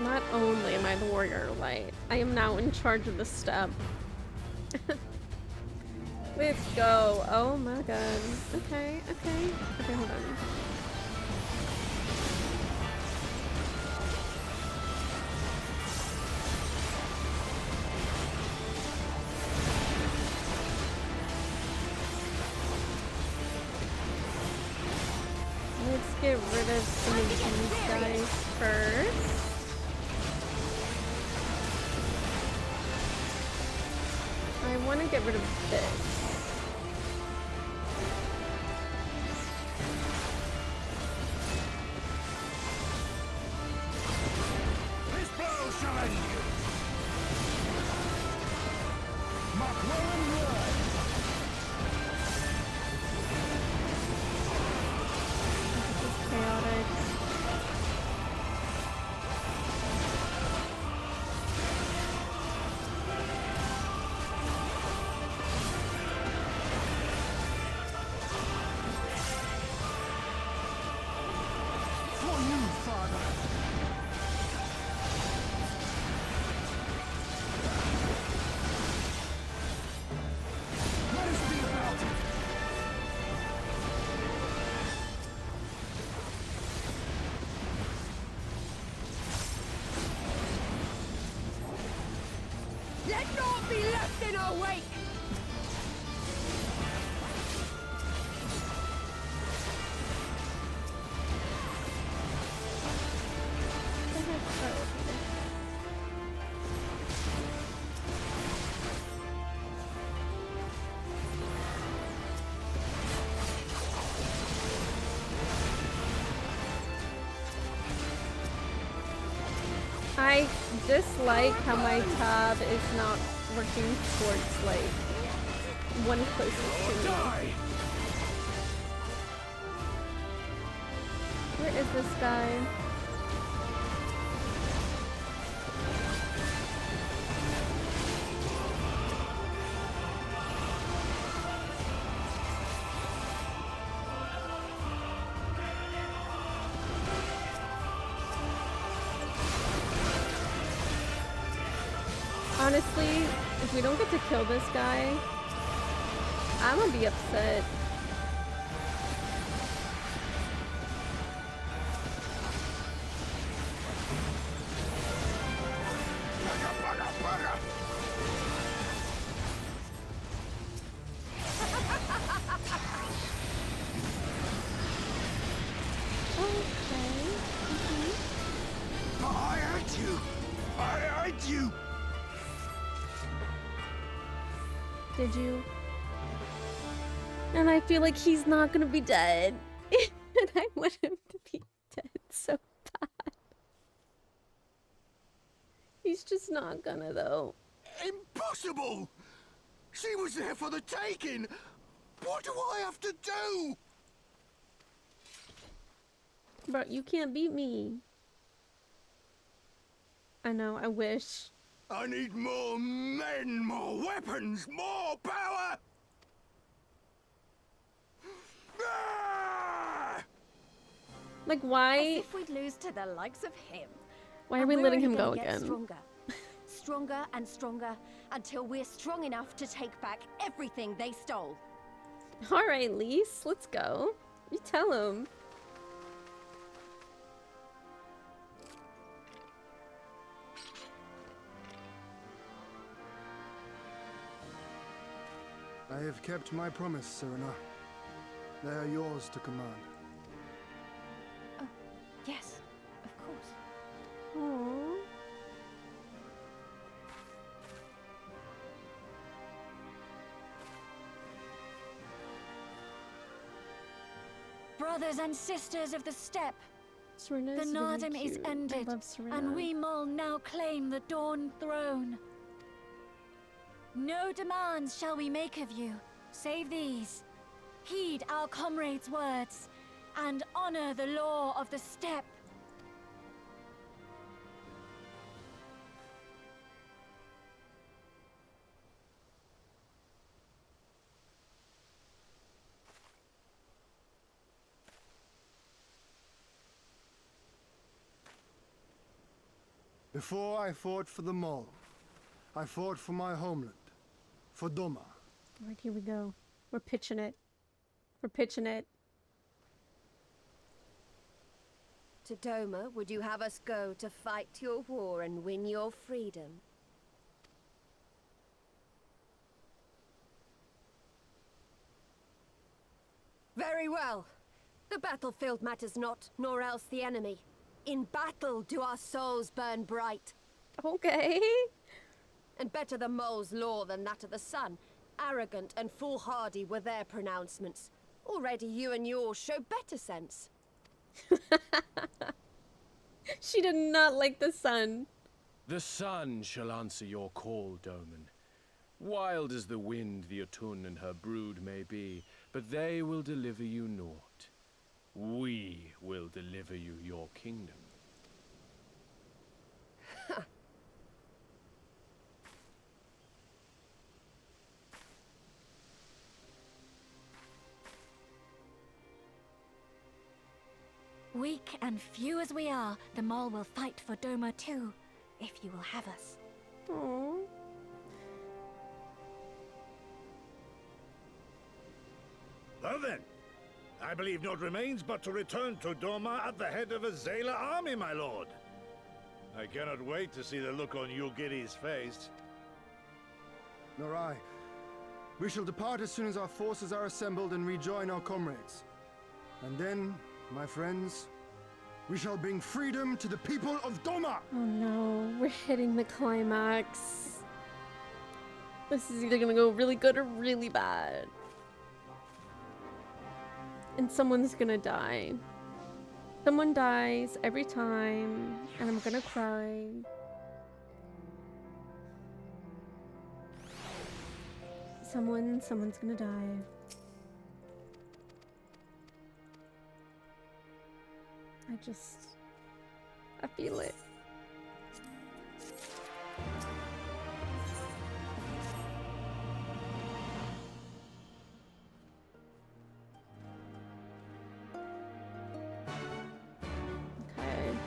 Not only am I the Warrior of Light, I am now in charge of the steppe. Let's go. Oh my god. Okay, okay. Okay, hold on. Let's get rid of some of these guys first. I want to get rid of this. This blow shall end you! McLaren word! This is chaotic. For you, Father. Let us be about it. Let naught be left in our wake. I dislike how my tab is not working towards, like, one closest to me. Where is this guy? Honestly, if we don't get to kill this guy, I'm gonna be upset. Did you? And I feel like he's not gonna be dead. And I want him to be dead so bad. He's just not gonna, though. Impossible! She was there for the taking! What do I have to do? Bro, you can't beat me. I know, I wish. I need more men, more weapons, more power! Like, why? As if we'd lose to the likes of him. Why are we letting him go Get again? stronger. Stronger and stronger until we're strong enough to take back everything they stole. Alright, Lise, let's go. You tell him. I have kept my promise, Serena. They are yours to command. Oh, yes, of course. Aww. Brothers and sisters of the steppe, Serena the is really Nardum is cute. ended, I love Serena. and we Mol now claim the Dawn Throne. No demands shall we make of you, save these. Heed our comrades' words, and honor the law of the steppe. Before I fought for the Mol, I fought for my homeland, for Doma. Alright, here we go. We're pitching it. We're pitching it. To Doma, would you have us go to fight your war and win your freedom? Very well. The battlefield matters not, nor else the enemy. In battle do our souls burn bright. Okay. And better the mole's law than that of the sun. Arrogant and foolhardy were their pronouncements. Already you and yours show better sense. She did not like the sun. The sun shall answer your call, Doman. Wild as the wind the Otun and her brood may be, but they will deliver you naught. We will deliver you your kingdom. Weak and few as we are, the Mol will fight for Doma too, if you will have us. Aww. Well then, I believe naught remains but to return to Doma at the head of a Zayla army, my lord. I cannot wait to see the look on Yugiri's face. Nor I. We shall depart as soon as our forces are assembled and rejoin our comrades. And then, my friends, we shall bring freedom to the people of Doma! Oh no, we're hitting the climax. This is either gonna go really good or really bad. And someone's gonna die. Someone dies every time, and I'm gonna cry. Someone's gonna die. I feel it. Okay.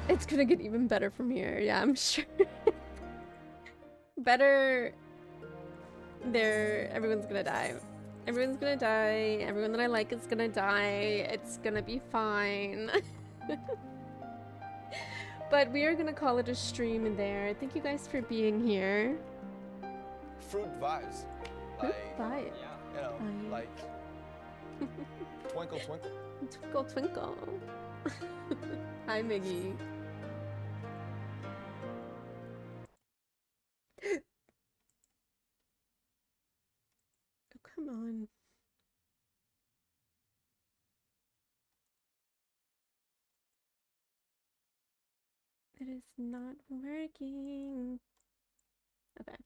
It's gonna get even better from here, yeah, I'm sure. Better. Everyone's gonna die. Everyone's gonna die. Everyone that I like is gonna die. It's gonna be fine. But we are gonna call it a stream there. Thank you guys for being here. Fruit vibes. Fruit vibes. Yeah, you know, like twinkle twinkle. Twinkle twinkle. Hi, Miggy. Oh, come on. It is not working. Okay.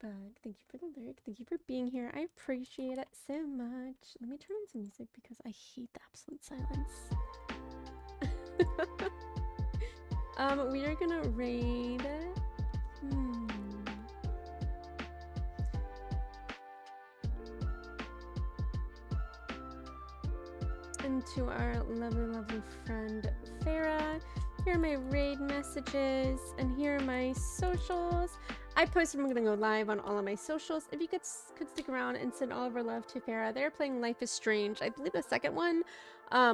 Bug, thank you for the lyric. Thank you for being here. I appreciate it so much. Let me turn on some music because I hate the absolute silence. We are gonna raid. And to our lovely, lovely friend Farah. Here are my raid messages, and here are my socials. I posted I'm gonna go live on all of my socials. If you could stick around and send all of our love to Farah. They're playing Life is Strange, I believe the second one,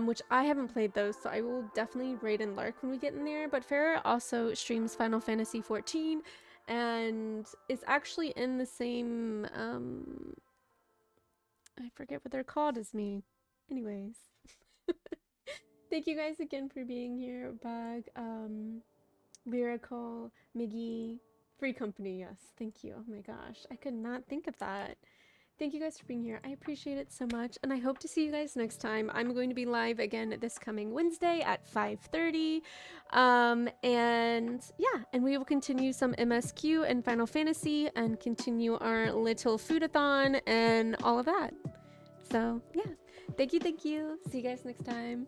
which I haven't played those, so I will definitely raid and lurk when we get in there. But Farah also streams Final Fantasy 14 and is actually in the same, I forget what they're called as me. Anyways. Thank you guys again for being here. Bug, Lyrical, Miggy, Free Company, yes. Thank you. Oh my gosh. I could not think of that. Thank you guys for being here. I appreciate it so much, and I hope to see you guys next time. I'm going to be live again this coming Wednesday at 5:30. And yeah, and we will continue some MSQ and Final Fantasy and continue our little foodathon and all of that. So yeah. Thank you. See you guys next time.